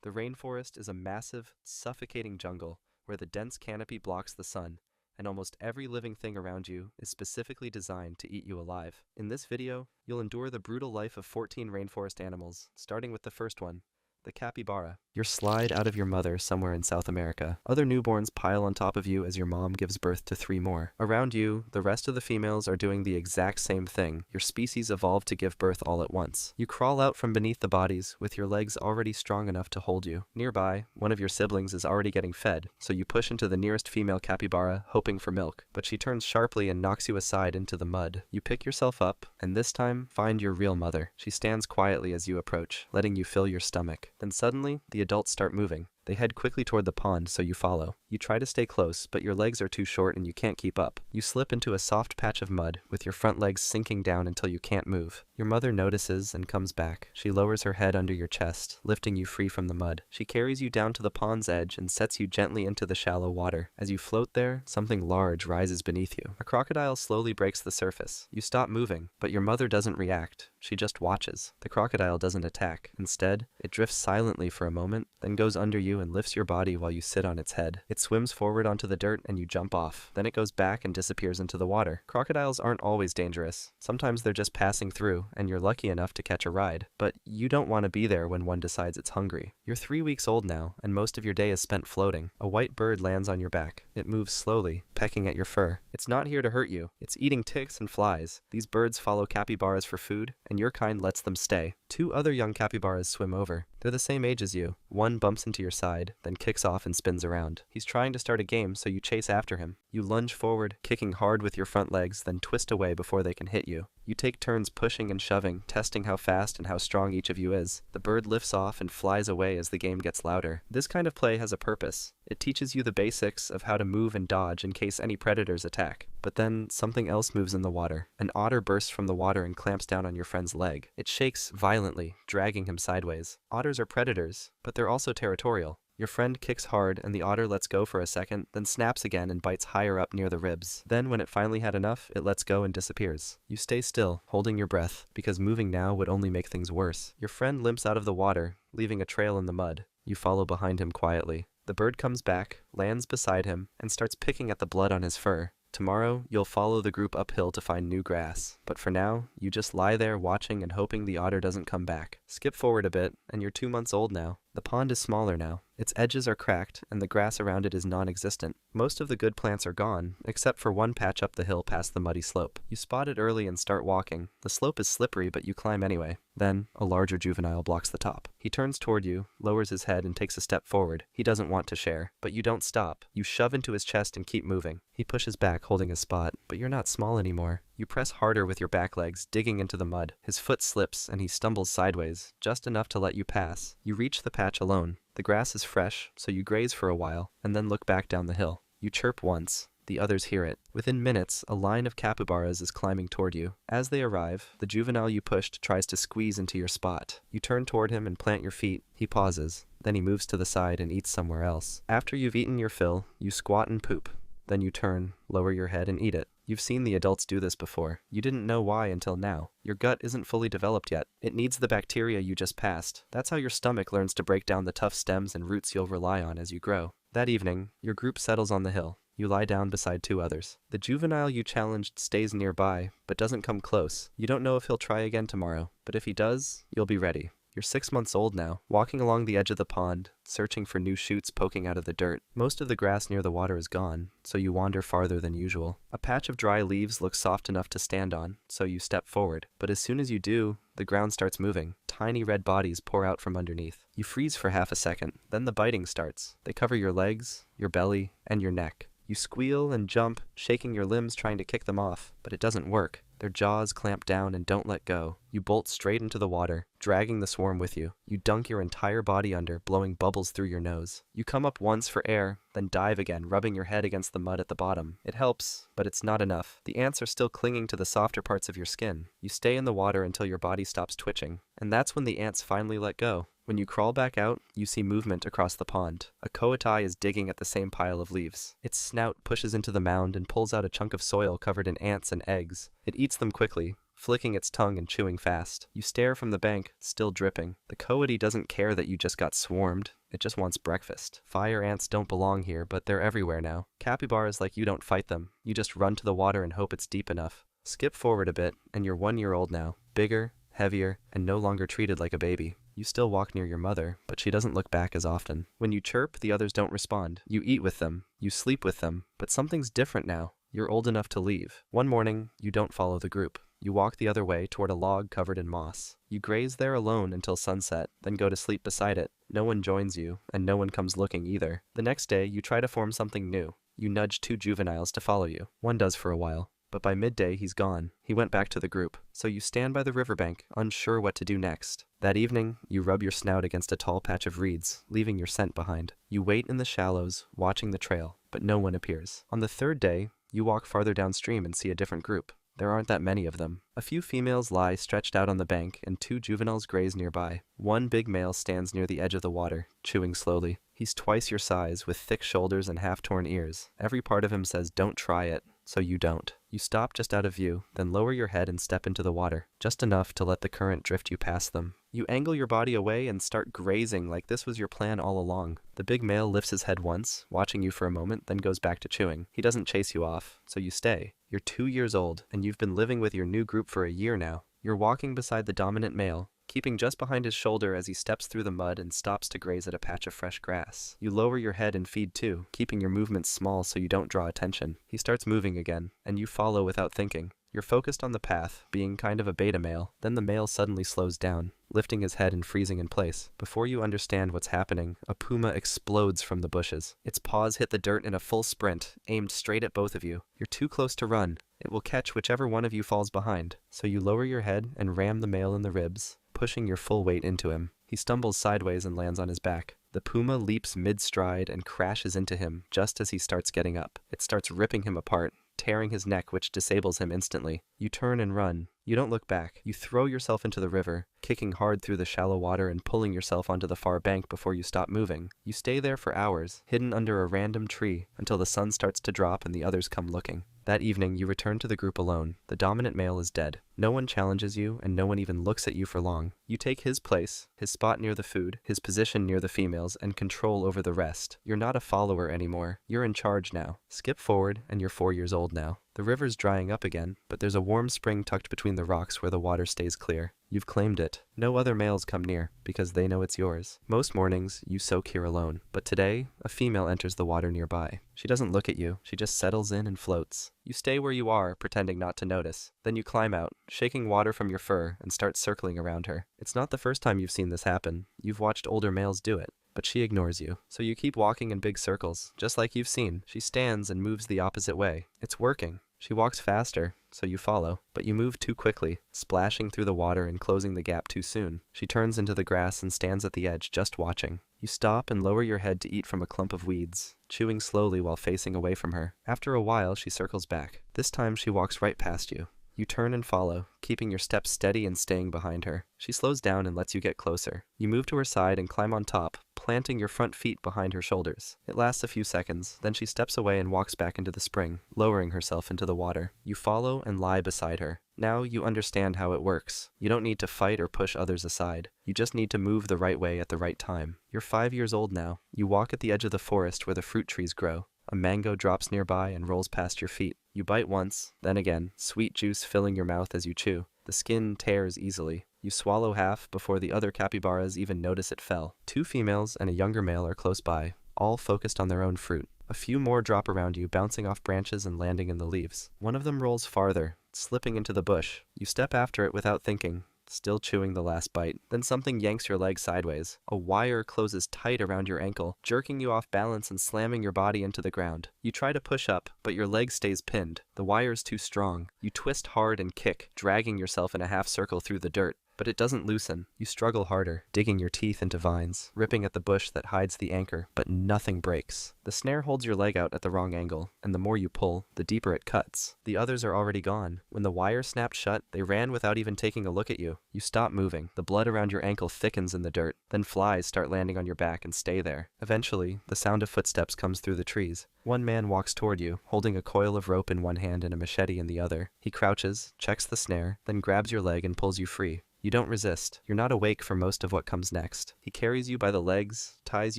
The rainforest is a massive, suffocating jungle where the dense canopy blocks the sun, and almost every living thing around you is specifically designed to eat you alive. In this video, you'll endure the brutal life of 14 rainforest animals, starting with the first one, the capybara. You're slide out of your mother somewhere in South America. Other newborns pile on top of you as your mom gives birth to 3 more. Around you, the rest of the females are doing the exact same thing. Your species evolved to give birth all at once. You crawl out from beneath the bodies with your legs already strong enough to hold you. Nearby, one of your siblings is already getting fed, so you push into the nearest female capybara, hoping for milk. But she turns sharply and knocks you aside into the mud. You pick yourself up, and this time, find your real mother. She stands quietly as you approach, letting you fill your stomach. Then suddenly, the adults start moving. They head quickly toward the pond, so you follow. You try to stay close, but your legs are too short and you can't keep up. You slip into a soft patch of mud, with your front legs sinking down until you can't move. Your mother notices and comes back. She lowers her head under your chest, lifting you free from the mud. She carries you down to the pond's edge and sets you gently into the shallow water. As you float there, something large rises beneath you. A crocodile slowly breaks the surface. You stop moving, but your mother doesn't react. She just watches. The crocodile doesn't attack. Instead, it drifts silently for a moment, then goes under you and lifts your body while you sit on its head. It swims forward onto the dirt and you jump off. Then it goes back and disappears into the water. Crocodiles aren't always dangerous. Sometimes they're just passing through, and you're lucky enough to catch a ride. But you don't want to be there when one decides it's hungry. You're 3 weeks old now, and most of your day is spent floating. A white bird lands on your back. It moves slowly, pecking at your fur. It's not here to hurt you. It's eating ticks and flies. These birds follow capybaras for food, and your kind lets them stay. 2 other young capybaras swim over. They're the same age as you. One bumps into your side, then kicks off and spins around. He's trying to start a game, so you chase after him. You lunge forward, kicking hard with your front legs, then twist away before they can hit you. You take turns pushing and shoving, testing how fast and how strong each of you is. The bird lifts off and flies away as the game gets louder. This kind of play has a purpose. It teaches you the basics of how to move and dodge in case any predators attack. But then, something else moves in the water. An otter bursts from the water and clamps down on your friend's leg. It shakes violently, dragging him sideways. Otters are predators, but they're also territorial. Your friend kicks hard and the otter lets go for a second, then snaps again and bites higher up near the ribs. Then, when it finally had enough, it lets go and disappears. You stay still, holding your breath, because moving now would only make things worse. Your friend limps out of the water, leaving a trail in the mud. You follow behind him quietly. The bird comes back, lands beside him, and starts picking at the blood on his fur. Tomorrow, you'll follow the group uphill to find new grass. But for now, you just lie there watching and hoping the otter doesn't come back. Skip forward a bit, and you're 2 months old now. The pond is smaller now. Its edges are cracked, and the grass around it is non-existent. Most of the good plants are gone, except for one patch up the hill past the muddy slope. You spot it early and start walking. The slope is slippery, but you climb anyway. Then, a larger juvenile blocks the top. He turns toward you, lowers his head, and takes a step forward. He doesn't want to share, but you don't stop. You shove into his chest and keep moving. He pushes back, holding a spot, but you're not small anymore. You press harder with your back legs, digging into the mud. His foot slips, and he stumbles sideways, just enough to let you pass. You reach the patch alone. The grass is fresh, so you graze for a while, and then look back down the hill. You chirp once. The others hear it. Within minutes, a line of capybaras is climbing toward you. As they arrive, the juvenile you pushed tries to squeeze into your spot. You turn toward him and plant your feet. He pauses. Then he moves to the side and eats somewhere else. After you've eaten your fill, you squat and poop. Then you turn, lower your head, and eat it. You've seen the adults do this before. You didn't know why until now. Your gut isn't fully developed yet. It needs the bacteria you just passed. That's how your stomach learns to break down the tough stems and roots you'll rely on as you grow. That evening, your group settles on the hill. You lie down beside 2 others. The juvenile you challenged stays nearby, but doesn't come close. You don't know if he'll try again tomorrow, but if he does, you'll be ready. You're 6 months old now, walking along the edge of the pond, searching for new shoots poking out of the dirt. Most of the grass near the water is gone, so you wander farther than usual. A patch of dry leaves looks soft enough to stand on, so you step forward. But as soon as you do, the ground starts moving. Tiny red bodies pour out from underneath. You freeze for half a second, then the biting starts. They cover your legs, your belly, and your neck. You squeal and jump, shaking your limbs trying to kick them off, but it doesn't work. Their jaws clamp down and don't let go. You bolt straight into the water, dragging the swarm with you. You dunk your entire body under, blowing bubbles through your nose. You come up once for air, then dive again, rubbing your head against the mud at the bottom. It helps, but it's not enough. The ants are still clinging to the softer parts of your skin. You stay in the water until your body stops twitching, and that's when the ants finally let go. When you crawl back out, you see movement across the pond. A coati is digging at the same pile of leaves. Its snout pushes into the mound and pulls out a chunk of soil covered in ants and eggs. It eats them quickly, flicking its tongue and chewing fast. You stare from the bank, still dripping. The coyote doesn't care that you just got swarmed. It just wants breakfast. Fire ants don't belong here, but they're everywhere now. Capybaras like you don't fight them. You just run to the water and hope it's deep enough. Skip forward a bit, and you're 1 year old now. Bigger, heavier, and no longer treated like a baby. You still walk near your mother, but she doesn't look back as often. When you chirp, the others don't respond. You eat with them. You sleep with them. But something's different now. You're old enough to leave. One morning, you don't follow the group. You walk the other way toward a log covered in moss. You graze there alone until sunset, then go to sleep beside it. No one joins you, and no one comes looking either. The next day, you try to form something new. You nudge 2 juveniles to follow you. One does for a while. But by midday, he's gone. He went back to the group. So you stand by the riverbank, unsure what to do next. That evening, you rub your snout against a tall patch of reeds, leaving your scent behind. You wait in the shallows, watching the trail, but no one appears. On the 3rd day, you walk farther downstream and see a different group. There aren't that many of them. A few females lie stretched out on the bank, and 2 juveniles graze nearby. One big male stands near the edge of the water, chewing slowly. He's twice your size, with thick shoulders and half-torn ears. Every part of him says, "Don't try it," so you don't. You stop just out of view, then lower your head and step into the water, just enough to let the current drift you past them. You angle your body away and start grazing like this was your plan all along. The big male lifts his head once, watching you for a moment, then goes back to chewing. He doesn't chase you off, so you stay. You're 2 years old, and you've been living with your new group for a year now. You're walking beside the dominant male, keeping just behind his shoulder as he steps through the mud and stops to graze at a patch of fresh grass. You lower your head and feed too, keeping your movements small so you don't draw attention. He starts moving again, and you follow without thinking. You're focused on the path, being kind of a beta male. Then the male suddenly slows down, lifting his head and freezing in place. Before you understand what's happening, a puma explodes from the bushes. Its paws hit the dirt in a full sprint, aimed straight at both of you. You're too close to run. It will catch whichever one of you falls behind. So you lower your head and ram the male in the ribs, pushing your full weight into him. He stumbles sideways and lands on his back. The puma leaps mid-stride and crashes into him just as he starts getting up. It starts ripping him apart, tearing his neck, which disables him instantly. You turn and run. You don't look back. You throw yourself into the river, kicking hard through the shallow water and pulling yourself onto the far bank before you stop moving. You stay there for hours, hidden under a random tree, until the sun starts to drop and the others come looking. That evening, you return to the group alone. The dominant male is dead. No one challenges you, and no one even looks at you for long. You take his place, his spot near the food, his position near the females, and control over the rest. You're not a follower anymore. You're in charge now. Skip forward, and you're 4 years old now. The river's drying up again, but there's a warm spring tucked between the rocks where the water stays clear. You've claimed it. No other males come near, because they know it's yours. Most mornings, you soak here alone, but today, a female enters the water nearby. She doesn't look at you, she just settles in and floats. You stay where you are, pretending not to notice. Then you climb out, shaking water from your fur, and start circling around her. It's not the first time you've seen this happen. You've watched older males do it. But she ignores you, so you keep walking in big circles, just like you've seen. She stands and moves the opposite way. It's working. She walks faster, so you follow, but you move too quickly, splashing through the water and closing the gap too soon. She turns into the grass and stands at the edge, just watching. You stop and lower your head to eat from a clump of weeds, chewing slowly while facing away from her. After a while, she circles back. This time, she walks right past you. You turn and follow, keeping your steps steady and staying behind her. She slows down and lets you get closer. You move to her side and climb on top, planting your front feet behind her shoulders. It lasts a few seconds, then she steps away and walks back into the spring, lowering herself into the water. You follow and lie beside her. Now you understand how it works. You don't need to fight or push others aside. You just need to move the right way at the right time. You're 5 years old now. You walk at the edge of the forest where the fruit trees grow. A mango drops nearby and rolls past your feet. You bite once, then again, sweet juice filling your mouth as you chew. The skin tears easily. You swallow half before the other capybaras even notice it fell. 2 females and a younger male are close by, all focused on their own fruit. A few more drop around you, bouncing off branches and landing in the leaves. One of them rolls farther, slipping into the bush. You step after it without thinking, still chewing the last bite. Then something yanks your leg sideways. A wire closes tight around your ankle, jerking you off balance and slamming your body into the ground. You try to push up, but your leg stays pinned. The wire's too strong. You twist hard and kick, dragging yourself in a half circle through the dirt. but it doesn't loosen. You struggle harder, digging your teeth into vines, ripping at the bush that hides the anchor, but nothing breaks. The snare holds your leg out at the wrong angle, and the more you pull, the deeper it cuts. The others are already gone. When the wire snapped shut, they ran without even taking a look at you. You stop moving. The blood around your ankle thickens in the dirt. Then flies start landing on your back and stay there. Eventually, the sound of footsteps comes through the trees. One man walks toward you, holding a coil of rope in one hand and a machete in the other. He crouches, checks the snare, then grabs your leg and pulls you free. You don't resist. You're not awake for most of what comes next. He carries you by the legs, ties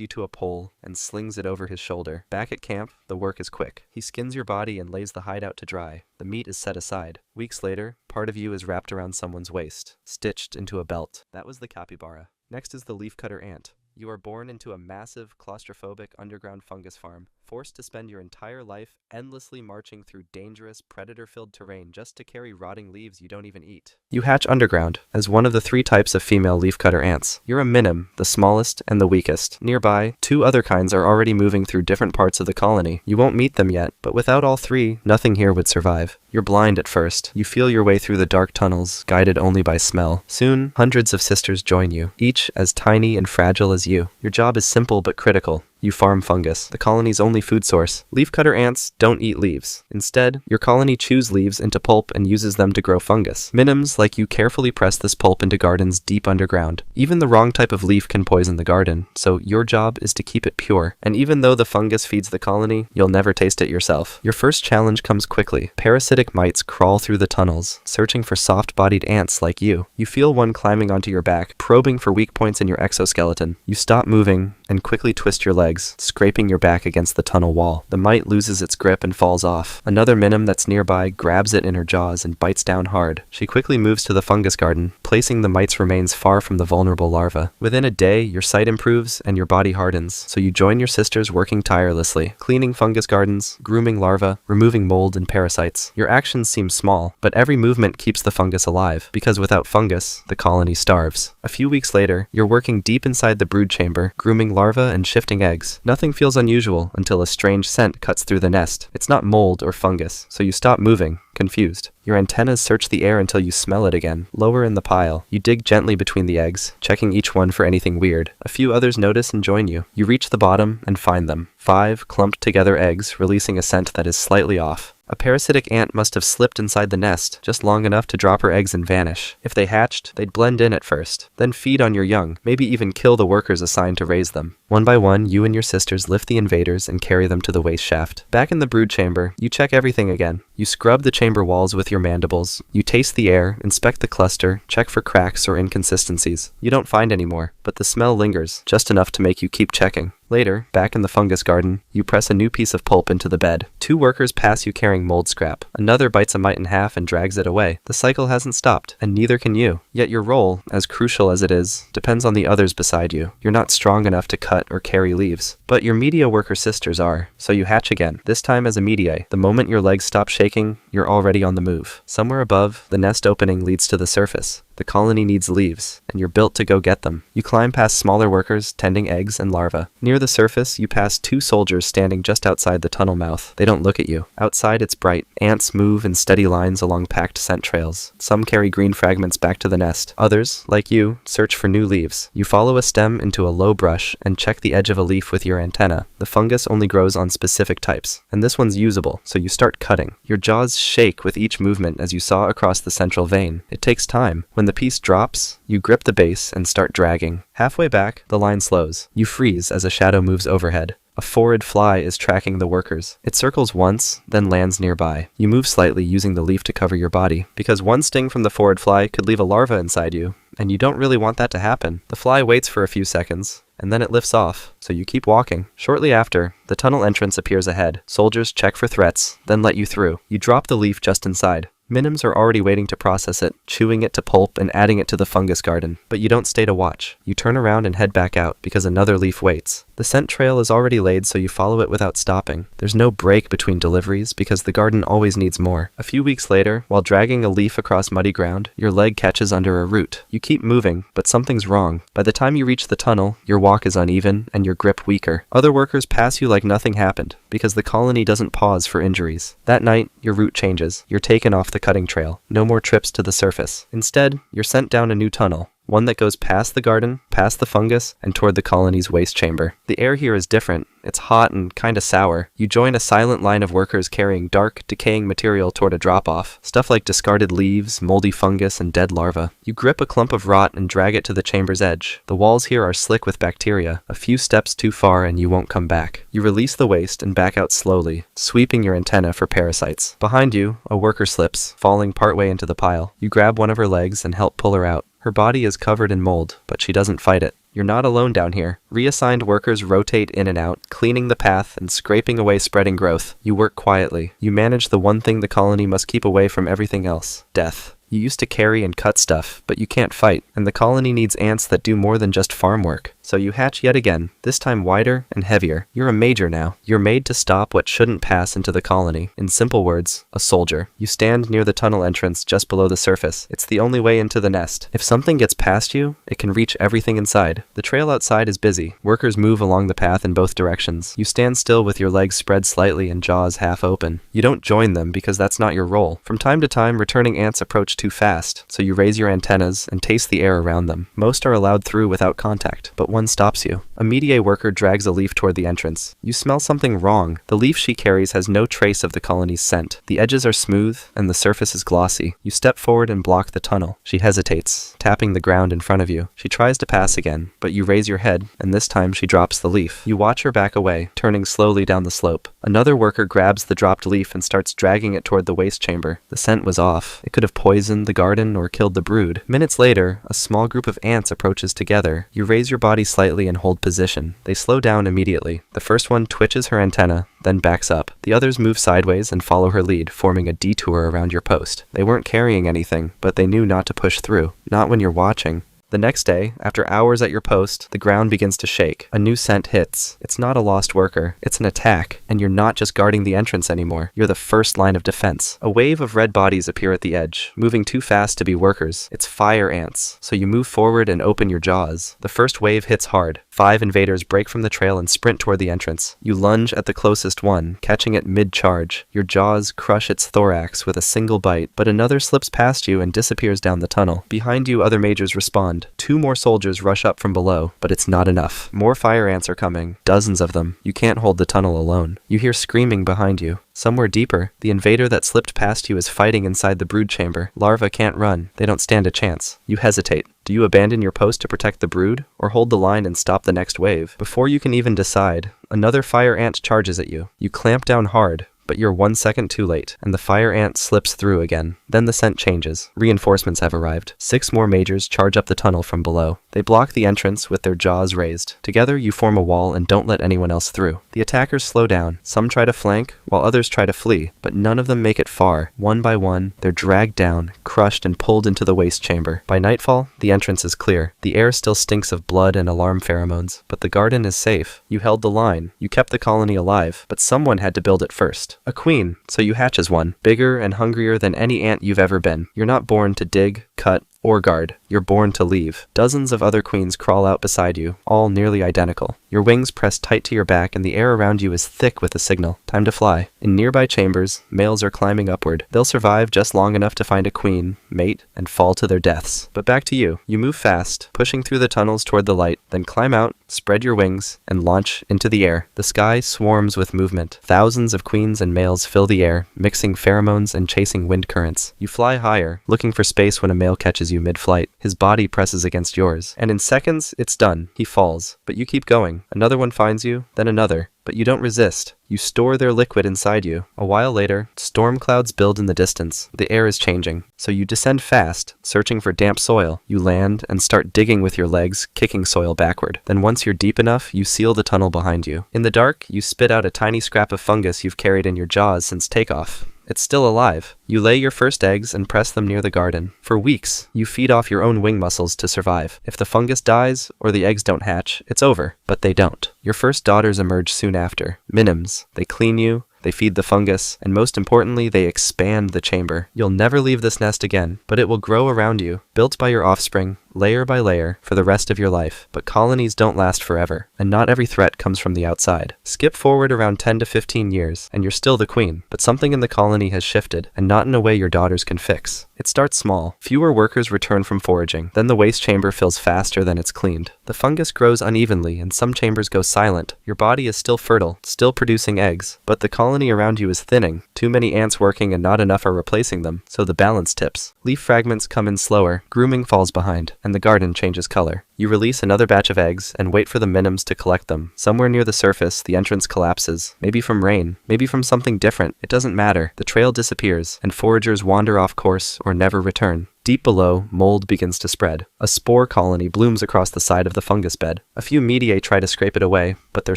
you to a pole, and slings it over his shoulder. Back at camp, the work is quick. He skins your body and lays the hide out to dry. The meat is set aside. Weeks later, part of you is wrapped around someone's waist, stitched into a belt. That was the capybara. Next is the leafcutter ant. You are born into a massive, claustrophobic underground fungus farm, forced to spend your entire life endlessly marching through dangerous, predator-filled terrain just to carry rotting leaves you don't even eat. You hatch underground, as one of the 3 types of female leafcutter ants. You're a minim, the smallest and the weakest. Nearby, 2 other kinds are already moving through different parts of the colony. You won't meet them yet, but without all 3, nothing here would survive. You're blind at first. You feel your way through the dark tunnels, guided only by smell. Soon, hundreds of sisters join you, each as tiny and fragile as you. Your job is simple but critical. You farm fungus, the colony's only food source. Leafcutter ants don't eat leaves. Instead, your colony chews leaves into pulp and uses them to grow fungus. Minims like you carefully press this pulp into gardens deep underground. Even the wrong type of leaf can poison the garden, so your job is to keep it pure. And even though the fungus feeds the colony, you'll never taste it yourself. Your first challenge comes quickly. Parasitic mites crawl through the tunnels, searching for soft-bodied ants like you. You feel one climbing onto your back, probing for weak points in your exoskeleton. You stop moving and quickly twist your legs, scraping your back against the tunnel wall. The mite loses its grip and falls off. Another minim that's nearby grabs it in her jaws and bites down hard. She quickly moves to the fungus garden, placing the mite's remains far from the vulnerable larva. Within a day, your sight improves and your body hardens, so you join your sisters working tirelessly, cleaning fungus gardens, grooming larvae, removing mold and parasites. Your actions seem small, but every movement keeps the fungus alive, because without fungus, the colony starves. A few weeks later, you're working deep inside the brood chamber, grooming larvae and shifting eggs. Nothing feels unusual until a strange scent cuts through the nest. It's not mold or fungus, so you stop moving, confused. Your antennas search the air until you smell it again. Lower in the pile, you dig gently between the eggs, checking each one for anything weird. A few others notice and join you. You reach the bottom and find them. 5 clumped together eggs, releasing a scent that is slightly off. A parasitic ant must have slipped inside the nest, just long enough to drop her eggs and vanish. If they hatched, they'd blend in at first, then feed on your young, maybe even kill the workers assigned to raise them. One by one, you and your sisters lift the invaders and carry them to the waste shaft. Back in the brood chamber, you check everything again. You scrub the chamber walls with your mandibles. You taste the air, inspect the cluster, check for cracks or inconsistencies. You don't find any more, but the smell lingers, just enough to make you keep checking. Later, back in the fungus garden, you press a new piece of pulp into the bed. 2 workers pass you carrying mold scrap. Another bites a mite in half and drags it away. The cycle hasn't stopped, and neither can you. Yet your role, as crucial as it is, depends on the others beside you. You're not strong enough to cut or carry leaves. But your media worker sisters are, so you hatch again, this time as a mediae. The moment your legs stop shaking, you're already on the move. Somewhere above, the nest opening leads to the surface. The colony needs leaves, and you're built to go get them. You climb past smaller workers tending eggs and larvae. Near the surface, you pass 2 soldiers standing just outside the tunnel mouth. They don't look at you. Outside, it's bright. Ants move in steady lines along packed scent trails. Some carry green fragments back to the nest. Others, like you, search for new leaves. You follow a stem into a low brush and check the edge of a leaf with your antenna. The fungus only grows on specific types, and this one's usable, so you start cutting. Your jaws shake with each movement as you saw across the central vein. It takes time. When the piece drops, you grip the base and start dragging. Halfway back, the line slows. You freeze as a shadow moves overhead. A phorid fly is tracking the workers. It circles once, then lands nearby. You move slightly using the leaf to cover your body, because one sting from the phorid fly could leave a larva inside you, and you don't really want that to happen. The fly waits for a few seconds, and then it lifts off, so you keep walking. Shortly after, the tunnel entrance appears ahead. Soldiers check for threats, then let you through. You drop the leaf just inside. Minims are already waiting to process it, chewing it to pulp and adding it to the fungus garden. But you don't stay to watch. You turn around and head back out, because another leaf waits. The scent trail is already laid, so you follow it without stopping. There's no break between deliveries because the garden always needs more. A few weeks later, while dragging a leaf across muddy ground, your leg catches under a root. You keep moving, but something's wrong. By the time you reach the tunnel, your walk is uneven and your grip weaker. Other workers pass you like nothing happened because the colony doesn't pause for injuries. That night, your route changes. You're taken off the cutting trail. No more trips to the surface. Instead, you're sent down a new tunnel. One that goes past the garden, past the fungus, and toward the colony's waste chamber. The air here is different. It's hot and kinda sour. You join a silent line of workers carrying dark, decaying material toward a drop-off. Stuff like discarded leaves, moldy fungus, and dead larvae. You grip a clump of rot and drag it to the chamber's edge. The walls here are slick with bacteria. A few steps too far and you won't come back. You release the waste and back out slowly, sweeping your antenna for parasites. Behind you, a worker slips, falling partway into the pile. You grab one of her legs and help pull her out. Her body is covered in mold, but she doesn't fight it. You're not alone down here. Reassigned workers rotate in and out, cleaning the path and scraping away spreading growth. You work quietly. You manage the one thing the colony must keep away from everything else: death. You used to carry and cut stuff, but you can't fight, and the colony needs ants that do more than just farm work. So you hatch yet again, this time wider and heavier. You're a major now. You're made to stop what shouldn't pass into the colony. In simple words, a soldier. You stand near the tunnel entrance just below the surface. It's the only way into the nest. If something gets past you, it can reach everything inside. The trail outside is busy. Workers move along the path in both directions. You stand still with your legs spread slightly and jaws half open. You don't join them because that's not your role. From time to time, returning ants approach too fast, so you raise your antennas and taste the air around them. Most are allowed through without contact, but one stops you. A media worker drags a leaf toward the entrance. You smell something wrong. The leaf she carries has no trace of the colony's scent. The edges are smooth, and the surface is glossy. You step forward and block the tunnel. She hesitates, tapping the ground in front of you. She tries to pass again, but you raise your head, and this time she drops the leaf. You watch her back away, turning slowly down the slope. Another worker grabs the dropped leaf and starts dragging it toward the waste chamber. The scent was off. It could have poisoned the garden or killed the brood. Minutes later, a small group of ants approaches together. You raise your body slightly and hold position. They slow down immediately. The first one twitches her antenna, then backs up. The others move sideways and follow her lead, forming a detour around your post. They weren't carrying anything, but they knew not to push through. Not when you're watching. The next day, after hours at your post, the ground begins to shake. A new scent hits. It's not a lost worker. It's an attack, and you're not just guarding the entrance anymore. You're the first line of defense. A wave of red bodies appear at the edge, moving too fast to be workers. It's fire ants, so you move forward and open your jaws. The first wave hits hard. 5 invaders break from the trail and sprint toward the entrance. You lunge at the closest one, catching it mid-charge. Your jaws crush its thorax with a single bite, but another slips past you and disappears down the tunnel. Behind you, other majors respond. 2 more soldiers rush up from below, but it's not enough. More fire ants are coming, dozens of them. You can't hold the tunnel alone. You hear screaming behind you. Somewhere deeper, the invader that slipped past you is fighting inside the brood chamber. Larvae can't run. They don't stand a chance. You hesitate. Do you abandon your post to protect the brood, or hold the line and stop the next wave? Before you can even decide, another fire ant charges at you. You clamp down hard, but you're 1 second too late, and the fire ant slips through again. Then the scent changes. Reinforcements have arrived. 6 more majors charge up the tunnel from below. They block the entrance with their jaws raised. Together, you form a wall and don't let anyone else through. The attackers slow down. Some try to flank, while others try to flee, but none of them make it far. One by one, they're dragged down, crushed, and pulled into the waste chamber. By nightfall, the entrance is clear. The air still stinks of blood and alarm pheromones, but the garden is safe. You held the line. You kept the colony alive, but someone had to build it first. A queen, so you hatch as one, bigger and hungrier than any ant you've ever been. You're not born to dig, cut, or guard. You're born to leave. Dozens of other queens crawl out beside you, all nearly identical. Your wings press tight to your back and the air around you is thick with the signal. Time to fly. In nearby chambers, males are climbing upward. They'll survive just long enough to find a queen, mate, and fall to their deaths. But back to you. You move fast, pushing through the tunnels toward the light, then climb out, spread your wings, and launch into the air. The sky swarms with movement. Thousands of queens and males fill the air, mixing pheromones and chasing wind currents. You fly higher, looking for space when a male catches you mid-flight. His body presses against yours, and in seconds, it's done. He falls, but you keep going. Another one finds you, then another. But you don't resist. You store their liquid inside you. A while later, storm clouds build in the distance. The air is changing, so you descend fast, searching for damp soil. You land and start digging with your legs, kicking soil backward. Then once you're deep enough, you seal the tunnel behind you. In the dark, you spit out a tiny scrap of fungus you've carried in your jaws since takeoff. It's still alive. You lay your first eggs and press them near the garden. For weeks, you feed off your own wing muscles to survive. If the fungus dies or the eggs don't hatch, it's over. But they don't. Your first daughters emerge soon after. Minims. They clean you. They feed the fungus, and most importantly, they expand the chamber. You'll never leave this nest again, but it will grow around you, built by your offspring, layer by layer, for the rest of your life. But colonies don't last forever, and not every threat comes from the outside. Skip forward around 10 to 15 years, and you're still the queen, but something in the colony has shifted, and not in a way your daughters can fix. It starts small. Fewer workers return from foraging. Then the waste chamber fills faster than it's cleaned. The fungus grows unevenly, and some chambers go silent. Your body is still fertile, still producing eggs, but the colony around you is thinning. Too many ants working and not enough are replacing them, so the balance tips. Leaf fragments come in slower, grooming falls behind, and the garden changes color. You release another batch of eggs and wait for the minims to collect them. Somewhere near the surface, the entrance collapses. Maybe from rain, maybe from something different. It doesn't matter. The trail disappears, and foragers wander off course or never return. Deep below, mold begins to spread. A spore colony blooms across the side of the fungus bed. A few mediae try to scrape it away, but they're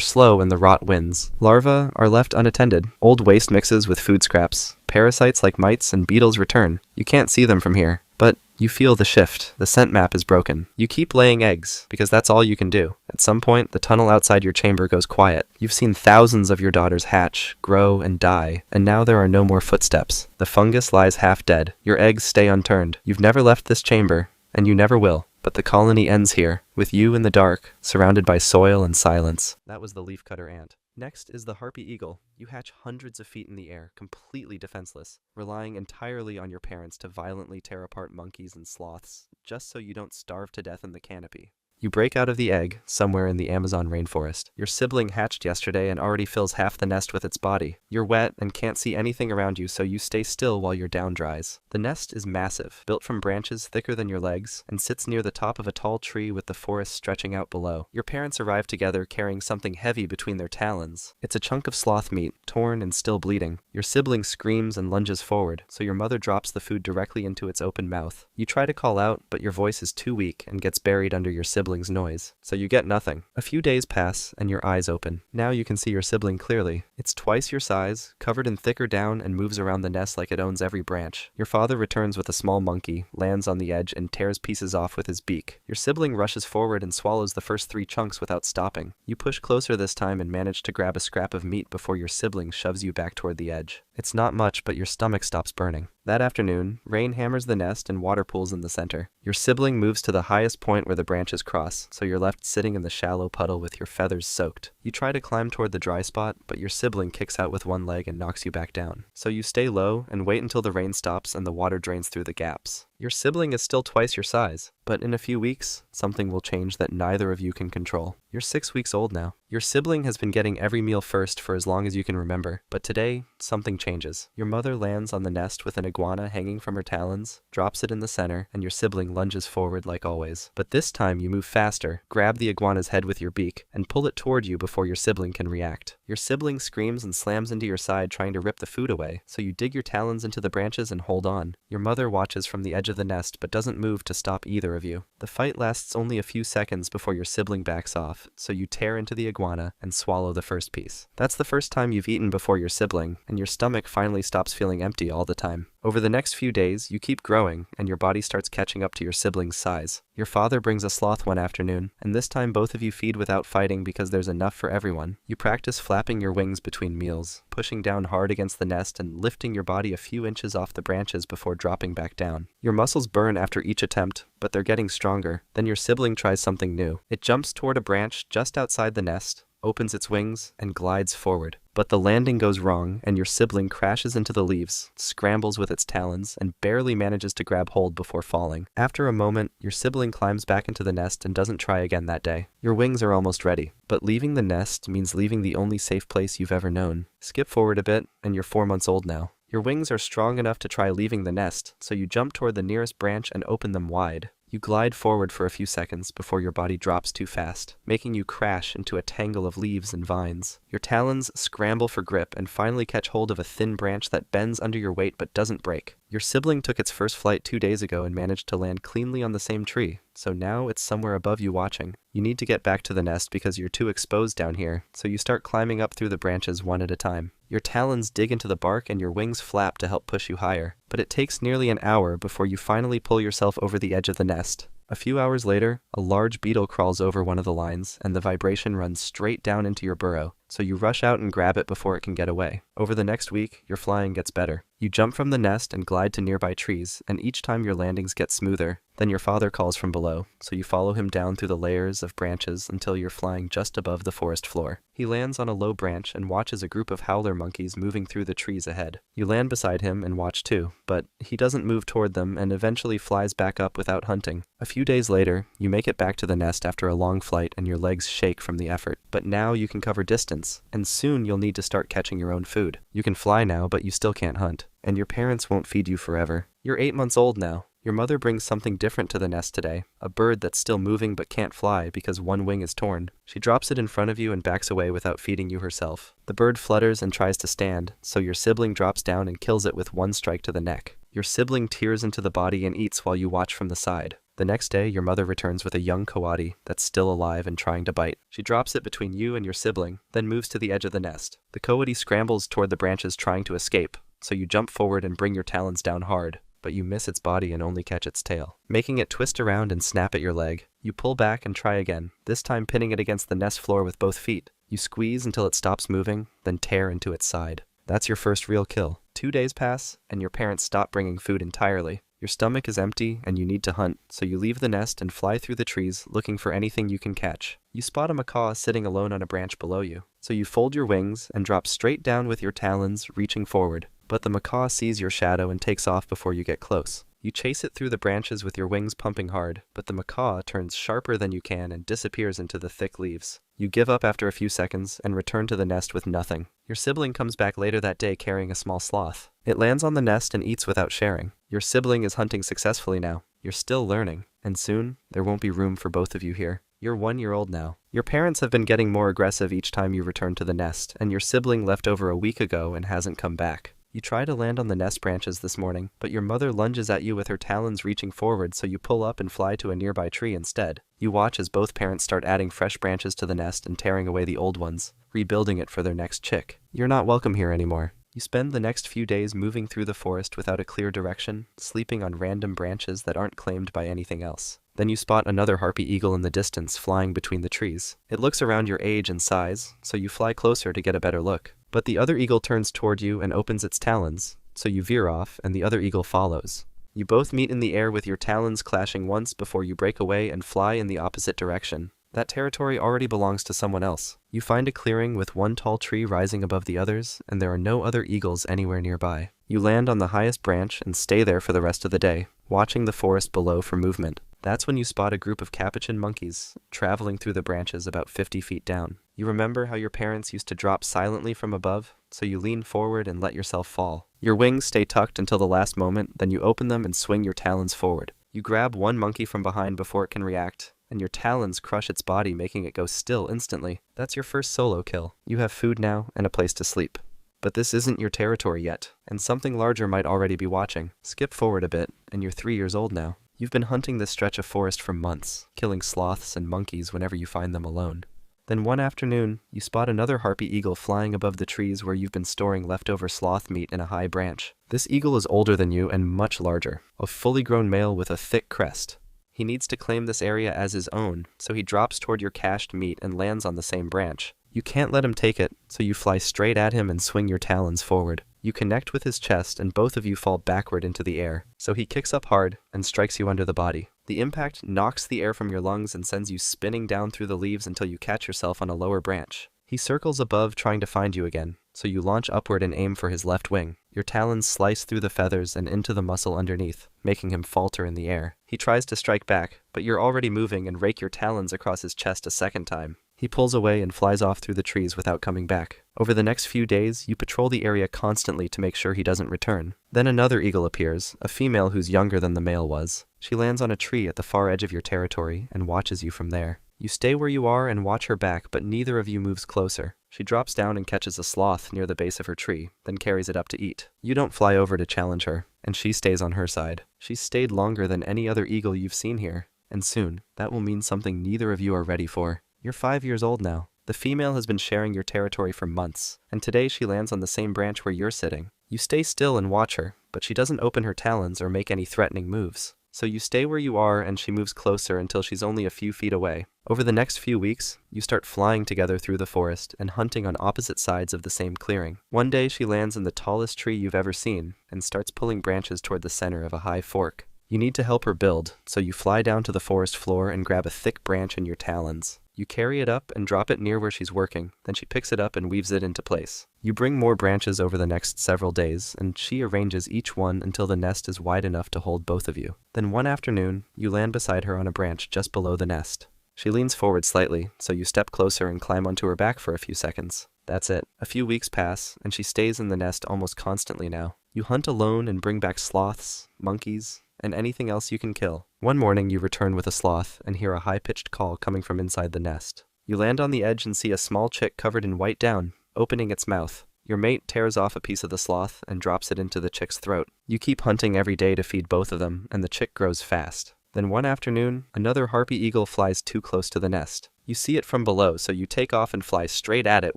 slow and the rot wins. Larvae are left unattended. Old waste mixes with food scraps. Parasites like mites and beetles return. You can't see them from here, but you feel the shift. The scent map is broken. You keep laying eggs, because that's all you can do. At some point, the tunnel outside your chamber goes quiet. You've seen thousands of your daughters hatch, grow, and die, and now there are no more footsteps. The fungus lies half dead. Your eggs stay unturned. You've never left this chamber, and you never will. But the colony ends here, with you in the dark, surrounded by soil and silence. That was the leafcutter ant. Next is the harpy eagle. You hatch hundreds of feet in the air, completely defenseless, relying entirely on your parents to violently tear apart monkeys and sloths, just so you don't starve to death in the canopy. You break out of the egg, somewhere in the Amazon rainforest. Your sibling hatched yesterday and already fills half the nest with its body. You're wet and can't see anything around you, so you stay still while your down dries. The nest is massive, built from branches thicker than your legs, and sits near the top of a tall tree with the forest stretching out below. Your parents arrive together carrying something heavy between their talons. It's a chunk of sloth meat, torn and still bleeding. Your sibling screams and lunges forward, so your mother drops the food directly into its open mouth. You try to call out, but your voice is too weak and gets buried under your sibling's noise, so you get nothing. A few days pass, and your eyes open. Now you can see your sibling clearly. It's twice your size, covered in thicker down, and moves around the nest like it owns every branch. Your father returns with a small monkey, lands on the edge, and tears pieces off with his beak. Your sibling rushes forward and swallows the first 3 chunks without stopping. You push closer this time and manage to grab a scrap of meat before your sibling shoves you back toward the edge. It's not much, but your stomach stops burning. That afternoon, rain hammers the nest and water pools in the center. Your sibling moves to the highest point where the branches cross, so you're left sitting in the shallow puddle with your feathers soaked. You try to climb toward the dry spot, but your sibling kicks out with one leg and knocks you back down. So you stay low and wait until the rain stops and the water drains through the gaps. Your sibling is still twice your size, but in a few weeks, something will change that neither of you can control. You're 6 weeks old now. Your sibling has been getting every meal first for as long as you can remember, but today, something changes. Your mother lands on the nest with an iguana hanging from her talons, drops it in the center, and your sibling lunges forward like always. But this time you move faster, grab the iguana's head with your beak, and pull it toward you before your sibling can react. Your sibling screams and slams into your side trying to rip the food away, so you dig your talons into the branches and hold on. Your mother watches from the edge of the nest but doesn't move to stop either of you. The fight lasts only a few seconds before your sibling backs off, so you tear into the iguana and swallow the first piece. That's the first time you've eaten before your sibling, and your stomach finally stops feeling empty all the time. Over the next few days, you keep growing, and your body starts catching up to your sibling's size. Your father brings a sloth one afternoon, and this time both of you feed without fighting because there's enough for everyone. You practice flapping your wings between meals, pushing down hard against the nest and lifting your body a few inches off the branches before dropping back down. Your muscles burn after each attempt, but they're getting stronger. Then your sibling tries something new. It jumps toward a branch just outside the nest, opens its wings, and glides forward. But the landing goes wrong, and your sibling crashes into the leaves, scrambles with its talons, and barely manages to grab hold before falling. After a moment, your sibling climbs back into the nest and doesn't try again that day. Your wings are almost ready, but leaving the nest means leaving the only safe place you've ever known. Skip forward a bit, and you're 4 months old now. Your wings are strong enough to try leaving the nest, so you jump toward the nearest branch and open them wide. You glide forward for a few seconds before your body drops too fast, making you crash into a tangle of leaves and vines. Your talons scramble for grip and finally catch hold of a thin branch that bends under your weight but doesn't break. Your sibling took its first flight 2 days ago and managed to land cleanly on the same tree, so now it's somewhere above you watching. You need to get back to the nest because you're too exposed down here, so you start climbing up through the branches one at a time. Your talons dig into the bark and your wings flap to help push you higher, but it takes nearly an hour before you finally pull yourself over the edge of the nest. A few hours later, a large beetle crawls over one of the lines, and the vibration runs straight down into your burrow, so you rush out and grab it before it can get away. Over the next week, your flying gets better. You jump from the nest and glide to nearby trees, and each time your landings get smoother. Then your father calls from below, so you follow him down through the layers of branches until you're flying just above the forest floor. He lands on a low branch and watches a group of howler monkeys moving through the trees ahead. You land beside him and watch too, but he doesn't move toward them and eventually flies back up without hunting. A few days later, you make it back to the nest after a long flight and your legs shake from the effort. But now you can cover distance, and soon you'll need to start catching your own food. You can fly now, but you still can't hunt, and your parents won't feed you forever. You're 8 months old now. Your mother brings something different to the nest today, a bird that's still moving but can't fly because one wing is torn. She drops it in front of you and backs away without feeding you herself. The bird flutters and tries to stand, so your sibling drops down and kills it with one strike to the neck. Your sibling tears into the body and eats while you watch from the side. The next day, your mother returns with a young coati that's still alive and trying to bite. She drops it between you and your sibling, then moves to the edge of the nest. The coati scrambles toward the branches trying to escape, so you jump forward and bring your talons down hard, but you miss its body and only catch its tail, making it twist around and snap at your leg. You pull back and try again, this time pinning it against the nest floor with both feet. You squeeze until it stops moving, then tear into its side. That's your first real kill. 2 days pass, and your parents stop bringing food entirely. Your stomach is empty, and you need to hunt, so you leave the nest and fly through the trees looking for anything you can catch. You spot a macaw sitting alone on a branch below you, so you fold your wings and drop straight down with your talons, reaching forward. But the macaw sees your shadow and takes off before you get close. You chase it through the branches with your wings pumping hard, but the macaw turns sharper than you can and disappears into the thick leaves. You give up after a few seconds and return to the nest with nothing. Your sibling comes back later that day carrying a small sloth. It lands on the nest and eats without sharing. Your sibling is hunting successfully now. You're still learning, and soon there won't be room for both of you here. You're 1 year old now. Your parents have been getting more aggressive each time you return to the nest, and your sibling left over a week ago and hasn't come back. You try to land on the nest branches this morning, but your mother lunges at you with her talons reaching forward, so you pull up and fly to a nearby tree instead. You watch as both parents start adding fresh branches to the nest and tearing away the old ones, rebuilding it for their next chick. You're not welcome here anymore. You spend the next few days moving through the forest without a clear direction, sleeping on random branches that aren't claimed by anything else. Then you spot another harpy eagle in the distance flying between the trees. It looks around your age and size, so you fly closer to get a better look. But the other eagle turns toward you and opens its talons, so you veer off and the other eagle follows. You both meet in the air with your talons clashing once before you break away and fly in the opposite direction. That territory already belongs to someone else. You find a clearing with one tall tree rising above the others, and there are no other eagles anywhere nearby. You land on the highest branch and stay there for the rest of the day, watching the forest below for movement. That's when you spot a group of capuchin monkeys traveling through the branches about 50 feet down. You remember how your parents used to drop silently from above, so you lean forward and let yourself fall. Your wings stay tucked until the last moment, then you open them and swing your talons forward. You grab one monkey from behind before it can react, and your talons crush its body, making it go still instantly. That's your first solo kill. You have food now and a place to sleep. But this isn't your territory yet, and something larger might already be watching. Skip forward a bit, and you're 3 years old now. You've been hunting this stretch of forest for months, killing sloths and monkeys whenever you find them alone. Then one afternoon, you spot another harpy eagle flying above the trees where you've been storing leftover sloth meat in a high branch. This eagle is older than you and much larger, a fully grown male with a thick crest. He needs to claim this area as his own, so he drops toward your cached meat and lands on the same branch. You can't let him take it, so you fly straight at him and swing your talons forward. You connect with his chest and both of you fall backward into the air, so he kicks up hard and strikes you under the body. The impact knocks the air from your lungs and sends you spinning down through the leaves until you catch yourself on a lower branch. He circles above trying to find you again, so you launch upward and aim for his left wing. Your talons slice through the feathers and into the muscle underneath, making him falter in the air. He tries to strike back, but you're already moving and rake your talons across his chest a second time. He pulls away and flies off through the trees without coming back. Over the next few days, you patrol the area constantly to make sure he doesn't return. Then another eagle appears, a female who's younger than the male was. She lands on a tree at the far edge of your territory and watches you from there. You stay where you are and watch her back, but neither of you moves closer. She drops down and catches a sloth near the base of her tree, then carries it up to eat. You don't fly over to challenge her, and she stays on her side. She's stayed longer than any other eagle you've seen here, and soon, that will mean something neither of you are ready for. You're 5 years old now. The female has been sharing your territory for months, and today she lands on the same branch where you're sitting. You stay still and watch her, but she doesn't open her talons or make any threatening moves. So you stay where you are and she moves closer until she's only a few feet away. Over the next few weeks, you start flying together through the forest and hunting on opposite sides of the same clearing. One day she lands in the tallest tree you've ever seen and starts pulling branches toward the center of a high fork. You need to help her build, so you fly down to the forest floor and grab a thick branch in your talons. You carry it up and drop it near where she's working, then she picks it up and weaves it into place. You bring more branches over the next several days, and she arranges each one until the nest is wide enough to hold both of you. Then one afternoon, you land beside her on a branch just below the nest. She leans forward slightly, so you step closer and climb onto her back for a few seconds. That's it. A few weeks pass, and she stays in the nest almost constantly now. You hunt alone and bring back sloths, monkeys, and anything else you can kill. One morning you return with a sloth and hear a high-pitched call coming from inside the nest. You land on the edge and see a small chick covered in white down, opening its mouth. Your mate tears off a piece of the sloth and drops it into the chick's throat. You keep hunting every day to feed both of them, and the chick grows fast. Then one afternoon, another harpy eagle flies too close to the nest. You see it from below, so you take off and fly straight at it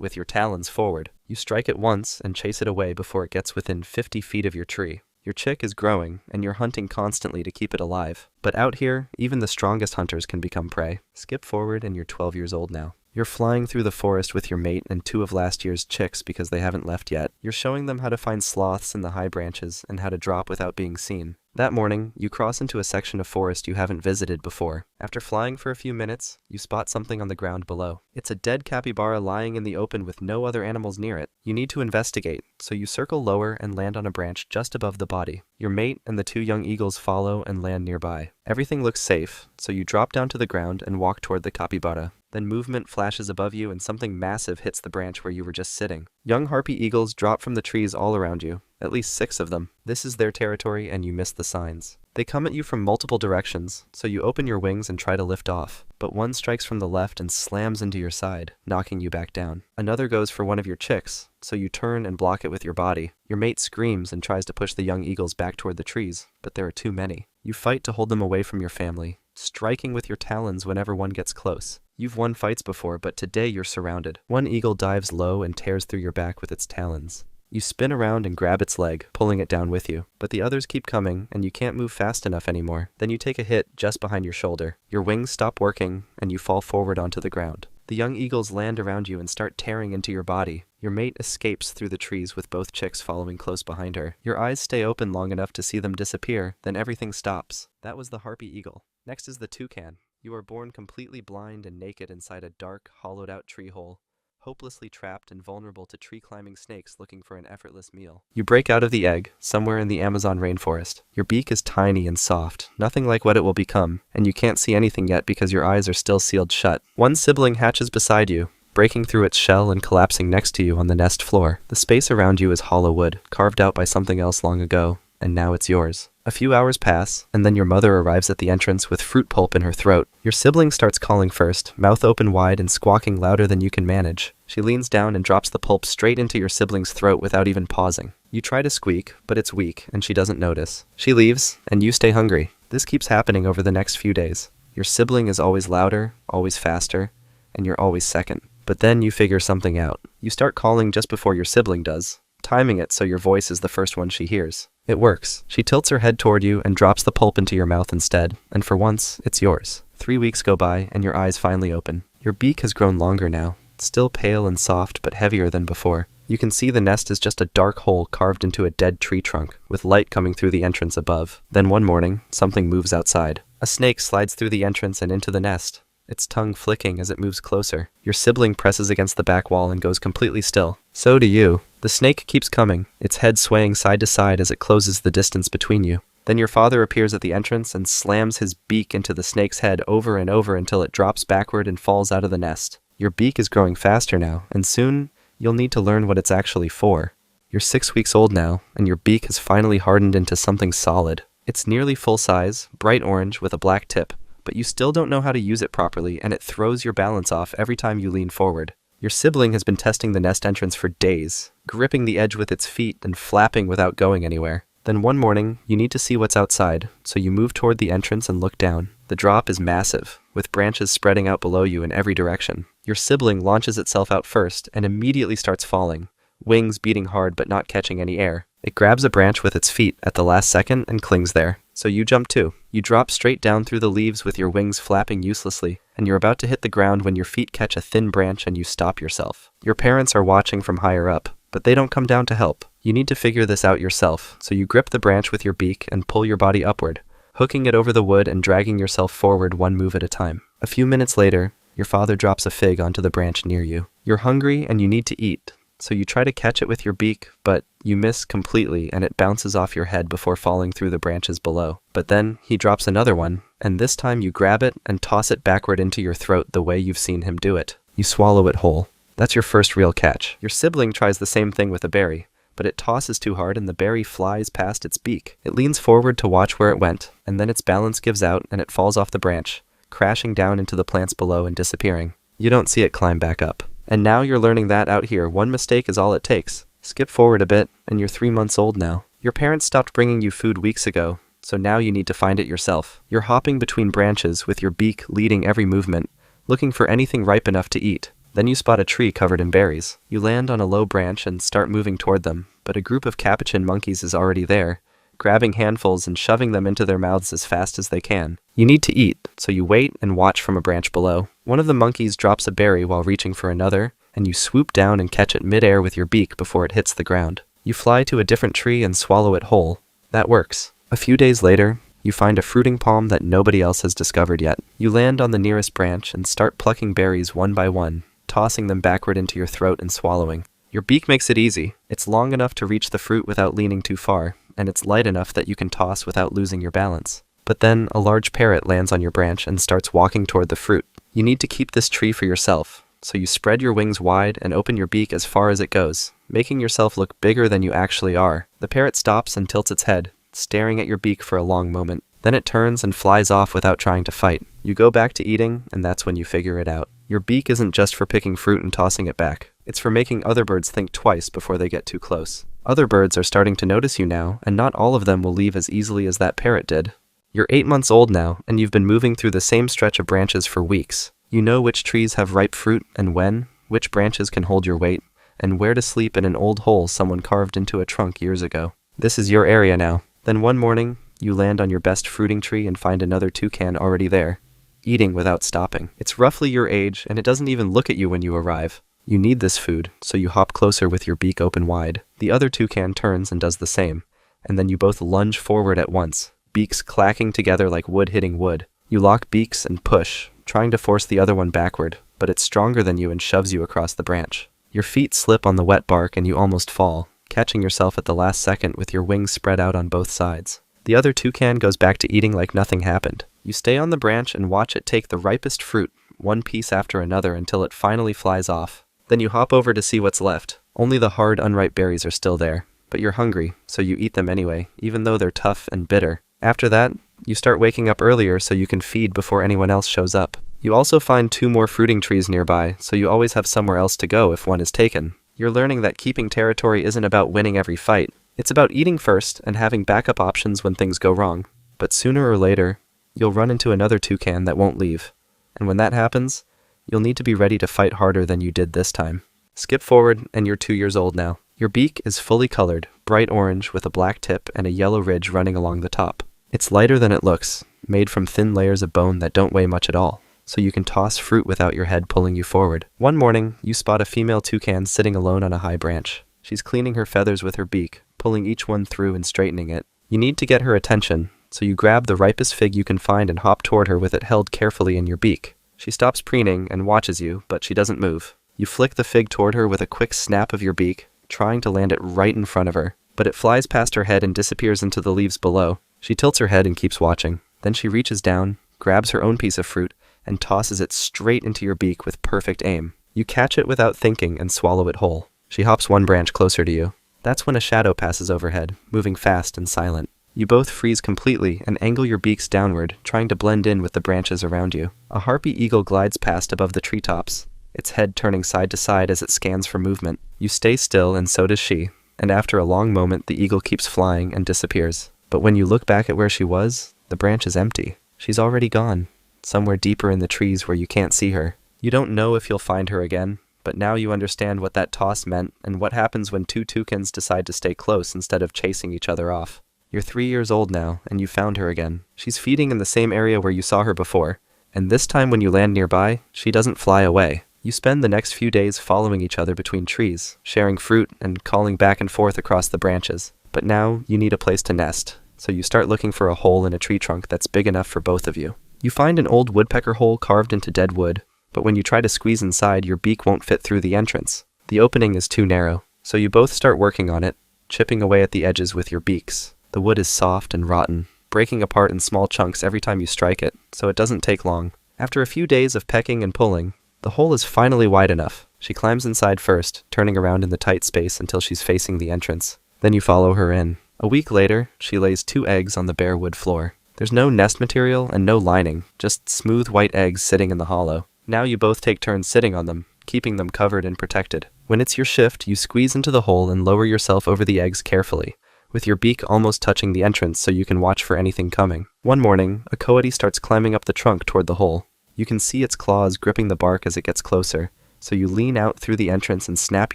with your talons forward. You strike it once and chase it away before it gets within 50 feet of your tree. Your chick is growing, and you're hunting constantly to keep it alive. But out here, even the strongest hunters can become prey. Skip forward and you're 12 years old now. You're flying through the forest with your mate and 2 of last year's chicks because they haven't left yet. You're showing them how to find sloths in the high branches and how to drop without being seen. That morning, you cross into a section of forest you haven't visited before. After flying for a few minutes, you spot something on the ground below. It's a dead capybara lying in the open with no other animals near it. You need to investigate, so you circle lower and land on a branch just above the body. Your mate and the 2 young eagles follow and land nearby. Everything looks safe, so you drop down to the ground and walk toward the capybara. Then movement flashes above you and something massive hits the branch where you were just sitting. Young harpy eagles drop from the trees all around you, at least 6 of them. This is their territory and you miss the signs. They come at you from multiple directions, so you open your wings and try to lift off. But one strikes from the left and slams into your side, knocking you back down. Another goes for one of your chicks, so you turn and block it with your body. Your mate screams and tries to push the young eagles back toward the trees, but there are too many. You fight to hold them away from your family, striking with your talons whenever one gets close. You've won fights before, but today you're surrounded. One eagle dives low and tears through your back with its talons. You spin around and grab its leg, pulling it down with you. But the others keep coming, and you can't move fast enough anymore. Then you take a hit just behind your shoulder. Your wings stop working, and you fall forward onto the ground. The young eagles land around you and start tearing into your body. Your mate escapes through the trees with both chicks following close behind her. Your eyes stay open long enough to see them disappear, then everything stops. That was the harpy eagle. Next is the toucan. You are born completely blind and naked inside a dark, hollowed-out tree hole, hopelessly trapped and vulnerable to tree-climbing snakes looking for an effortless meal. You break out of the egg, somewhere in the Amazon rainforest. Your beak is tiny and soft, nothing like what it will become, and you can't see anything yet because your eyes are still sealed shut. One sibling hatches beside you, breaking through its shell and collapsing next to you on the nest floor. The space around you is hollow wood, carved out by something else long ago, and now it's yours. A few hours pass, and then your mother arrives at the entrance with fruit pulp in her throat. Your sibling starts calling first, mouth open wide and squawking louder than you can manage. She leans down and drops the pulp straight into your sibling's throat without even pausing. You try to squeak, but it's weak, and she doesn't notice. She leaves, and you stay hungry. This keeps happening over the next few days. Your sibling is always louder, always faster, and you're always second. But then you figure something out. You start calling just before your sibling does, timing it so your voice is the first one she hears. It works. She tilts her head toward you and drops the pulp into your mouth instead, and for once, it's yours. 3 weeks go by, and your eyes finally open. Your beak has grown longer now, still pale and soft, but heavier than before. You can see the nest is just a dark hole carved into a dead tree trunk, with light coming through the entrance above. Then one morning, something moves outside. A snake slides through the entrance and into the nest, its tongue flicking as it moves closer. Your sibling presses against the back wall and goes completely still. So do you. The snake keeps coming, its head swaying side to side as it closes the distance between you. Then your father appears at the entrance and slams his beak into the snake's head over and over until it drops backward and falls out of the nest. Your beak is growing faster now, and soon you'll need to learn what it's actually for. You're 6 weeks old now, and your beak has finally hardened into something solid. It's nearly full size, bright orange with a black tip, but you still don't know how to use it properly, and it throws your balance off every time you lean forward. Your sibling has been testing the nest entrance for days, gripping the edge with its feet and flapping without going anywhere. Then one morning, you need to see what's outside, so you move toward the entrance and look down. The drop is massive, with branches spreading out below you in every direction. Your sibling launches itself out first and immediately starts falling, wings beating hard but not catching any air. It grabs a branch with its feet at the last second and clings there. So you jump too. You drop straight down through the leaves with your wings flapping uselessly, and you're about to hit the ground when your feet catch a thin branch and you stop yourself. Your parents are watching from higher up, but they don't come down to help. You need to figure this out yourself, so you grip the branch with your beak and pull your body upward, hooking it over the wood and dragging yourself forward one move at a time. A few minutes later, your father drops a fig onto the branch near you. You're hungry and you need to eat, so you try to catch it with your beak, but you miss completely and it bounces off your head before falling through the branches below. But then he drops another one, and this time you grab it and toss it backward into your throat the way you've seen him do it. You swallow it whole. That's your first real catch. Your sibling tries the same thing with a berry, but it tosses too hard and the berry flies past its beak. It leans forward to watch where it went, and then its balance gives out and it falls off the branch, crashing down into the plants below and disappearing. You don't see it climb back up. And now you're learning that out here, one mistake is all it takes. Skip forward a bit, and you're 3 months old now. Your parents stopped bringing you food weeks ago, so now you need to find it yourself. You're hopping between branches with your beak leading every movement, looking for anything ripe enough to eat. Then you spot a tree covered in berries. You land on a low branch and start moving toward them, but a group of capuchin monkeys is already there, grabbing handfuls and shoving them into their mouths as fast as they can. You need to eat, so you wait and watch from a branch below. One of the monkeys drops a berry while reaching for another, and you swoop down and catch it mid-air with your beak before it hits the ground. You fly to a different tree and swallow it whole. That works. A few days later, you find a fruiting palm that nobody else has discovered yet. You land on the nearest branch and start plucking berries one by one, tossing them backward into your throat and swallowing. Your beak makes it easy. It's long enough to reach the fruit without leaning too far, and it's light enough that you can toss without losing your balance. But then a large parrot lands on your branch and starts walking toward the fruit. You need to keep this tree for yourself, so you spread your wings wide and open your beak as far as it goes, making yourself look bigger than you actually are. The parrot stops and tilts its head, staring at your beak for a long moment. Then it turns and flies off without trying to fight. You go back to eating, and that's when you figure it out. Your beak isn't just for picking fruit and tossing it back. It's for making other birds think twice before they get too close. Other birds are starting to notice you now, and not all of them will leave as easily as that parrot did. You're 8 months old now, and you've been moving through the same stretch of branches for weeks. You know which trees have ripe fruit and when, which branches can hold your weight, and where to sleep in an old hole someone carved into a trunk years ago. This is your area now. Then one morning, you land on your best fruiting tree and find another toucan already there, eating without stopping. It's roughly your age, and it doesn't even look at you when you arrive. You need this food, so you hop closer with your beak open wide. The other toucan turns and does the same, and then you both lunge forward at once, beaks clacking together like wood hitting wood. You lock beaks and push, trying to force the other one backward, but it's stronger than you and shoves you across the branch. Your feet slip on the wet bark and you almost fall, catching yourself at the last second with your wings spread out on both sides. The other toucan goes back to eating like nothing happened. You stay on the branch and watch it take the ripest fruit, one piece after another, until it finally flies off. Then you hop over to see what's left. Only the hard, unripe berries are still there. But you're hungry, so you eat them anyway, even though they're tough and bitter. After that, you start waking up earlier so you can feed before anyone else shows up. You also find 2 more fruiting trees nearby, so you always have somewhere else to go if one is taken. You're learning that keeping territory isn't about winning every fight. It's about eating first and having backup options when things go wrong. But sooner or later, you'll run into another toucan that won't leave. And when that happens, you'll need to be ready to fight harder than you did this time. Skip forward, and you're 2 years old now. Your beak is fully colored, bright orange with a black tip and a yellow ridge running along the top. It's lighter than it looks, made from thin layers of bone that don't weigh much at all, so you can toss fruit without your head pulling you forward. One morning, you spot a female toucan sitting alone on a high branch. She's cleaning her feathers with her beak, pulling each one through and straightening it. You need to get her attention, so you grab the ripest fig you can find and hop toward her with it held carefully in your beak. She stops preening and watches you, but she doesn't move. You flick the fig toward her with a quick snap of your beak, trying to land it right in front of her, but it flies past her head and disappears into the leaves below. She tilts her head and keeps watching. Then she reaches down, grabs her own piece of fruit, and tosses it straight into your beak with perfect aim. You catch it without thinking and swallow it whole. She hops one branch closer to you. That's when a shadow passes overhead, moving fast and silent. You both freeze completely and angle your beaks downward, trying to blend in with the branches around you. A harpy eagle glides past above the treetops, its head turning side to side as it scans for movement. You stay still, and so does she, and after a long moment the eagle keeps flying and disappears. But when you look back at where she was, the branch is empty. She's already gone. somewhere deeper in the trees where you can't see her. You don't know if you'll find her again, but now you understand what that toss meant and what happens when two toucans decide to stay close instead of chasing each other off. You're 3 years old now, and you found her again. She's feeding in the same area where you saw her before, and this time when you land nearby, she doesn't fly away. You spend the next few days following each other between trees, sharing fruit and calling back and forth across the branches. But now you need a place to nest, so you start looking for a hole in a tree trunk that's big enough for both of you. You find an old woodpecker hole carved into dead wood, but when you try to squeeze inside, your beak won't fit through the entrance. The opening is too narrow, so you both start working on it, chipping away at the edges with your beaks. The wood is soft and rotten, breaking apart in small chunks every time you strike it, so it doesn't take long. After a few days of pecking and pulling, the hole is finally wide enough. She climbs inside first, turning around in the tight space until she's facing the entrance. Then you follow her in. A week later, she lays 2 eggs on the bare wood floor. There's no nest material and no lining, just smooth white eggs sitting in the hollow. Now you both take turns sitting on them, keeping them covered and protected. When it's your shift, you squeeze into the hole and lower yourself over the eggs carefully, with your beak almost touching the entrance so you can watch for anything coming. One morning, a coyote starts climbing up the trunk toward the hole. You can see its claws gripping the bark as it gets closer, so you lean out through the entrance and snap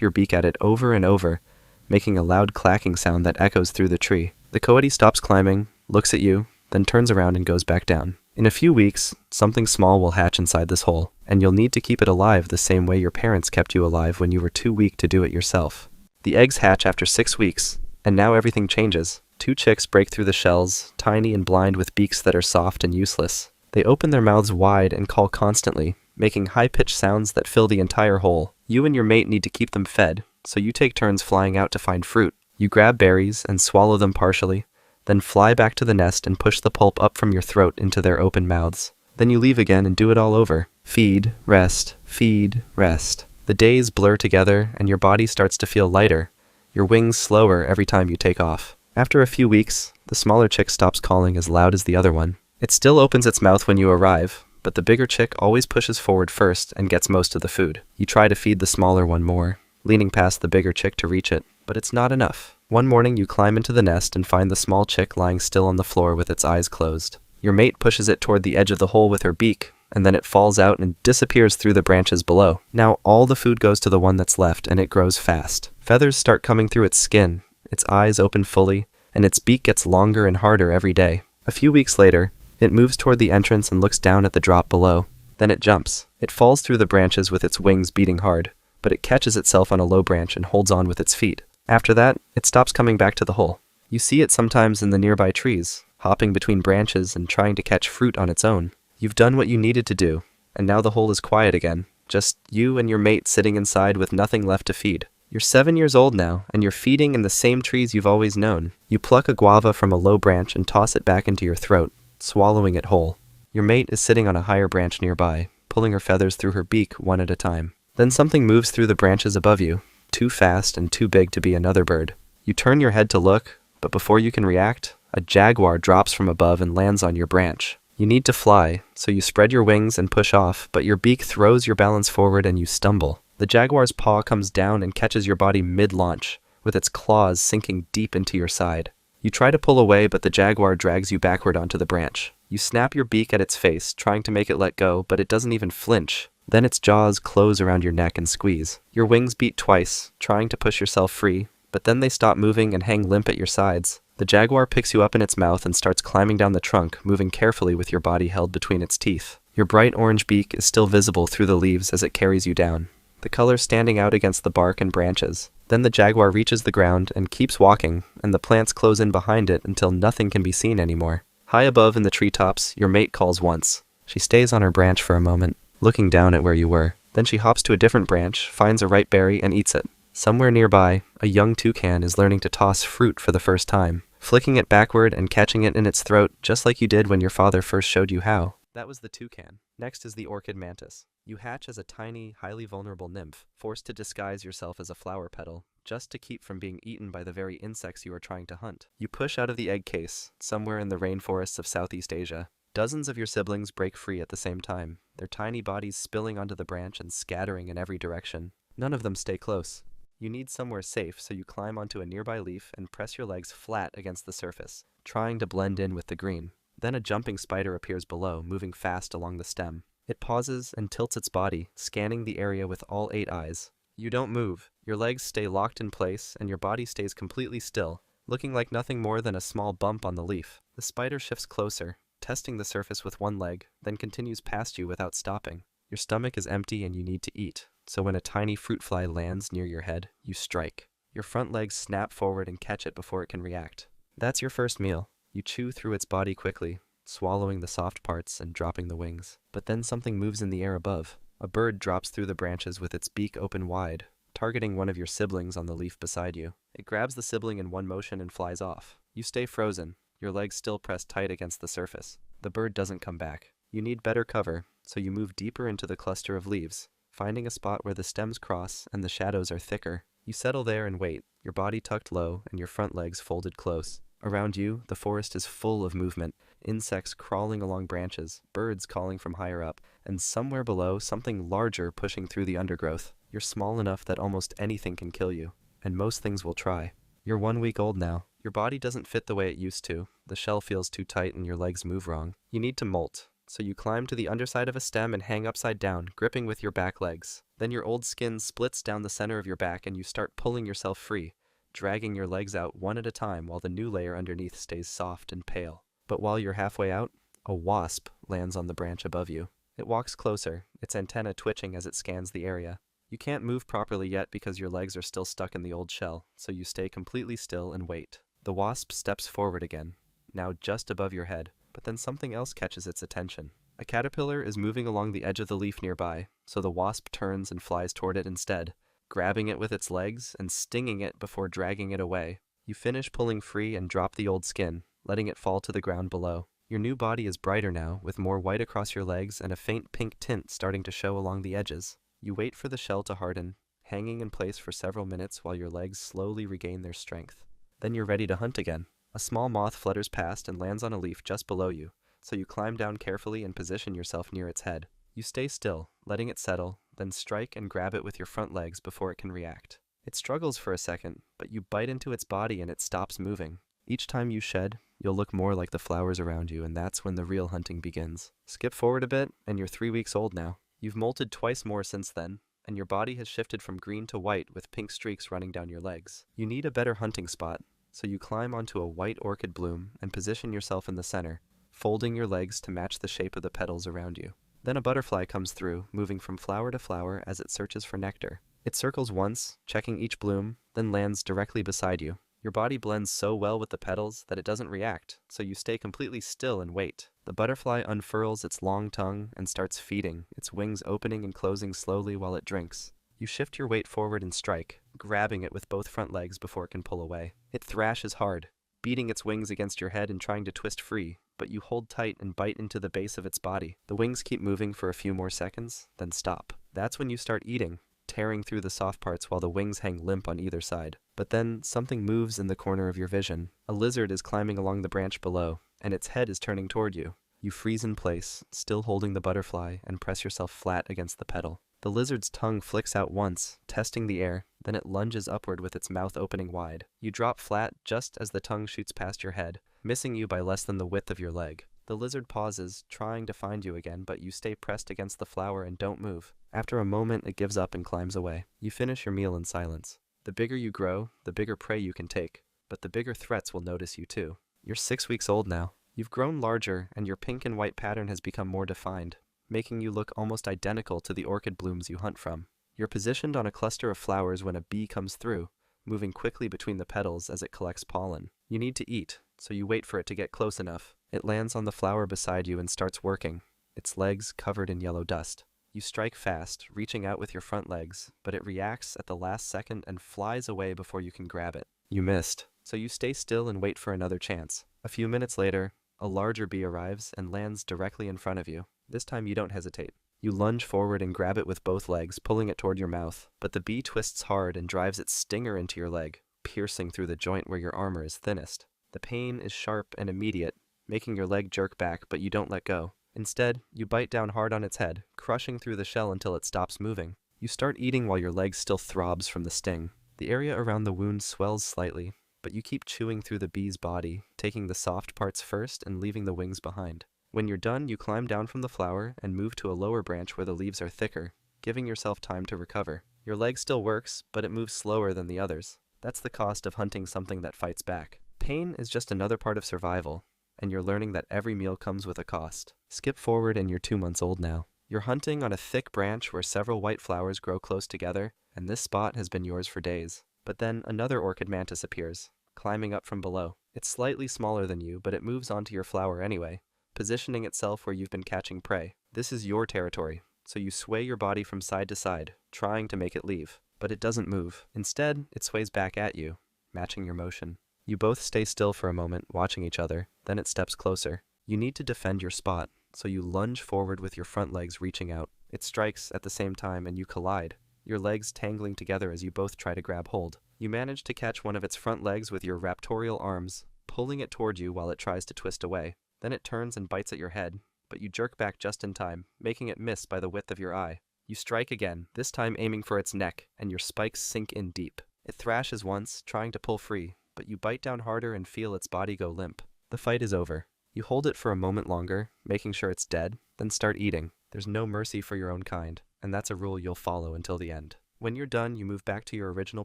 your beak at it over and over, making a loud clacking sound that echoes through the tree. The coyote stops climbing, looks at you, then turns around and goes back down. In a few weeks, something small will hatch inside this hole, and you'll need to keep it alive the same way your parents kept you alive when you were too weak to do it yourself. The eggs hatch after 6 weeks, and now everything changes. 2 chicks break through the shells, tiny and blind with beaks that are soft and useless. They open their mouths wide and call constantly, making high-pitched sounds that fill the entire hole. You and your mate need to keep them fed, so you take turns flying out to find fruit. You grab berries and swallow them partially, then fly back to the nest and push the pulp up from your throat into their open mouths. Then you leave again and do it all over. Feed, rest, feed, rest. The days blur together and your body starts to feel lighter, your wings slower every time you take off. After a few weeks, the smaller chick stops calling as loud as the other one. It still opens its mouth when you arrive, but the bigger chick always pushes forward first and gets most of the food. You try to feed the smaller one more, leaning past the bigger chick to reach it, but it's not enough. One morning you climb into the nest and find the small chick lying still on the floor with its eyes closed. Your mate pushes it toward the edge of the hole with her beak, and then it falls out and disappears through the branches below. Now all the food goes to the one that's left, and it grows fast. Feathers start coming through its skin, its eyes open fully, and its beak gets longer and harder every day. A few weeks later, it moves toward the entrance and looks down at the drop below. Then it jumps. It falls through the branches with its wings beating hard, but it catches itself on a low branch and holds on with its feet. After that, it stops coming back to the hole. You see it sometimes in the nearby trees, hopping between branches and trying to catch fruit on its own. You've done what you needed to do, and now the hole is quiet again, just you and your mate sitting inside with nothing left to feed. You're 7 years old now, and you're feeding in the same trees you've always known. You pluck a guava from a low branch and toss it back into your throat, swallowing it whole. Your mate is sitting on a higher branch nearby, pulling her feathers through her beak one at a time. Then something moves through the branches above you, too fast and too big to be another bird. You turn your head to look, but before you can react, a jaguar drops from above and lands on your branch. You need to fly, so you spread your wings and push off, but your beak throws your balance forward and you stumble. The jaguar's paw comes down and catches your body mid-launch, with its claws sinking deep into your side. You try to pull away, but the jaguar drags you backward onto the branch. You snap your beak at its face, trying to make it let go, but it doesn't even flinch. Then its jaws close around your neck and squeeze. Your wings beat twice, trying to push yourself free, but then they stop moving and hang limp at your sides. The jaguar picks you up in its mouth and starts climbing down the trunk, moving carefully with your body held between its teeth. Your bright orange beak is still visible through the leaves as it carries you down, the color standing out against the bark and branches. Then the jaguar reaches the ground and keeps walking, and the plants close in behind it until nothing can be seen anymore. High above in the treetops, your mate calls once. She stays on her branch for a moment, looking down at where you were. Then she hops to a different branch, finds a ripe berry, and eats it. Somewhere nearby, a young toucan is learning to toss fruit for the first time, flicking it backward and catching it in its throat just like you did when your father first showed you how. That was the toucan. Next is the orchid mantis. You hatch as a tiny, highly vulnerable nymph, forced to disguise yourself as a flower petal, just to keep from being eaten by the very insects you are trying to hunt. You push out of the egg case, somewhere in the rainforests of Southeast Asia. Dozens of your siblings break free at the same time, their tiny bodies spilling onto the branch and scattering in every direction. None of them stay close. You need somewhere safe, so you climb onto a nearby leaf and press your legs flat against the surface, trying to blend in with the green. Then a jumping spider appears below, moving fast along the stem. It pauses and tilts its body, scanning the area with all 8 eyes. You don't move. Your legs stay locked in place, and your body stays completely still, looking like nothing more than a small bump on the leaf. The spider shifts closer, testing the surface with one leg, then continues past you without stopping. Your stomach is empty and you need to eat, so when a tiny fruit fly lands near your head, you strike. Your front legs snap forward and catch it before it can react. That's your first meal. You chew through its body quickly, swallowing the soft parts and dropping the wings. But then something moves in the air above. A bird drops through the branches with its beak open wide, targeting one of your siblings on the leaf beside you. It grabs the sibling in one motion and flies off. You stay frozen, your legs still pressed tight against the surface. The bird doesn't come back. You need better cover, so you move deeper into the cluster of leaves, finding a spot where the stems cross and the shadows are thicker. You settle there and wait, your body tucked low and your front legs folded close. Around you, the forest is full of movement, insects crawling along branches, birds calling from higher up, and somewhere below, something larger pushing through the undergrowth. You're small enough that almost anything can kill you, and most things will try. You're 1 week old now. Your body doesn't fit the way it used to. The shell feels too tight and your legs move wrong. You need to molt, so you climb to the underside of a stem and hang upside down, gripping with your back legs. Then your old skin splits down the center of your back and you start pulling yourself free, dragging your legs out one at a time while the new layer underneath stays soft and pale. But while you're halfway out, a wasp lands on the branch above you. It walks closer, its antenna twitching as it scans the area. You can't move properly yet because your legs are still stuck in the old shell, so you stay completely still and wait. The wasp steps forward again, now just above your head, but then something else catches its attention. A caterpillar is moving along the edge of the leaf nearby, so the wasp turns and flies toward it instead, grabbing it with its legs and stinging it before dragging it away. You finish pulling free and drop the old skin, letting it fall to the ground below. Your new body is brighter now, with more white across your legs and a faint pink tint starting to show along the edges. You wait for the shell to harden, hanging in place for several minutes while your legs slowly regain their strength. Then you're ready to hunt again. A small moth flutters past and lands on a leaf just below you, so you climb down carefully and position yourself near its head. You stay still, letting it settle, then strike and grab it with your front legs before it can react. It struggles for a second, but you bite into its body and it stops moving. Each time you shed, you'll look more like the flowers around you, and that's when the real hunting begins. Skip forward a bit, and you're 3 weeks old now. You've molted twice more since then, and your body has shifted from green to white with pink streaks running down your legs. You need a better hunting spot, so you climb onto a white orchid bloom and position yourself in the center, folding your legs to match the shape of the petals around you. Then a butterfly comes through, moving from flower to flower as it searches for nectar. It circles once, checking each bloom, then lands directly beside you. Your body blends so well with the petals that it doesn't react, so you stay completely still and wait. The butterfly unfurls its long tongue and starts feeding, its wings opening and closing slowly while it drinks. You shift your weight forward and strike, grabbing it with both front legs before it can pull away. It thrashes hard, beating its wings against your head and trying to twist free, but you hold tight and bite into the base of its body. The wings keep moving for a few more seconds, then stop. That's when you start eating, tearing through the soft parts while the wings hang limp on either side. But then something moves in the corner of your vision. A lizard is climbing along the branch below, and its head is turning toward you. You freeze in place, still holding the butterfly, and press yourself flat against the petal. The lizard's tongue flicks out once, testing the air, then it lunges upward with its mouth opening wide. You drop flat just as the tongue shoots past your head, missing you by less than the width of your leg. The lizard pauses, trying to find you again, but you stay pressed against the flower and don't move. After a moment, it gives up and climbs away. You finish your meal in silence. The bigger you grow, the bigger prey you can take, but the bigger threats will notice you too. You're 6 weeks old now. You've grown larger, and your pink and white pattern has become more defined, making you look almost identical to the orchid blooms you hunt from. You're positioned on a cluster of flowers when a bee comes through, moving quickly between the petals as it collects pollen. You need to eat, so you wait for it to get close enough. It lands on the flower beside you and starts working, its legs covered in yellow dust. You strike fast, reaching out with your front legs, but it reacts at the last second and flies away before you can grab it. You missed, so you stay still and wait for another chance. A few minutes later, a larger bee arrives and lands directly in front of you. This time you don't hesitate. You lunge forward and grab it with both legs, pulling it toward your mouth, but the bee twists hard and drives its stinger into your leg, piercing through the joint where your armor is thinnest. The pain is sharp and immediate, making your leg jerk back, but you don't let go. Instead, you bite down hard on its head, crushing through the shell until it stops moving. You start eating while your leg still throbs from the sting. The area around the wound swells slightly, but you keep chewing through the bee's body, taking the soft parts first and leaving the wings behind. When you're done, you climb down from the flower and move to a lower branch where the leaves are thicker, giving yourself time to recover. Your leg still works, but it moves slower than the others. That's the cost of hunting something that fights back. Pain is just another part of survival, and you're learning that every meal comes with a cost. Skip forward and you're 2 months old now. You're hunting on a thick branch where several white flowers grow close together, and this spot has been yours for days. But then another orchid mantis appears, climbing up from below. It's slightly smaller than you, but it moves onto your flower anyway, positioning itself where you've been catching prey. This is your territory, so you sway your body from side to side, trying to make it leave. But it doesn't move. Instead, it sways back at you, matching your motion. You both stay still for a moment, watching each other, then it steps closer. You need to defend your spot, so you lunge forward with your front legs reaching out. It strikes at the same time and you collide, your legs tangling together as you both try to grab hold. You manage to catch one of its front legs with your raptorial arms, pulling it toward you while it tries to twist away. Then it turns and bites at your head, but you jerk back just in time, making it miss by the width of your eye. You strike again, this time aiming for its neck, and your spikes sink in deep. It thrashes once, trying to pull free, but you bite down harder and feel its body go limp. The fight is over. You hold it for a moment longer, making sure it's dead, then start eating. There's no mercy for your own kind, and that's a rule you'll follow until the end. When you're done, you move back to your original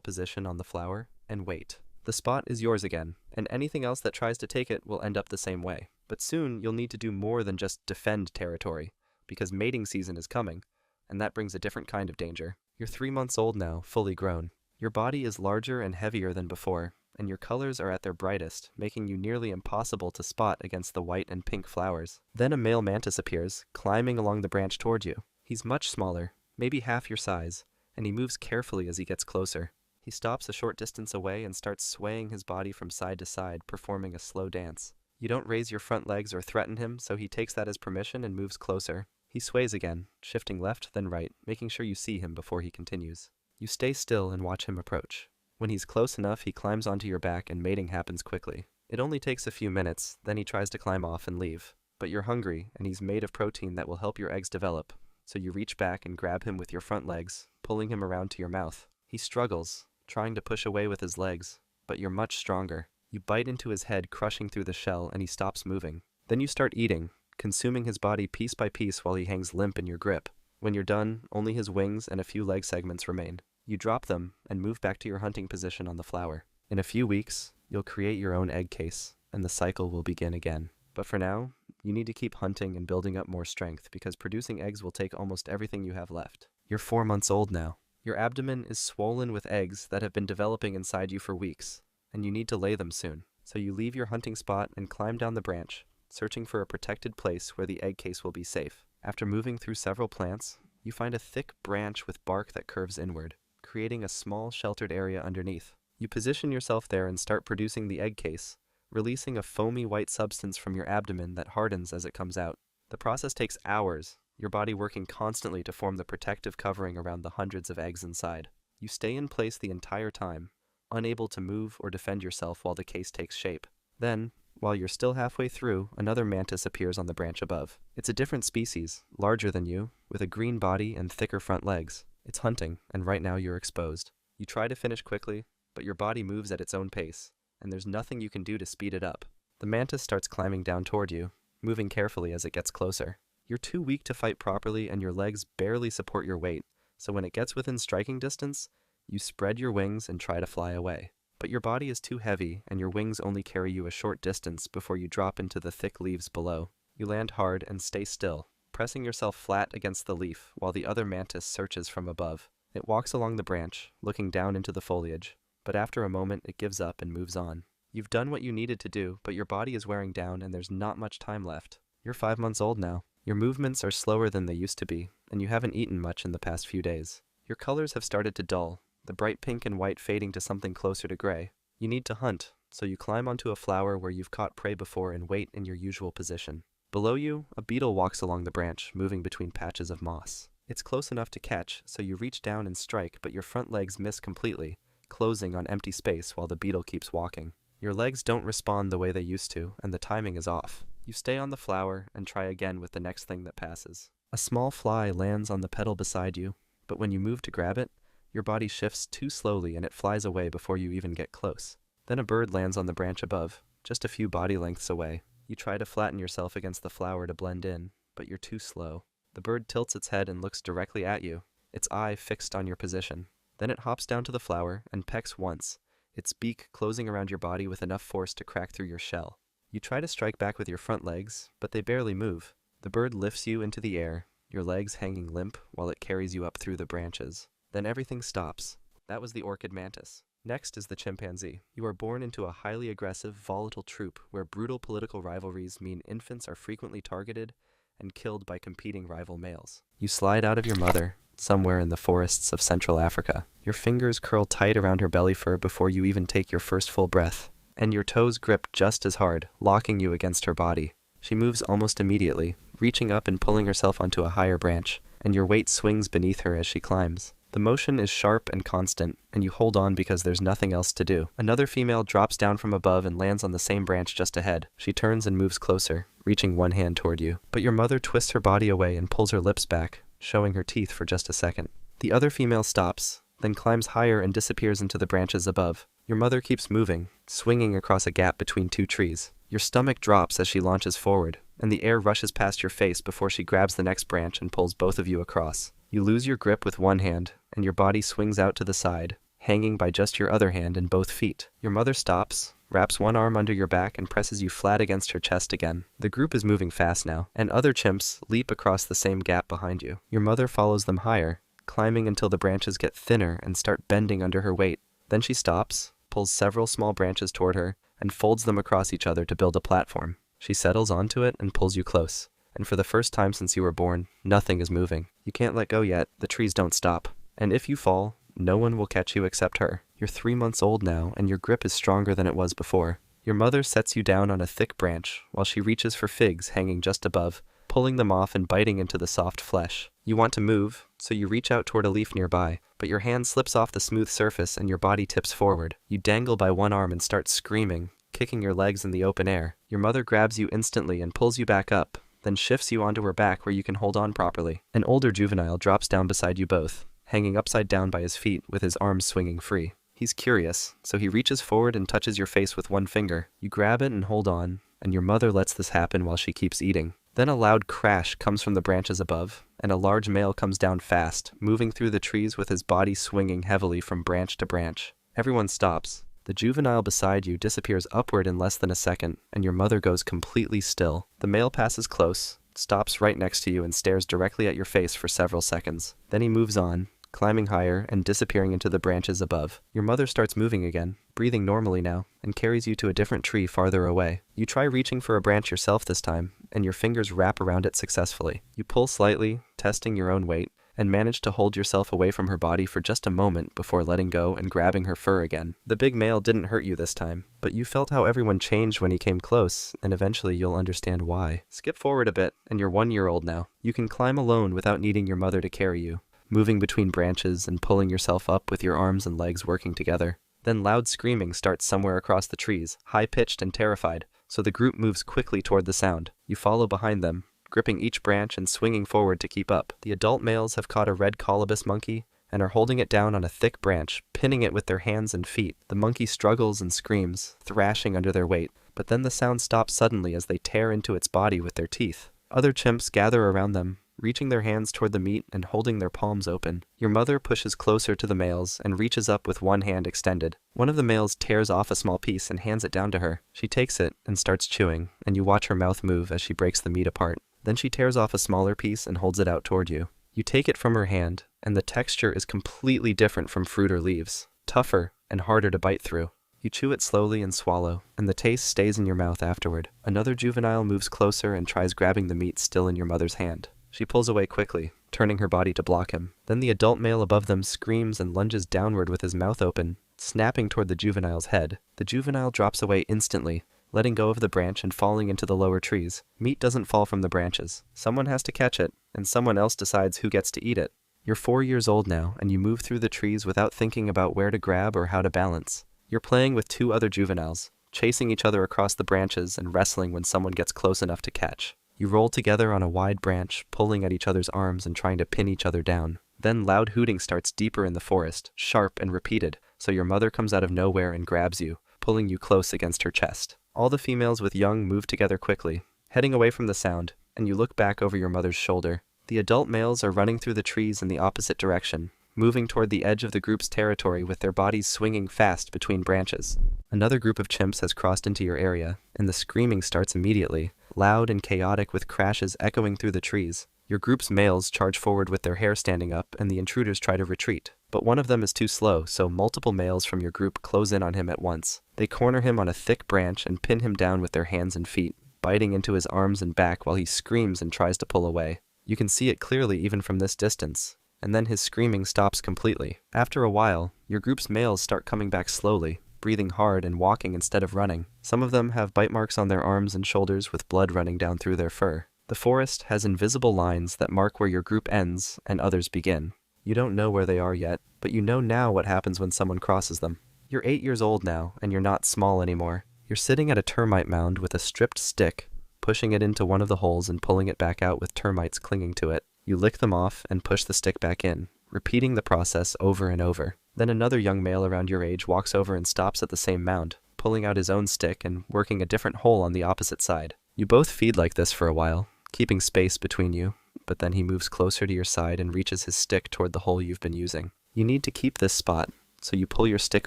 position on the flower, and wait. The spot is yours again, and anything else that tries to take it will end up the same way. But soon, you'll need to do more than just defend territory, because mating season is coming, and that brings a different kind of danger. You're 3 months old now, fully grown. Your body is larger and heavier than before, and your colors are at their brightest, making you nearly impossible to spot against the white and pink flowers. Then a male mantis appears, climbing along the branch toward you. He's much smaller, maybe half your size, and he moves carefully as he gets closer. He stops a short distance away and starts swaying his body from side to side, performing a slow dance. You don't raise your front legs or threaten him, so he takes that as permission and moves closer. He sways again, shifting left then right, making sure you see him before he continues. You stay still and watch him approach. When he's close enough, he climbs onto your back and mating happens quickly. It only takes a few minutes, then he tries to climb off and leave. But you're hungry, and he's made of protein that will help your eggs develop, so you reach back and grab him with your front legs, pulling him around to your mouth. He struggles, trying to push away with his legs, but you're much stronger. You bite into his head, crushing through the shell, and he stops moving. Then you start eating, consuming his body piece by piece while he hangs limp in your grip. When you're done, only his wings and a few leg segments remain. You drop them and move back to your hunting position on the flower. In a few weeks, you'll create your own egg case, and the cycle will begin again. But for now, you need to keep hunting and building up more strength because producing eggs will take almost everything you have left. You're 4 months old now. Your abdomen is swollen with eggs that have been developing inside you for weeks, and you need to lay them soon. So you leave your hunting spot and climb down the branch, searching for a protected place where the egg case will be safe. After moving through several plants, you find a thick branch with bark that curves inward, creating a small sheltered area underneath. You position yourself there and start producing the egg case, releasing a foamy white substance from your abdomen that hardens as it comes out. The process takes hours, your body working constantly to form the protective covering around the hundreds of eggs inside. You stay in place the entire time, unable to move or defend yourself while the case takes shape. Then, while you're still halfway through, another mantis appears on the branch above. It's a different species, larger than you, with a green body and thicker front legs. It's hunting, and right now you're exposed. You try to finish quickly, but your body moves at its own pace, and there's nothing you can do to speed it up. The mantis starts climbing down toward you, moving carefully as it gets closer. You're too weak to fight properly and your legs barely support your weight, so when it gets within striking distance, you spread your wings and try to fly away. But your body is too heavy and your wings only carry you a short distance before you drop into the thick leaves below. You land hard and stay still, pressing yourself flat against the leaf while the other mantis searches from above. It walks along the branch, looking down into the foliage, but after a moment it gives up and moves on. You've done what you needed to do, but your body is wearing down and there's not much time left. You're 5 months old now. Your movements are slower than they used to be, and you haven't eaten much in the past few days. Your colors have started to dull, the bright pink and white fading to something closer to gray. You need to hunt, so you climb onto a flower where you've caught prey before and wait in your usual position. Below you, a beetle walks along the branch, moving between patches of moss. It's close enough to catch, so you reach down and strike, but your front legs miss completely, closing on empty space while the beetle keeps walking. Your legs don't respond the way they used to, and the timing is off. You stay on the flower and try again with the next thing that passes. A small fly lands on the petal beside you, but when you move to grab it, your body shifts too slowly and it flies away before you even get close. Then a bird lands on the branch above, just a few body lengths away. You try to flatten yourself against the flower to blend in, but you're too slow. The bird tilts its head and looks directly at you, its eye fixed on your position. Then it hops down to the flower and pecks once, its beak closing around your body with enough force to crack through your shell. You try to strike back with your front legs, but they barely move. The bird lifts you into the air, your legs hanging limp while it carries you up through the branches. Then everything stops. That was the orchid mantis. Next is the chimpanzee. You are born into a highly aggressive, volatile troop where brutal political rivalries mean infants are frequently targeted and killed by competing rival males. You slide out of your mother, somewhere in the forests of Central Africa. Your fingers curl tight around her belly fur before you even take your first full breath, and your toes grip just as hard, locking you against her body. She moves almost immediately, reaching up and pulling herself onto a higher branch, and your weight swings beneath her as she climbs. The motion is sharp and constant, and you hold on because there's nothing else to do. Another female drops down from above and lands on the same branch just ahead. She turns and moves closer, reaching one hand toward you. But your mother twists her body away and pulls her lips back, showing her teeth for just a second. The other female stops, then climbs higher and disappears into the branches above. Your mother keeps moving, swinging across a gap between two trees. Your stomach drops as she launches forward, and the air rushes past your face before she grabs the next branch and pulls both of you across. You lose your grip with one hand, and your body swings out to the side, hanging by just your other hand and both feet. Your mother stops, wraps one arm under your back and presses you flat against her chest again. The group is moving fast now, and other chimps leap across the same gap behind you. Your mother follows them higher, climbing until the branches get thinner and start bending under her weight. Then she stops, pulls several small branches toward her, and folds them across each other to build a platform. She settles onto it and pulls you close. And for the first time since you were born, nothing is moving. You can't let go yet, the trees don't stop. And if you fall, no one will catch you except her. You're 3 months old now, and your grip is stronger than it was before. Your mother sets you down on a thick branch, while she reaches for figs hanging just above, pulling them off and biting into the soft flesh. You want to move, so you reach out toward a leaf nearby, but your hand slips off the smooth surface and your body tips forward. You dangle by one arm and start screaming, kicking your legs in the open air. Your mother grabs you instantly and pulls you back up, then shifts you onto her back where you can hold on properly. An older juvenile drops down beside you both, hanging upside down by his feet with his arms swinging free. He's curious, so he reaches forward and touches your face with one finger. You grab it and hold on, and your mother lets this happen while she keeps eating. Then a loud crash comes from the branches above, and a large male comes down fast, moving through the trees with his body swinging heavily from branch to branch. Everyone stops. The juvenile beside you disappears upward in less than a second, and your mother goes completely still. The male passes close, stops right next to you and stares directly at your face for several seconds. Then he moves on, climbing higher and disappearing into the branches above. Your mother starts moving again, breathing normally now, and carries you to a different tree farther away. You try reaching for a branch yourself this time, and your fingers wrap around it successfully. You pull slightly, testing your own weight, and manage to hold yourself away from her body for just a moment before letting go and grabbing her fur again. The big male didn't hurt you this time, but you felt how everyone changed when he came close, and eventually you'll understand why. Skip forward a bit, and you're 1 year old now. You can climb alone without needing your mother to carry you, moving between branches and pulling yourself up with your arms and legs working together. Then loud screaming starts somewhere across the trees, high-pitched and terrified, so the group moves quickly toward the sound. You follow behind them, gripping each branch and swinging forward to keep up. The adult males have caught a red colobus monkey and are holding it down on a thick branch, pinning it with their hands and feet. The monkey struggles and screams, thrashing under their weight, but then the sound stops suddenly as they tear into its body with their teeth. Other chimps gather around them, reaching their hands toward the meat and holding their palms open. Your mother pushes closer to the males and reaches up with one hand extended. One of the males tears off a small piece and hands it down to her. She takes it and starts chewing, and you watch her mouth move as she breaks the meat apart. Then she tears off a smaller piece and holds it out toward you. You take it from her hand, and the texture is completely different from fruit or leaves, tougher and harder to bite through. You chew it slowly and swallow, and the taste stays in your mouth afterward. Another juvenile moves closer and tries grabbing the meat still in your mother's hand. She pulls away quickly, turning her body to block him. Then the adult male above them screams and lunges downward with his mouth open, snapping toward the juvenile's head. The juvenile drops away instantly, letting go of the branch and falling into the lower trees. Meat doesn't fall from the branches. Someone has to catch it, and someone else decides who gets to eat it. You're 4 years old now, and you move through the trees without thinking about where to grab or how to balance. You're playing with 2 other juveniles, chasing each other across the branches and wrestling when someone gets close enough to catch. You roll together on a wide branch, pulling at each other's arms and trying to pin each other down. Then loud hooting starts deeper in the forest, sharp and repeated, so your mother comes out of nowhere and grabs you, pulling you close against her chest. All the females with young move together quickly, heading away from the sound, and you look back over your mother's shoulder. The adult males are running through the trees in the opposite direction, moving toward the edge of the group's territory with their bodies swinging fast between branches. Another group of chimps has crossed into your area, and the screaming starts immediately, loud and chaotic with crashes echoing through the trees. Your group's males charge forward with their hair standing up, and the intruders try to retreat. But one of them is too slow, so multiple males from your group close in on him at once. They corner him on a thick branch and pin him down with their hands and feet, biting into his arms and back while he screams and tries to pull away. You can see it clearly even from this distance, and then his screaming stops completely. After a while, your group's males start coming back slowly, breathing hard and walking instead of running. Some of them have bite marks on their arms and shoulders with blood running down through their fur. The forest has invisible lines that mark where your group ends and others begin. You don't know where they are yet, but you know now what happens when someone crosses them. You're 8 years old now, and you're not small anymore. You're sitting at a termite mound with a stripped stick, pushing it into one of the holes and pulling it back out with termites clinging to it. You lick them off and push the stick back in, repeating the process over and over. Then another young male around your age walks over and stops at the same mound, pulling out his own stick and working a different hole on the opposite side. You both feed like this for a while, keeping space between you, but then he moves closer to your side and reaches his stick toward the hole you've been using. You need to keep this spot, so you pull your stick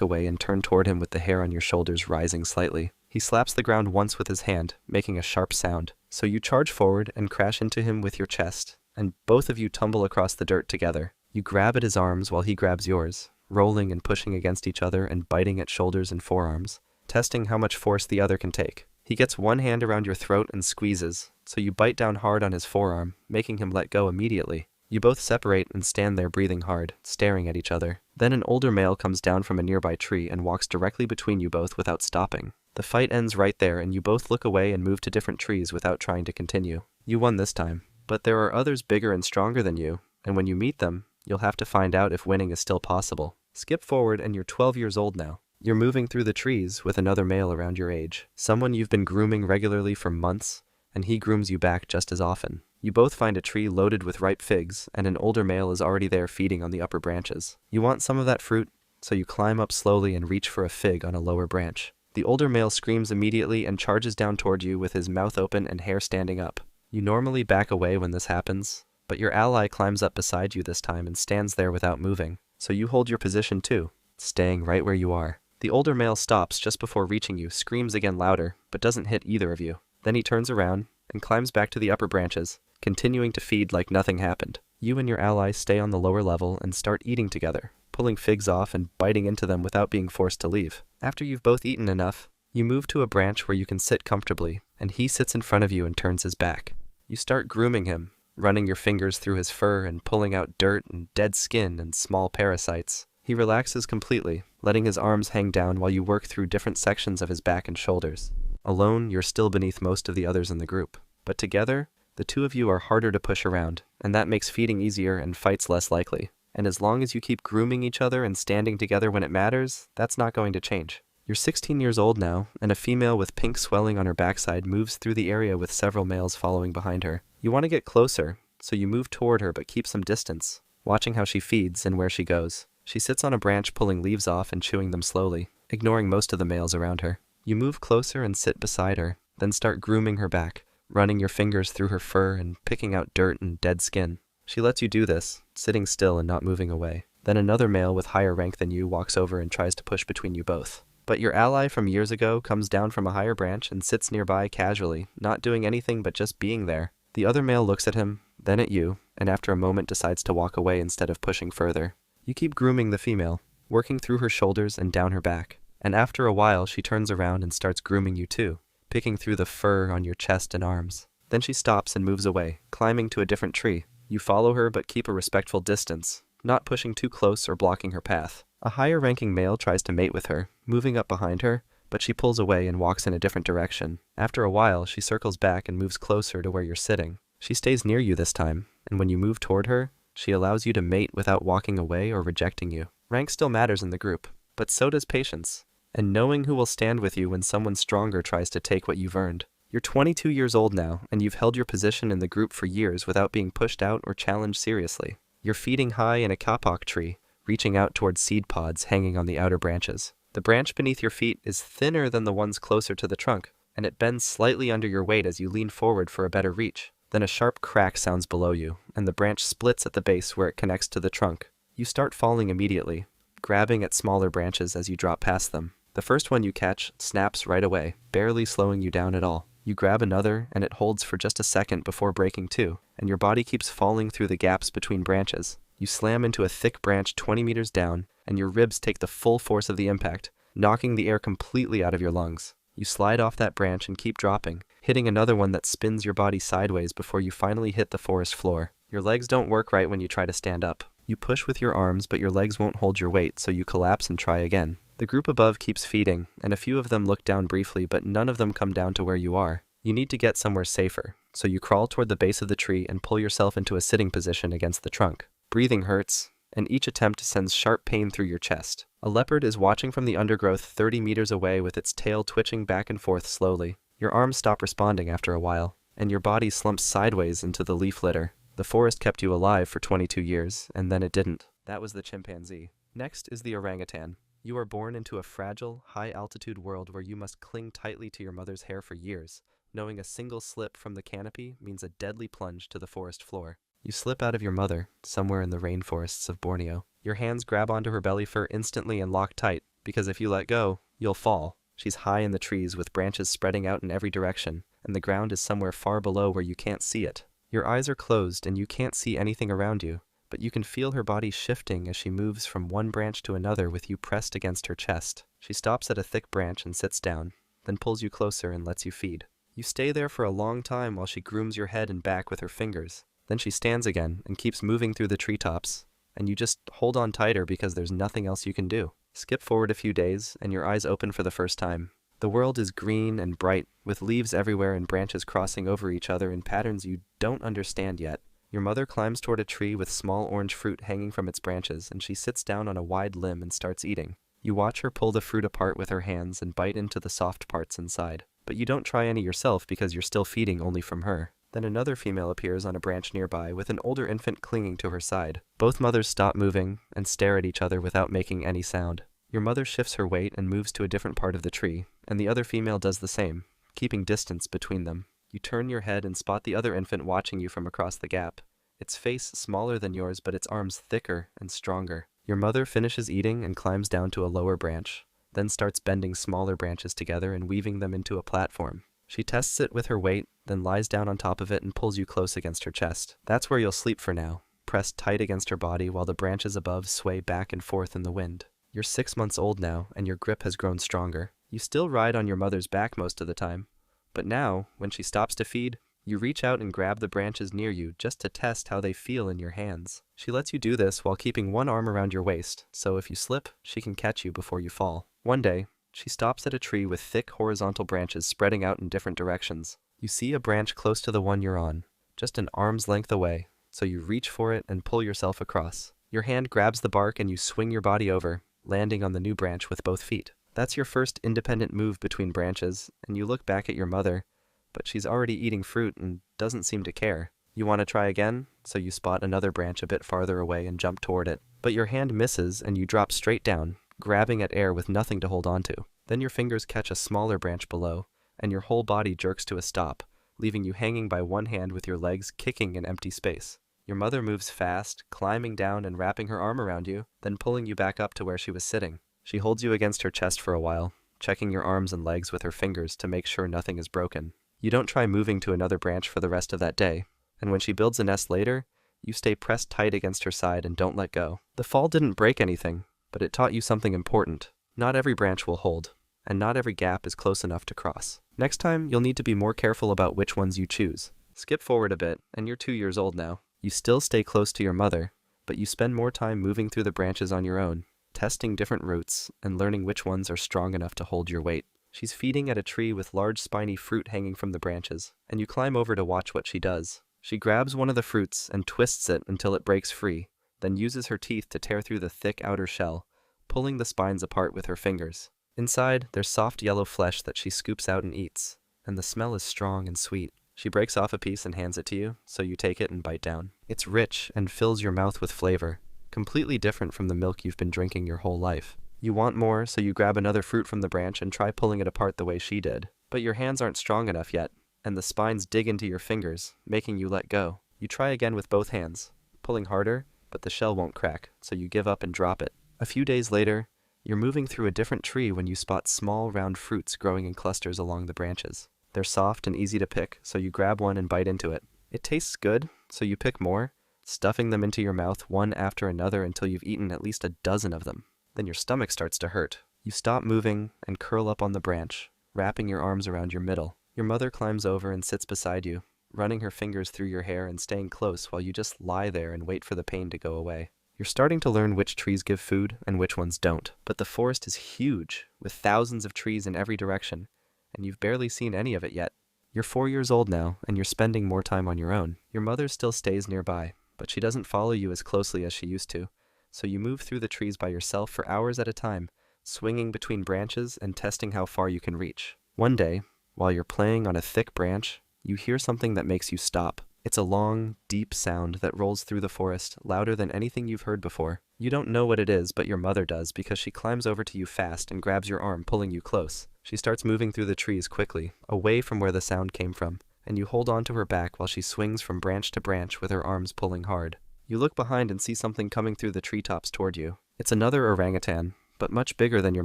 away and turn toward him with the hair on your shoulders rising slightly. He slaps the ground once with his hand, making a sharp sound. So you charge forward and crash into him with your chest, and both of you tumble across the dirt together. You grab at his arms while he grabs yours, rolling and pushing against each other and biting at shoulders and forearms, testing how much force the other can take. He gets one hand around your throat and squeezes, so you bite down hard on his forearm, making him let go immediately. You both separate and stand there breathing hard, staring at each other. Then an older male comes down from a nearby tree and walks directly between you both without stopping. The fight ends right there, and you both look away and move to different trees without trying to continue. You won this time, but there are others bigger and stronger than you, and when you meet them, you'll have to find out if winning is still possible. Skip forward and you're 12 years old now. You're moving through the trees with another male around your age, someone you've been grooming regularly for months, and he grooms you back just as often. You both find a tree loaded with ripe figs, and an older male is already there feeding on the upper branches. You want some of that fruit, so you climb up slowly and reach for a fig on a lower branch. The older male screams immediately and charges down toward you with his mouth open and hair standing up. You normally back away when this happens, but your ally climbs up beside you this time and stands there without moving, so you hold your position too, staying right where you are. The older male stops just before reaching you, screams again louder, but doesn't hit either of you. Then he turns around and climbs back to the upper branches, continuing to feed like nothing happened. You and your ally stay on the lower level and start eating together, pulling figs off and biting into them without being forced to leave. After you've both eaten enough, you move to a branch where you can sit comfortably, and he sits in front of you and turns his back. You start grooming him, running your fingers through his fur and pulling out dirt and dead skin and small parasites. He relaxes completely, letting his arms hang down while you work through different sections of his back and shoulders. Alone, you're still beneath most of the others in the group, but together, the two of you are harder to push around, and that makes feeding easier and fights less likely. And as long as you keep grooming each other and standing together when it matters, that's not going to change. You're 16 years old now, and a female with pink swelling on her backside moves through the area with several males following behind her. You want to get closer, so you move toward her but keep some distance, watching how she feeds and where she goes. She sits on a branch pulling leaves off and chewing them slowly, ignoring most of the males around her. You move closer and sit beside her, then start grooming her back, running your fingers through her fur and picking out dirt and dead skin. She lets you do this, sitting still and not moving away. Then another male with higher rank than you walks over and tries to push between you both. But your ally from years ago comes down from a higher branch and sits nearby casually, not doing anything but just being there. The other male looks at him, then at you, and after a moment decides to walk away instead of pushing further. You keep grooming the female, working through her shoulders and down her back. And after a while, she turns around and starts grooming you too, picking through the fur on your chest and arms. Then she stops and moves away, climbing to a different tree. You follow her but keep a respectful distance, not pushing too close or blocking her path. A higher-ranking male tries to mate with her, moving up behind her, but she pulls away and walks in a different direction. After a while, she circles back and moves closer to where you're sitting. She stays near you this time, and when you move toward her, she allows you to mate without walking away or rejecting you. Rank still matters in the group, but so does patience, and knowing who will stand with you when someone stronger tries to take what you've earned. You're 22 years old now, and you've held your position in the group for years without being pushed out or challenged seriously. You're feeding high in a kapok tree, reaching out towards seed pods hanging on the outer branches. The branch beneath your feet is thinner than the ones closer to the trunk, and it bends slightly under your weight as you lean forward for a better reach. Then a sharp crack sounds below you, and the branch splits at the base where it connects to the trunk. You start falling immediately, grabbing at smaller branches as you drop past them. The first one you catch snaps right away, barely slowing you down at all. You grab another, and it holds for just a second before breaking too, and your body keeps falling through the gaps between branches. You slam into a thick branch 20 meters down, and your ribs take the full force of the impact, knocking the air completely out of your lungs. You slide off that branch and keep dropping, hitting another one that spins your body sideways before you finally hit the forest floor. Your legs don't work right when you try to stand up. You push with your arms, but your legs won't hold your weight, so you collapse and try again. The group above keeps feeding, and a few of them look down briefly, but none of them come down to where you are. You need to get somewhere safer, so you crawl toward the base of the tree and pull yourself into a sitting position against the trunk. Breathing hurts, and each attempt sends sharp pain through your chest. A leopard is watching from the undergrowth 30 meters away with its tail twitching back and forth slowly. Your arms stop responding after a while, and your body slumps sideways into the leaf litter. The forest kept you alive for 22 years, and then it didn't. That was the chimpanzee. Next is the orangutan. You are born into a fragile, high-altitude world where you must cling tightly to your mother's hair for years, knowing a single slip from the canopy means a deadly plunge to the forest floor. You slip out of your mother, somewhere in the rainforests of Borneo. Your hands grab onto her belly fur instantly and lock tight, because if you let go, you'll fall. She's high in the trees with branches spreading out in every direction, and the ground is somewhere far below where you can't see it. Your eyes are closed and you can't see anything around you, but you can feel her body shifting as she moves from one branch to another with you pressed against her chest. She stops at a thick branch and sits down, then pulls you closer and lets you feed. You stay there for a long time while she grooms your head and back with her fingers. Then she stands again and keeps moving through the treetops, and you just hold on tighter because there's nothing else you can do. Skip forward a few days, and your eyes open for the first time. The world is green and bright, with leaves everywhere and branches crossing over each other in patterns you don't understand yet. Your mother climbs toward a tree with small orange fruit hanging from its branches, and she sits down on a wide limb and starts eating. You watch her pull the fruit apart with her hands and bite into the soft parts inside. But you don't try any yourself because you're still feeding only from her. Then another female appears on a branch nearby with an older infant clinging to her side. Both mothers stop moving and stare at each other without making any sound. Your mother shifts her weight and moves to a different part of the tree, and the other female does the same, keeping distance between them. You turn your head and spot the other infant watching you from across the gap. Its face smaller than yours, but its arms thicker and stronger. Your mother finishes eating and climbs down to a lower branch, then starts bending smaller branches together and weaving them into a platform. She tests it with her weight, then lies down on top of it and pulls you close against her chest. That's where you'll sleep for now, pressed tight against her body while the branches above sway back and forth in the wind. You're 6 months old now, and your grip has grown stronger. You still ride on your mother's back most of the time, but now, when she stops to feed, you reach out and grab the branches near you just to test how they feel in your hands. She lets you do this while keeping one arm around your waist, so if you slip, she can catch you before you fall. One day, she stops at a tree with thick horizontal branches spreading out in different directions. You see a branch close to the one you're on, just an arm's length away, so you reach for it and pull yourself across. Your hand grabs the bark and you swing your body over, landing on the new branch with both feet. That's your first independent move between branches, and you look back at your mother, but she's already eating fruit and doesn't seem to care. You want to try again, so you spot another branch a bit farther away and jump toward it. But your hand misses and you drop straight down, grabbing at air with nothing to hold onto. Then your fingers catch a smaller branch below, and your whole body jerks to a stop, leaving you hanging by one hand with your legs kicking in empty space. Your mother moves fast, climbing down and wrapping her arm around you, then pulling you back up to where she was sitting. She holds you against her chest for a while, checking your arms and legs with her fingers to make sure nothing is broken. You don't try moving to another branch for the rest of that day, and when she builds a nest later, you stay pressed tight against her side and don't let go. The fall didn't break anything, but it taught you something important. Not every branch will hold, and not every gap is close enough to cross. Next time, you'll need to be more careful about which ones you choose. Skip forward a bit, and you're 2 years old now. You still stay close to your mother, but you spend more time moving through the branches on your own, testing different roots and learning which ones are strong enough to hold your weight. She's feeding at a tree with large spiny fruit hanging from the branches, and you climb over to watch what she does. She grabs one of the fruits and twists it until it breaks free, then uses her teeth to tear through the thick outer shell, pulling the spines apart with her fingers. Inside, there's soft yellow flesh that she scoops out and eats, and the smell is strong and sweet. She breaks off a piece and hands it to you, so you take it and bite down. It's rich and fills your mouth with flavor, completely different from the milk you've been drinking your whole life. You want more, so you grab another fruit from the branch and try pulling it apart the way she did. But your hands aren't strong enough yet, and the spines dig into your fingers, making you let go. You try again with both hands, pulling harder, but the shell won't crack, so you give up and drop it. A few days later, you're moving through a different tree when you spot small, round fruits growing in clusters along the branches. They're soft and easy to pick, so you grab one and bite into it. It tastes good, so you pick more, stuffing them into your mouth one after another until you've eaten at least a dozen of them. Then your stomach starts to hurt. You stop moving and curl up on the branch, wrapping your arms around your middle. Your mother climbs over and sits beside you, running her fingers through your hair and staying close while you just lie there and wait for the pain to go away. You're starting to learn which trees give food and which ones don't, but the forest is huge, with thousands of trees in every direction, and you've barely seen any of it yet. You're 4 years old now, and you're spending more time on your own. Your mother still stays nearby, but she doesn't follow you as closely as she used to, so you move through the trees by yourself for hours at a time, swinging between branches and testing how far you can reach. One day, while you're playing on a thick branch, you hear something that makes you stop. It's a long, deep sound that rolls through the forest, louder than anything you've heard before. You don't know what it is, but your mother does, because she climbs over to you fast and grabs your arm, pulling you close. She starts moving through the trees quickly, away from where the sound came from, and you hold onto her back while she swings from branch to branch with her arms pulling hard. You look behind and see something coming through the treetops toward you. It's another orangutan, but much bigger than your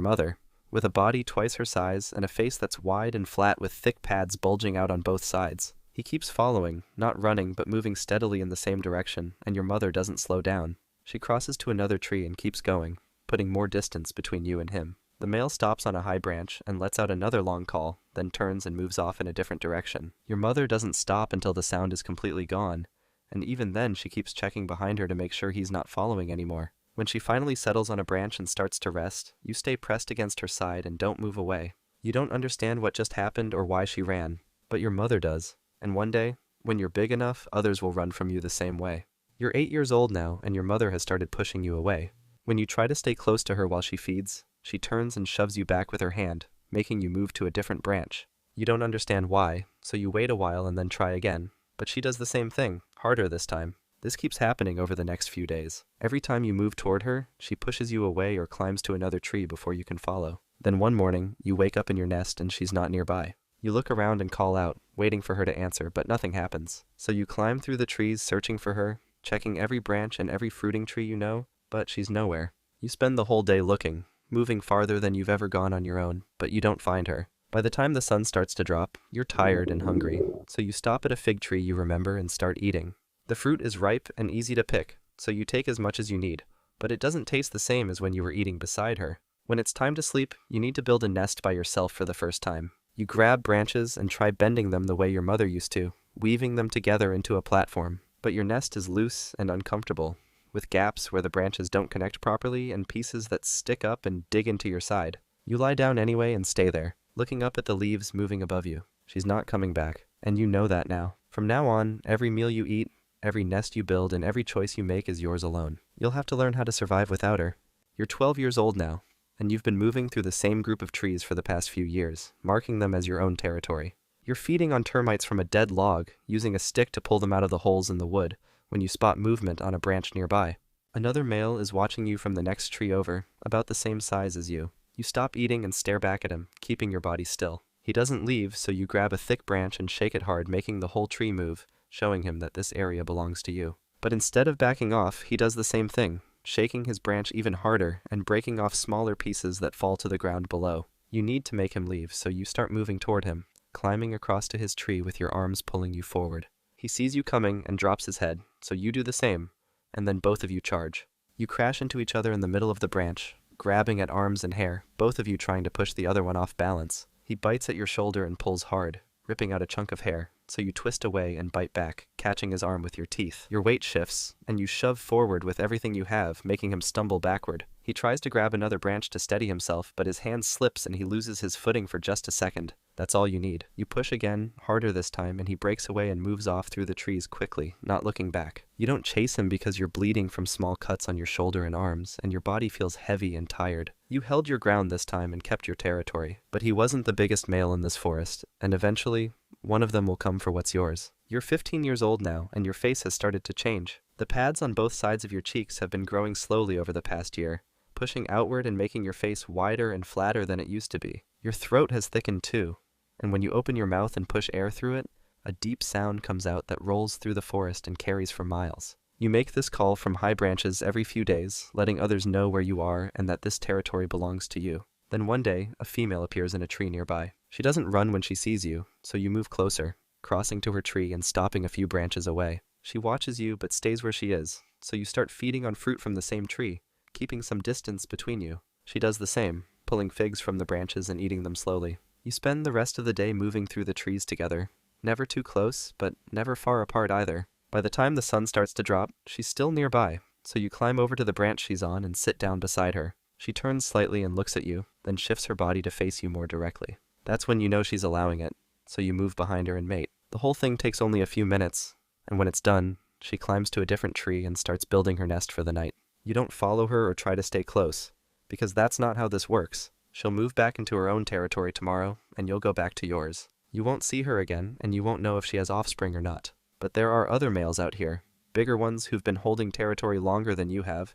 mother, with a body twice her size and a face that's wide and flat with thick pads bulging out on both sides. He keeps following, not running but moving steadily in the same direction, and your mother doesn't slow down. She crosses to another tree and keeps going, putting more distance between you and him. The male stops on a high branch and lets out another long call, then turns and moves off in a different direction. Your mother doesn't stop until the sound is completely gone, and even then she keeps checking behind her to make sure he's not following anymore. When she finally settles on a branch and starts to rest, you stay pressed against her side and don't move away. You don't understand what just happened or why she ran, but your mother does. And one day, when you're big enough, others will run from you the same way. You're 8 years old now, and your mother has started pushing you away. When you try to stay close to her while she feeds, she turns and shoves you back with her hand, making you move to a different branch. You don't understand why, so you wait a while and then try again. But she does the same thing, harder this time. This keeps happening over the next few days. Every time you move toward her, she pushes you away or climbs to another tree before you can follow. Then one morning, you wake up in your nest and she's not nearby. You look around and call out, waiting for her to answer, but nothing happens. So you climb through the trees searching for her, checking every branch and every fruiting tree you know, but she's nowhere. You spend the whole day looking, moving farther than you've ever gone on your own, but you don't find her. By the time the sun starts to drop, you're tired and hungry, so you stop at a fig tree you remember and start eating. The fruit is ripe and easy to pick, so you take as much as you need, but it doesn't taste the same as when you were eating beside her. When it's time to sleep, you need to build a nest by yourself for the first time. You grab branches and try bending them the way your mother used to, weaving them together into a platform. But your nest is loose and uncomfortable, with gaps where the branches don't connect properly and pieces that stick up and dig into your side. You lie down anyway and stay there, looking up at the leaves moving above you. She's not coming back, and you know that now. From now on, every meal you eat, every nest you build, and every choice you make is yours alone. You'll have to learn how to survive without her. You're 12 years old now, and you've been moving through the same group of trees for the past few years, marking them as your own territory. You're feeding on termites from a dead log, using a stick to pull them out of the holes in the wood, when you spot movement on a branch nearby. Another male is watching you from the next tree over, about the same size as you. You stop eating and stare back at him, keeping your body still. He doesn't leave, so you grab a thick branch and shake it hard, making the whole tree move, showing him that this area belongs to you. But instead of backing off, he does the same thing, shaking his branch even harder and breaking off smaller pieces that fall to the ground below. You need to make him leave, so you start moving toward him, climbing across to his tree with your arms pulling you forward. He sees you coming and drops his head, so you do the same, and then both of you charge. You crash into each other in the middle of the branch, grabbing at arms and hair, both of you trying to push the other one off balance. He bites at your shoulder and pulls hard, ripping out a chunk of hair, so you twist away and bite back, catching his arm with your teeth. Your weight shifts, and you shove forward with everything you have, making him stumble backward. He tries to grab another branch to steady himself, but his hand slips and he loses his footing for just a second. That's all you need. You push again, harder this time, and he breaks away and moves off through the trees quickly, not looking back. You don't chase him because you're bleeding from small cuts on your shoulder and arms, and your body feels heavy and tired. You held your ground this time and kept your territory, but he wasn't the biggest male in this forest, and eventually, one of them will come for what's yours. You're 15 years old now, and your face has started to change. The pads on both sides of your cheeks have been growing slowly over the past year, pushing outward and making your face wider and flatter than it used to be. Your throat has thickened too, and when you open your mouth and push air through it, a deep sound comes out that rolls through the forest and carries for miles. You make this call from high branches every few days, letting others know where you are and that this territory belongs to you. Then one day, a female appears in a tree nearby. She doesn't run when she sees you, so you move closer, crossing to her tree and stopping a few branches away. She watches you but stays where she is, so you start feeding on fruit from the same tree, keeping some distance between you. She does the same, pulling figs from the branches and eating them slowly. You spend the rest of the day moving through the trees together, never too close, but never far apart either. By the time the sun starts to drop, she's still nearby, so you climb over to the branch she's on and sit down beside her. She turns slightly and looks at you, then shifts her body to face you more directly. That's when you know she's allowing it, so you move behind her and mate. The whole thing takes only a few minutes, and when it's done, she climbs to a different tree and starts building her nest for the night. You don't follow her or try to stay close, because that's not how this works. She'll move back into her own territory tomorrow, and you'll go back to yours. You won't see her again, and you won't know if she has offspring or not. But there are other males out here, bigger ones who've been holding territory longer than you have,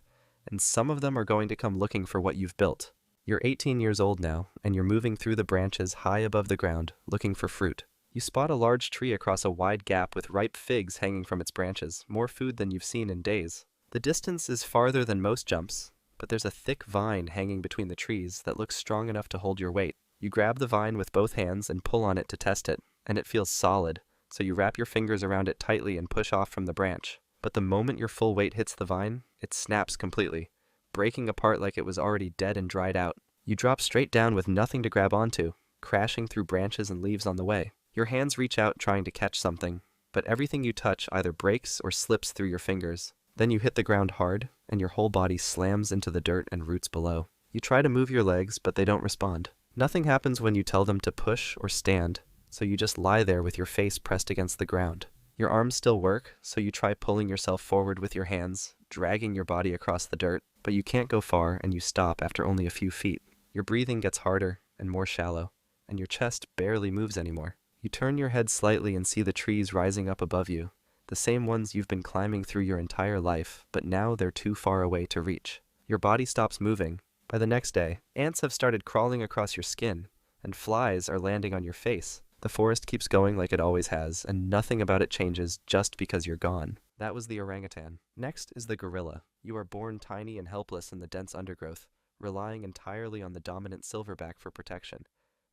and some of them are going to come looking for what you've built. You're 18 years old now, and you're moving through the branches high above the ground, looking for fruit. You spot a large tree across a wide gap with ripe figs hanging from its branches, more food than you've seen in days. The distance is farther than most jumps, but there's a thick vine hanging between the trees that looks strong enough to hold your weight. You grab the vine with both hands and pull on it to test it, and it feels solid, so you wrap your fingers around it tightly and push off from the branch. But the moment your full weight hits the vine, it snaps completely, breaking apart like it was already dead and dried out. You drop straight down with nothing to grab onto, crashing through branches and leaves on the way. Your hands reach out trying to catch something, but everything you touch either breaks or slips through your fingers. Then you hit the ground hard, and your whole body slams into the dirt and roots below. You try to move your legs, but they don't respond. Nothing happens when you tell them to push or stand, so you just lie there with your face pressed against the ground. Your arms still work, so you try pulling yourself forward with your hands, dragging your body across the dirt, but you can't go far and you stop after only a few feet. Your breathing gets harder and more shallow, and your chest barely moves anymore. You turn your head slightly and see the trees rising up above you, the same ones you've been climbing through your entire life, but now they're too far away to reach. Your body stops moving. By the next day, ants have started crawling across your skin, and flies are landing on your face. The forest keeps going like it always has, and nothing about it changes just because you're gone. That was the orangutan. Next is the gorilla. You are born tiny and helpless in the dense undergrowth, relying entirely on the dominant silverback for protection,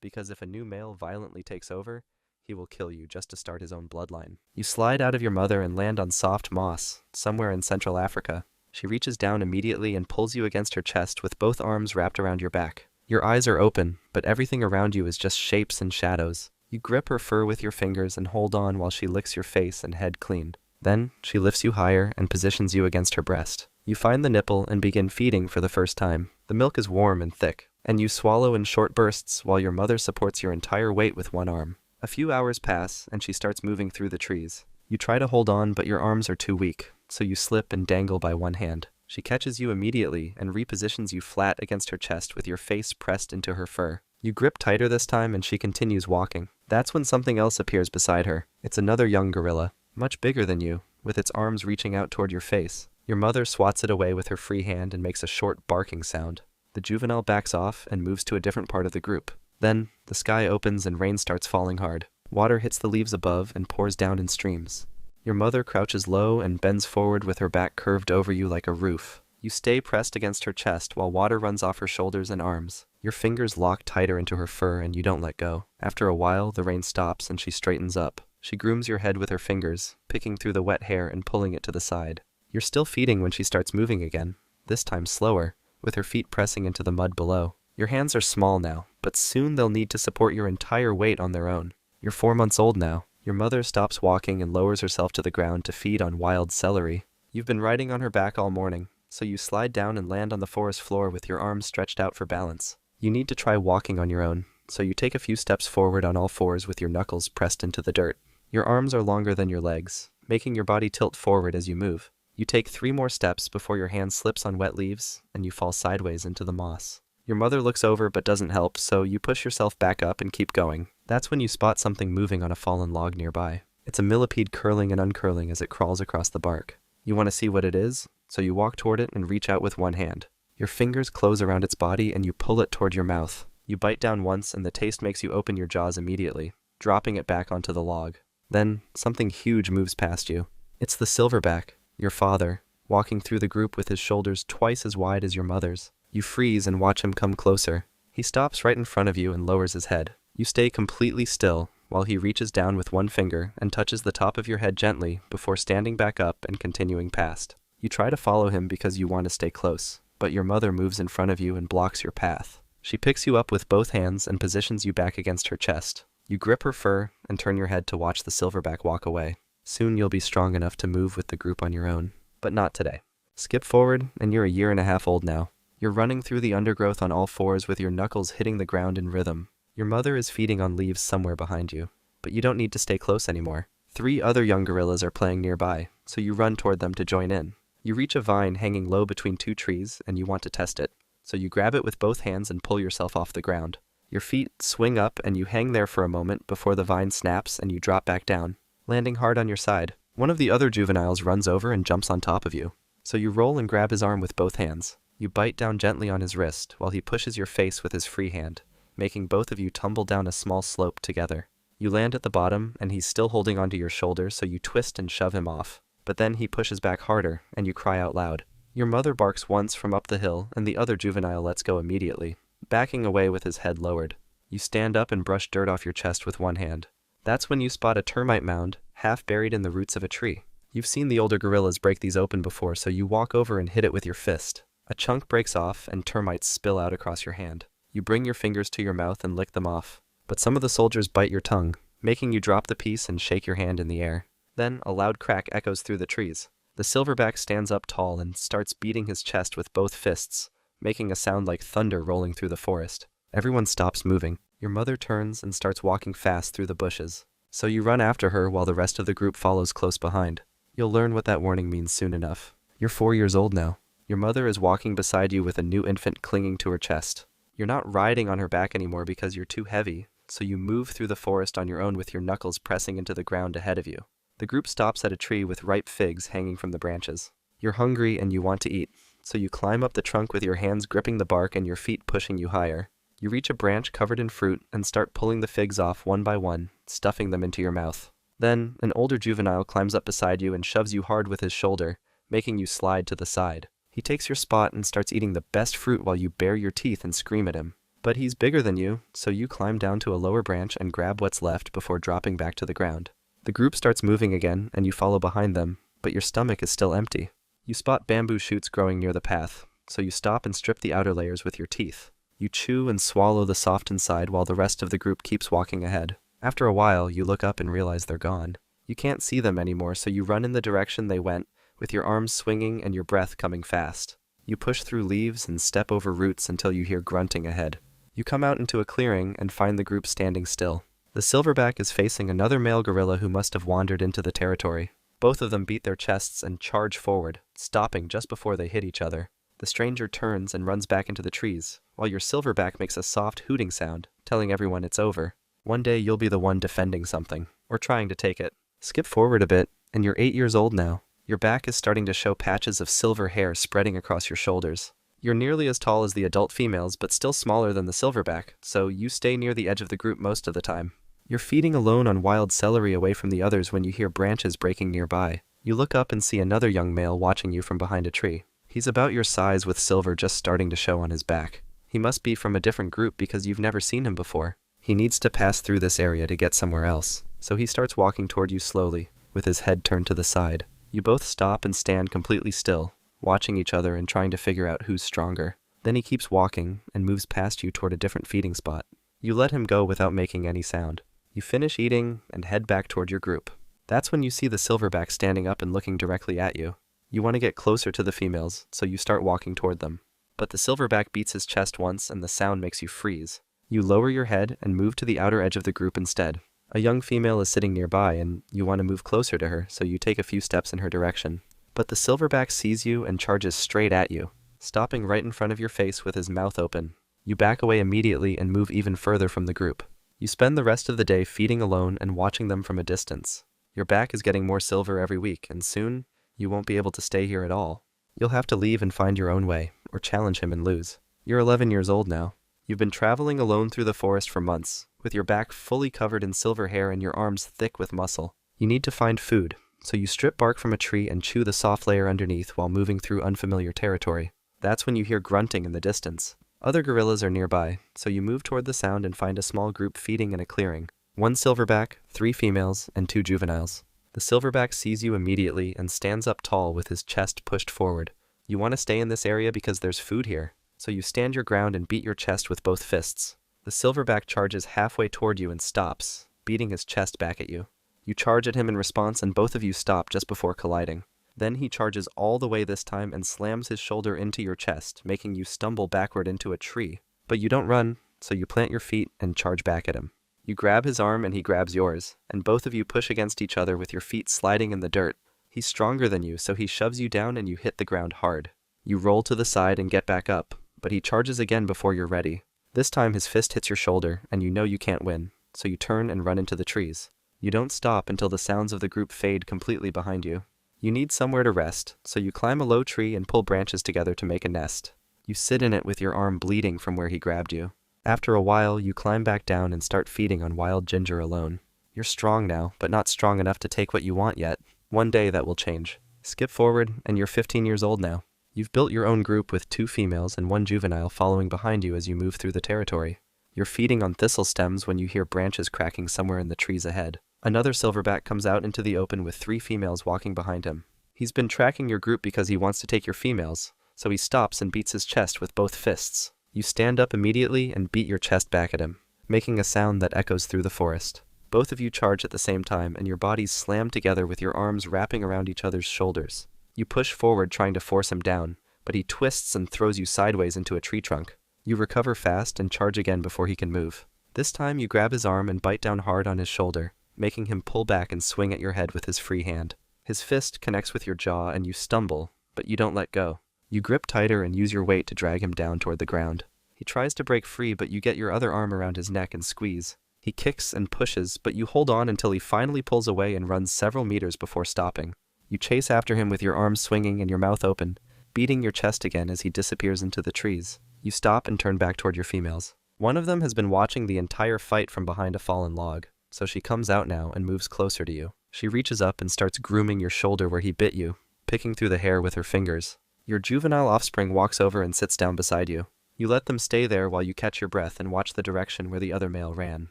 because if a new male violently takes over, he will kill you just to start his own bloodline. You slide out of your mother and land on soft moss, somewhere in Central Africa. She reaches down immediately and pulls you against her chest with both arms wrapped around your back. Your eyes are open, but everything around you is just shapes and shadows. You grip her fur with your fingers and hold on while she licks your face and head clean. Then, she lifts you higher and positions you against her breast. You find the nipple and begin feeding for the first time. The milk is warm and thick, and you swallow in short bursts while your mother supports your entire weight with one arm. A few hours pass, and she starts moving through the trees. You try to hold on, but your arms are too weak, so you slip and dangle by one hand. She catches you immediately and repositions you flat against her chest with your face pressed into her fur. You grip tighter this time, and she continues walking. That's when something else appears beside her. It's another young gorilla, much bigger than you, with its arms reaching out toward your face. Your mother swats it away with her free hand and makes a short barking sound. The juvenile backs off and moves to a different part of the group. Then, the sky opens and rain starts falling hard. Water hits the leaves above and pours down in streams. Your mother crouches low and bends forward with her back curved over you like a roof. You stay pressed against her chest while water runs off her shoulders and arms. Your fingers lock tighter into her fur and you don't let go. After a while, the rain stops and she straightens up. She grooms your head with her fingers, picking through the wet hair and pulling it to the side. You're still feeding when she starts moving again, this time slower, with her feet pressing into the mud below. Your hands are small now, but soon they'll need to support your entire weight on their own. You're 4 months old now. Your mother stops walking and lowers herself to the ground to feed on wild celery. You've been riding on her back all morning, so you slide down and land on the forest floor with your arms stretched out for balance. You need to try walking on your own, so you take a few steps forward on all fours with your knuckles pressed into the dirt. Your arms are longer than your legs, making your body tilt forward as you move. You take 3 more steps before your hand slips on wet leaves and you fall sideways into the moss. Your mother looks over but doesn't help, so you push yourself back up and keep going. That's when you spot something moving on a fallen log nearby. It's a millipede curling and uncurling as it crawls across the bark. You want to see what it is, so you walk toward it and reach out with one hand. Your fingers close around its body and you pull it toward your mouth. You bite down once and the taste makes you open your jaws immediately, dropping it back onto the log. Then, something huge moves past you. It's the silverback, your father, walking through the group with his shoulders twice as wide as your mother's. You freeze and watch him come closer. He stops right in front of you and lowers his head. You stay completely still while he reaches down with one finger and touches the top of your head gently before standing back up and continuing past. You try to follow him because you want to stay close, but your mother moves in front of you and blocks your path. She picks you up with both hands and positions you back against her chest. You grip her fur and turn your head to watch the silverback walk away. Soon you'll be strong enough to move with the group on your own, but not today. Skip forward and you're a year and a half old now. You're running through the undergrowth on all fours with your knuckles hitting the ground in rhythm. Your mother is feeding on leaves somewhere behind you, but you don't need to stay close anymore. 3 other young gorillas are playing nearby, so you run toward them to join in. You reach a vine hanging low between 2 trees and you want to test it, so you grab it with both hands and pull yourself off the ground. Your feet swing up and you hang there for a moment before the vine snaps and you drop back down, landing hard on your side. One of the other juveniles runs over and jumps on top of you, so you roll and grab his arm with both hands. You bite down gently on his wrist while he pushes your face with his free hand, making both of you tumble down a small slope together. You land at the bottom and he's still holding onto your shoulder, so you twist and shove him off. But then he pushes back harder and you cry out loud. Your mother barks once from up the hill and the other juvenile lets go immediately, backing away with his head lowered. You stand up and brush dirt off your chest with one hand. That's when you spot a termite mound, half buried in the roots of a tree. You've seen the older gorillas break these open before, so you walk over and hit it with your fist. A chunk breaks off and termites spill out across your hand. You bring your fingers to your mouth and lick them off, but some of the soldiers bite your tongue, making you drop the piece and shake your hand in the air. Then a loud crack echoes through the trees. The silverback stands up tall and starts beating his chest with both fists, making a sound like thunder rolling through the forest. Everyone stops moving. Your mother turns and starts walking fast through the bushes, so you run after her while the rest of the group follows close behind. You'll learn what that warning means soon enough. You're 4 years old now. Your mother is walking beside you with a new infant clinging to her chest. You're not riding on her back anymore because you're too heavy, so you move through the forest on your own with your knuckles pressing into the ground ahead of you. The group stops at a tree with ripe figs hanging from the branches. You're hungry and you want to eat, so you climb up the trunk with your hands gripping the bark and your feet pushing you higher. You reach a branch covered in fruit and start pulling the figs off one by one, stuffing them into your mouth. Then, an older juvenile climbs up beside you and shoves you hard with his shoulder, making you slide to the side. He takes your spot and starts eating the best fruit while you bare your teeth and scream at him. But he's bigger than you, so you climb down to a lower branch and grab what's left before dropping back to the ground. The group starts moving again and you follow behind them, but your stomach is still empty. You spot bamboo shoots growing near the path, so you stop and strip the outer layers with your teeth. You chew and swallow the soft inside while the rest of the group keeps walking ahead. After a while, you look up and realize they're gone. You can't see them anymore, so you run in the direction they went, with your arms swinging and your breath coming fast. You push through leaves and step over roots until you hear grunting ahead. You come out into a clearing and find the group standing still. The silverback is facing another male gorilla who must have wandered into the territory. Both of them beat their chests and charge forward, stopping just before they hit each other. The stranger turns and runs back into the trees, while your silverback makes a soft hooting sound, telling everyone it's over. One day you'll be the one defending something, or trying to take it. Skip forward a bit, and you're 8 years old now. Your back is starting to show patches of silver hair spreading across your shoulders. You're nearly as tall as the adult females, but still smaller than the silverback, so you stay near the edge of the group most of the time. You're feeding alone on wild celery away from the others when you hear branches breaking nearby. You look up and see another young male watching you from behind a tree. He's about your size with silver just starting to show on his back. He must be from a different group because you've never seen him before. He needs to pass through this area to get somewhere else, so he starts walking toward you slowly, with his head turned to the side. You both stop and stand completely still, watching each other and trying to figure out who's stronger. Then he keeps walking and moves past you toward a different feeding spot. You let him go without making any sound. You finish eating and head back toward your group. That's when you see the silverback standing up and looking directly at you. You want to get closer to the females, so you start walking toward them. But the silverback beats his chest once and the sound makes you freeze. You lower your head and move to the outer edge of the group instead. A young female is sitting nearby and you want to move closer to her, so you take a few steps in her direction. But the silverback sees you and charges straight at you, stopping right in front of your face with his mouth open. You back away immediately and move even further from the group. You spend the rest of the day feeding alone and watching them from a distance. Your back is getting more silver every week, and soon, you won't be able to stay here at all. You'll have to leave and find your own way, or challenge him and lose. You're 11 years old now. You've been traveling alone through the forest for months, with your back fully covered in silver hair and your arms thick with muscle. You need to find food, so you strip bark from a tree and chew the soft layer underneath while moving through unfamiliar territory. That's when you hear grunting in the distance. Other gorillas are nearby, so you move toward the sound and find a small group feeding in a clearing. 1 silverback, 3 females, and 2 juveniles. The silverback sees you immediately and stands up tall with his chest pushed forward. You want to stay in this area because there's food here, so you stand your ground and beat your chest with both fists. The silverback charges halfway toward you and stops, beating his chest back at you. You charge at him in response and both of you stop just before colliding. Then he charges all the way this time and slams his shoulder into your chest, making you stumble backward into a tree. But you don't run, so you plant your feet and charge back at him. You grab his arm and he grabs yours, and both of you push against each other with your feet sliding in the dirt. He's stronger than you, so he shoves you down and you hit the ground hard. You roll to the side and get back up, but he charges again before you're ready. This time his fist hits your shoulder, and you know you can't win, so you turn and run into the trees. You don't stop until the sounds of the group fade completely behind you. You need somewhere to rest, so you climb a low tree and pull branches together to make a nest. You sit in it with your arm bleeding from where he grabbed you. After a while, you climb back down and start feeding on wild ginger alone. You're strong now, but not strong enough to take what you want yet. One day that will change. Skip forward, and you're 15 years old now. You've built your own group with 2 females and 1 juvenile following behind you as you move through the territory. You're feeding on thistle stems when you hear branches cracking somewhere in the trees ahead. Another silverback comes out into the open with 3 females walking behind him. He's been tracking your group because he wants to take your females, so he stops and beats his chest with both fists. You stand up immediately and beat your chest back at him, making a sound that echoes through the forest. Both of you charge at the same time, and your bodies slam together with your arms wrapping around each other's shoulders. You push forward trying to force him down, but he twists and throws you sideways into a tree trunk. You recover fast and charge again before he can move. This time you grab his arm and bite down hard on his shoulder, making him pull back and swing at your head with his free hand. His fist connects with your jaw and you stumble, but you don't let go. You grip tighter and use your weight to drag him down toward the ground. He tries to break free, but you get your other arm around his neck and squeeze. He kicks and pushes, but you hold on until he finally pulls away and runs several meters before stopping. You chase after him with your arms swinging and your mouth open, beating your chest again as he disappears into the trees. You stop and turn back toward your females. One of them has been watching the entire fight from behind a fallen log, so she comes out now and moves closer to you. She reaches up and starts grooming your shoulder where he bit you, picking through the hair with her fingers. Your juvenile offspring walks over and sits down beside you. You let them stay there while you catch your breath and watch the direction where the other male ran.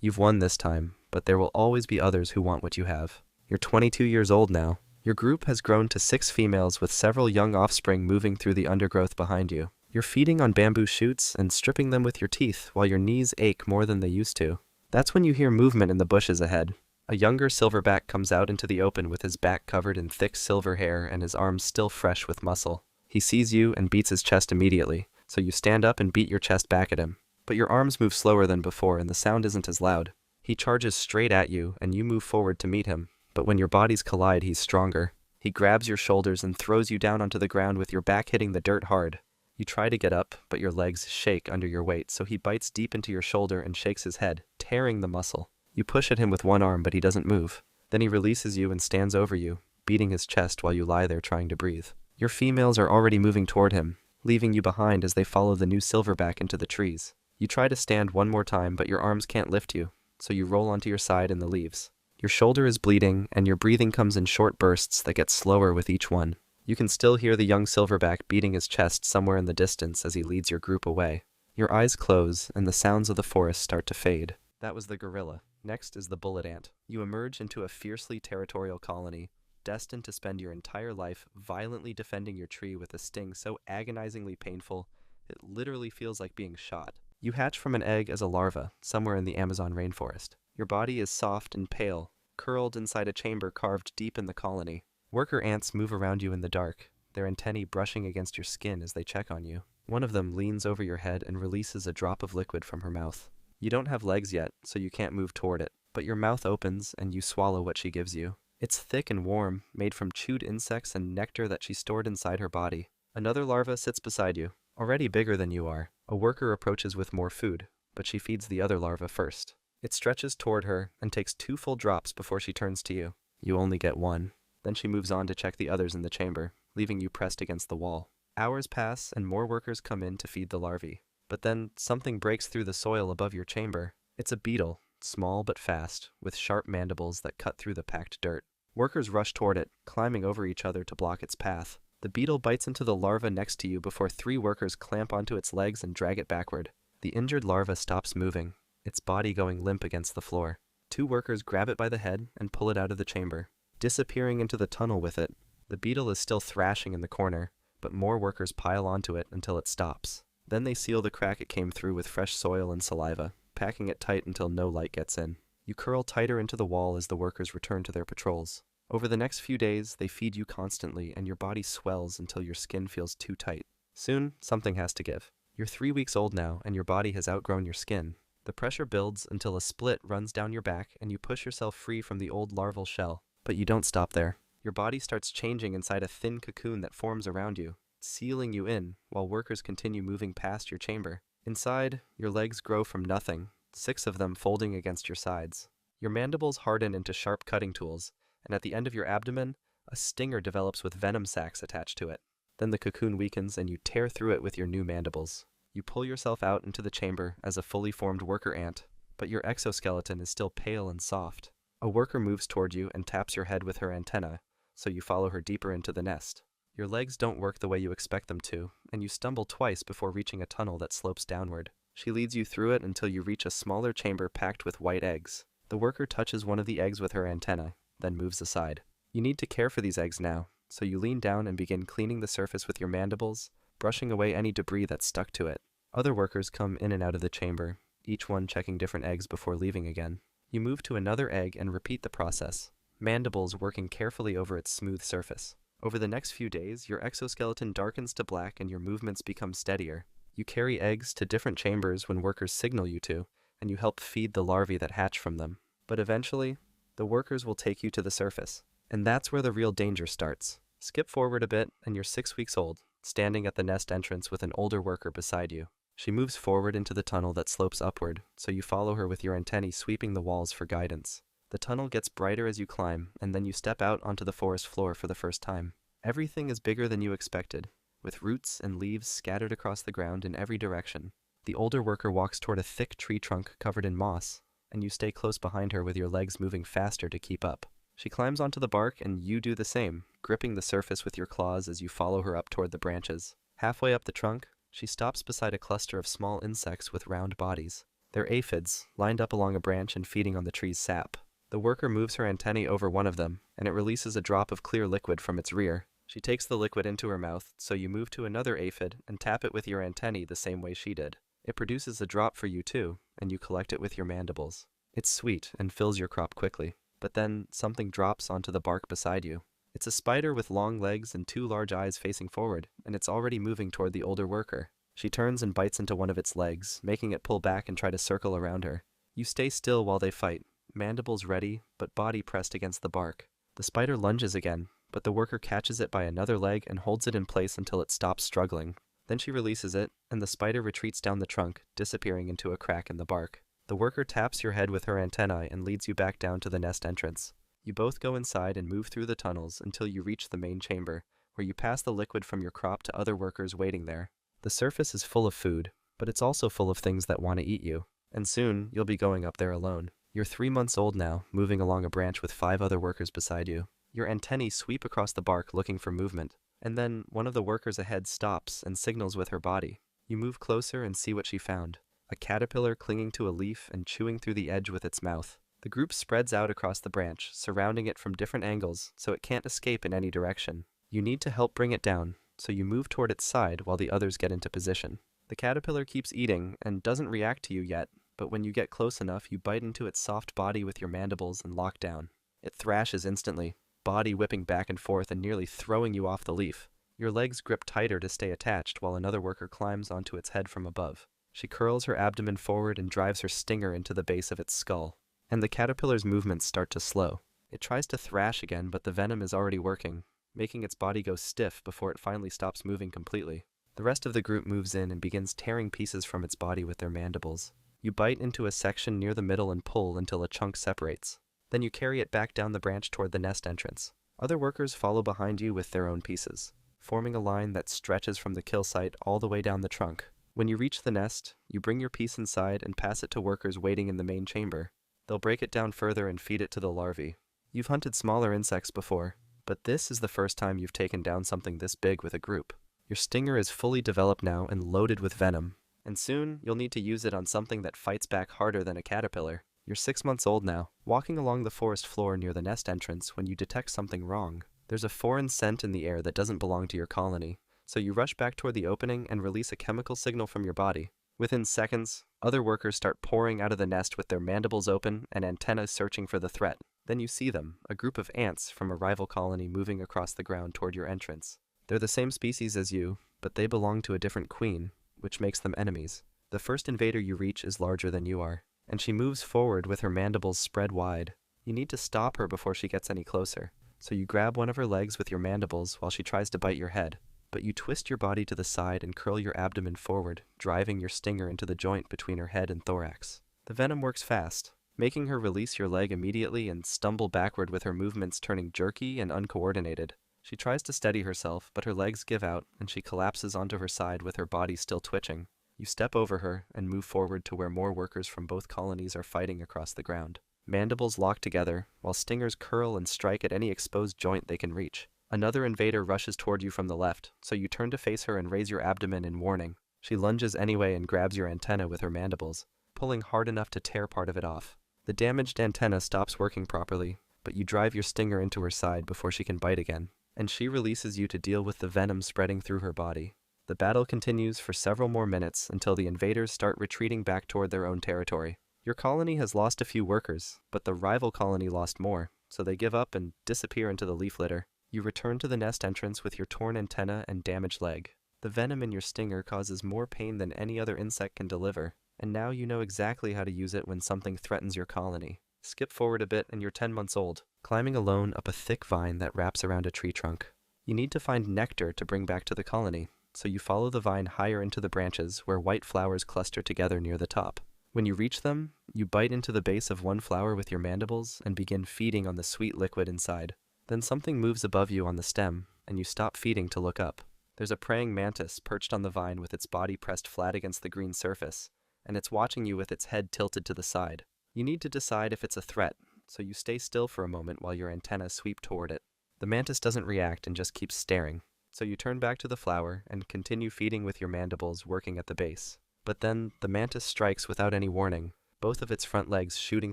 You've won this time, but there will always be others who want what you have. You're 22 years old now. Your group has grown to 6 females with several young offspring moving through the undergrowth behind you. You're feeding on bamboo shoots and stripping them with your teeth while your knees ache more than they used to. That's when you hear movement in the bushes ahead. A younger silverback comes out into the open with his back covered in thick silver hair and his arms still fresh with muscle. He sees you and beats his chest immediately, so you stand up and beat your chest back at him. But your arms move slower than before and the sound isn't as loud. He charges straight at you and you move forward to meet him, but when your bodies collide, he's stronger. He grabs your shoulders and throws you down onto the ground with your back hitting the dirt hard. You try to get up, but your legs shake under your weight, so he bites deep into your shoulder and shakes his head, tearing the muscle. You push at him with one arm, but he doesn't move. Then he releases you and stands over you, beating his chest while you lie there trying to breathe. Your females are already moving toward him, leaving you behind as they follow the new silverback into the trees. You try to stand one more time, but your arms can't lift you, so you roll onto your side in the leaves. Your shoulder is bleeding, and your breathing comes in short bursts that get slower with each one. You can still hear the young silverback beating his chest somewhere in the distance as he leads your group away. Your eyes close, and the sounds of the forest start to fade. That was the gorilla. Next is the bullet ant. You emerge into a fiercely territorial colony, destined to spend your entire life violently defending your tree with a sting so agonizingly painful, it literally feels like being shot. You hatch from an egg as a larva, somewhere in the Amazon rainforest. Your body is soft and pale, curled inside a chamber carved deep in the colony. Worker ants move around you in the dark, their antennae brushing against your skin as they check on you. One of them leans over your head and releases a drop of liquid from her mouth. You don't have legs yet, so you can't move toward it, but your mouth opens and you swallow what she gives you. It's thick and warm, made from chewed insects and nectar that she stored inside her body. Another larva sits beside you, already bigger than you are. A worker approaches with more food, but she feeds the other larva first. It stretches toward her and takes 2 full drops before she turns to you. You only get 1. Then she moves on to check the others in the chamber, leaving you pressed against the wall. Hours pass and more workers come in to feed the larvae. But then something breaks through the soil above your chamber. It's a beetle, small but fast, with sharp mandibles that cut through the packed dirt. Workers rush toward it, climbing over each other to block its path. The beetle bites into the larva next to you before 3 workers clamp onto its legs and drag it backward. The injured larva stops moving, its body going limp against the floor. 2 workers grab it by the head and pull it out of the chamber, disappearing into the tunnel with it. The beetle is still thrashing in the corner, but more workers pile onto it until it stops. Then they seal the crack it came through with fresh soil and saliva, packing it tight until no light gets in. You curl tighter into the wall as the workers return to their patrols. Over the next few days, they feed you constantly and your body swells until your skin feels too tight. Soon, something has to give. You're 3 weeks old now and your body has outgrown your skin. The pressure builds until a split runs down your back and you push yourself free from the old larval shell. But you don't stop there. Your body starts changing inside a thin cocoon that forms around you, sealing you in while workers continue moving past your chamber. Inside, your legs grow from nothing, 6 of them folding against your sides. Your mandibles harden into sharp cutting tools, and at the end of your abdomen, a stinger develops with venom sacs attached to it. Then the cocoon weakens and you tear through it with your new mandibles. You pull yourself out into the chamber as a fully formed worker ant, but your exoskeleton is still pale and soft. A worker moves toward you and taps your head with her antenna, so you follow her deeper into the nest. Your legs don't work the way you expect them to, and you stumble twice before reaching a tunnel that slopes downward. She leads you through it until you reach a smaller chamber packed with white eggs. The worker touches one of the eggs with her antenna, then moves aside. You need to care for these eggs now, so you lean down and begin cleaning the surface with your mandibles, brushing away any debris that's stuck to it. Other workers come in and out of the chamber, each one checking different eggs before leaving again. You move to another egg and repeat the process, mandibles working carefully over its smooth surface. Over the next few days, your exoskeleton darkens to black and your movements become steadier. You carry eggs to different chambers when workers signal you to, and you help feed the larvae that hatch from them. But eventually, the workers will take you to the surface. And that's where the real danger starts. Skip forward a bit, and you're 6 weeks old, standing at the nest entrance with an older worker beside you. She moves forward into the tunnel that slopes upward, so you follow her with your antennae sweeping the walls for guidance. The tunnel gets brighter as you climb, and then you step out onto the forest floor for the first time. Everything is bigger than you expected, with roots and leaves scattered across the ground in every direction. The older worker walks toward a thick tree trunk covered in moss, and you stay close behind her with your legs moving faster to keep up. She climbs onto the bark and you do the same, gripping the surface with your claws as you follow her up toward the branches. Halfway up the trunk, she stops beside a cluster of small insects with round bodies. They're aphids, lined up along a branch and feeding on the tree's sap. The worker moves her antennae over one of them, and it releases a drop of clear liquid from its rear. She takes the liquid into her mouth, so you move to another aphid and tap it with your antennae the same way she did. It produces a drop for you too, and you collect it with your mandibles. It's sweet and fills your crop quickly, but then something drops onto the bark beside you. It's a spider with long legs and 2 large eyes facing forward, and it's already moving toward the older worker. She turns and bites into one of its legs, making it pull back and try to circle around her. You stay still while they fight, mandibles ready, but body pressed against the bark. The spider lunges again, but the worker catches it by another leg and holds it in place until it stops struggling. Then she releases it, and the spider retreats down the trunk, disappearing into a crack in the bark. The worker taps your head with her antennae and leads you back down to the nest entrance. You both go inside and move through the tunnels until you reach the main chamber, where you pass the liquid from your crop to other workers waiting there. The surface is full of food, but it's also full of things that want to eat you, and soon you'll be going up there alone. You're 3 months old now, moving along a branch with 5 other workers beside you. Your antennae sweep across the bark looking for movement, and then one of the workers ahead stops and signals with her body. You move closer and see what she found. A caterpillar clinging to a leaf and chewing through the edge with its mouth. The group spreads out across the branch, surrounding it from different angles so it can't escape in any direction. You need to help bring it down, so you move toward its side while the others get into position. The caterpillar keeps eating and doesn't react to you yet, but when you get close enough, you bite into its soft body with your mandibles and lock down. It thrashes instantly, body whipping back and forth and nearly throwing you off the leaf. Your legs grip tighter to stay attached while another worker climbs onto its head from above. She curls her abdomen forward and drives her stinger into the base of its skull. And the caterpillar's movements start to slow. It tries to thrash again, but the venom is already working, making its body go stiff before it finally stops moving completely. The rest of the group moves in and begins tearing pieces from its body with their mandibles. You bite into a section near the middle and pull until a chunk separates. Then you carry it back down the branch toward the nest entrance. Other workers follow behind you with their own pieces. forming a line that stretches from the kill site all the way down the trunk. When you reach the nest, you bring your piece inside and pass it to workers waiting in the main chamber. They'll break it down further and feed it to the larvae. You've hunted smaller insects before, but this is the first time you've taken down something this big with a group. Your stinger is fully developed now and loaded with venom, and soon you'll need to use it on something that fights back harder than a caterpillar. You're 6 months old now, walking along the forest floor near the nest entrance when you detect something wrong. There's a foreign scent in the air that doesn't belong to your colony, so you rush back toward the opening and release a chemical signal from your body. Within seconds, other workers start pouring out of the nest with their mandibles open and antennae searching for the threat. Then you see them, a group of ants from a rival colony moving across the ground toward your entrance. They're the same species as you, but they belong to a different queen, which makes them enemies. The first invader you reach is larger than you are, and she moves forward with her mandibles spread wide. You need to stop her before she gets any closer, so you grab one of her legs with your mandibles while she tries to bite your head. But you twist your body to the side and curl your abdomen forward, driving your stinger into the joint between her head and thorax. The venom works fast, making her release your leg immediately and stumble backward with her movements turning jerky and uncoordinated. She tries to steady herself, but her legs give out and she collapses onto her side with her body still twitching. You step over her and move forward to where more workers from both colonies are fighting across the ground. Mandibles lock together, while stingers curl and strike at any exposed joint they can reach. Another invader rushes toward you from the left, so you turn to face her and raise your abdomen in warning. She lunges anyway and grabs your antenna with her mandibles, pulling hard enough to tear part of it off. The damaged antenna stops working properly, but you drive your stinger into her side before she can bite again, and she releases you to deal with the venom spreading through her body. The battle continues for several more minutes until the invaders start retreating back toward their own territory. Your colony has lost a few workers, but the rival colony lost more, so they give up and disappear into the leaf litter. You return to the nest entrance with your torn antenna and damaged leg. The venom in your stinger causes more pain than any other insect can deliver, and now you know exactly how to use it when something threatens your colony. Skip forward a bit and you're 10 months old, climbing alone up a thick vine that wraps around a tree trunk. You need to find nectar to bring back to the colony, so you follow the vine higher into the branches where white flowers cluster together near the top. When you reach them, you bite into the base of one flower with your mandibles and begin feeding on the sweet liquid inside. Then something moves above you on the stem, and you stop feeding to look up. There's a praying mantis perched on the vine with its body pressed flat against the green surface, and it's watching you with its head tilted to the side. You need to decide if it's a threat, so you stay still for a moment while your antennas sweep toward it. The mantis doesn't react and just keeps staring, so you turn back to the flower and continue feeding with your mandibles working at the base. But then the mantis strikes without any warning, both of its front legs shooting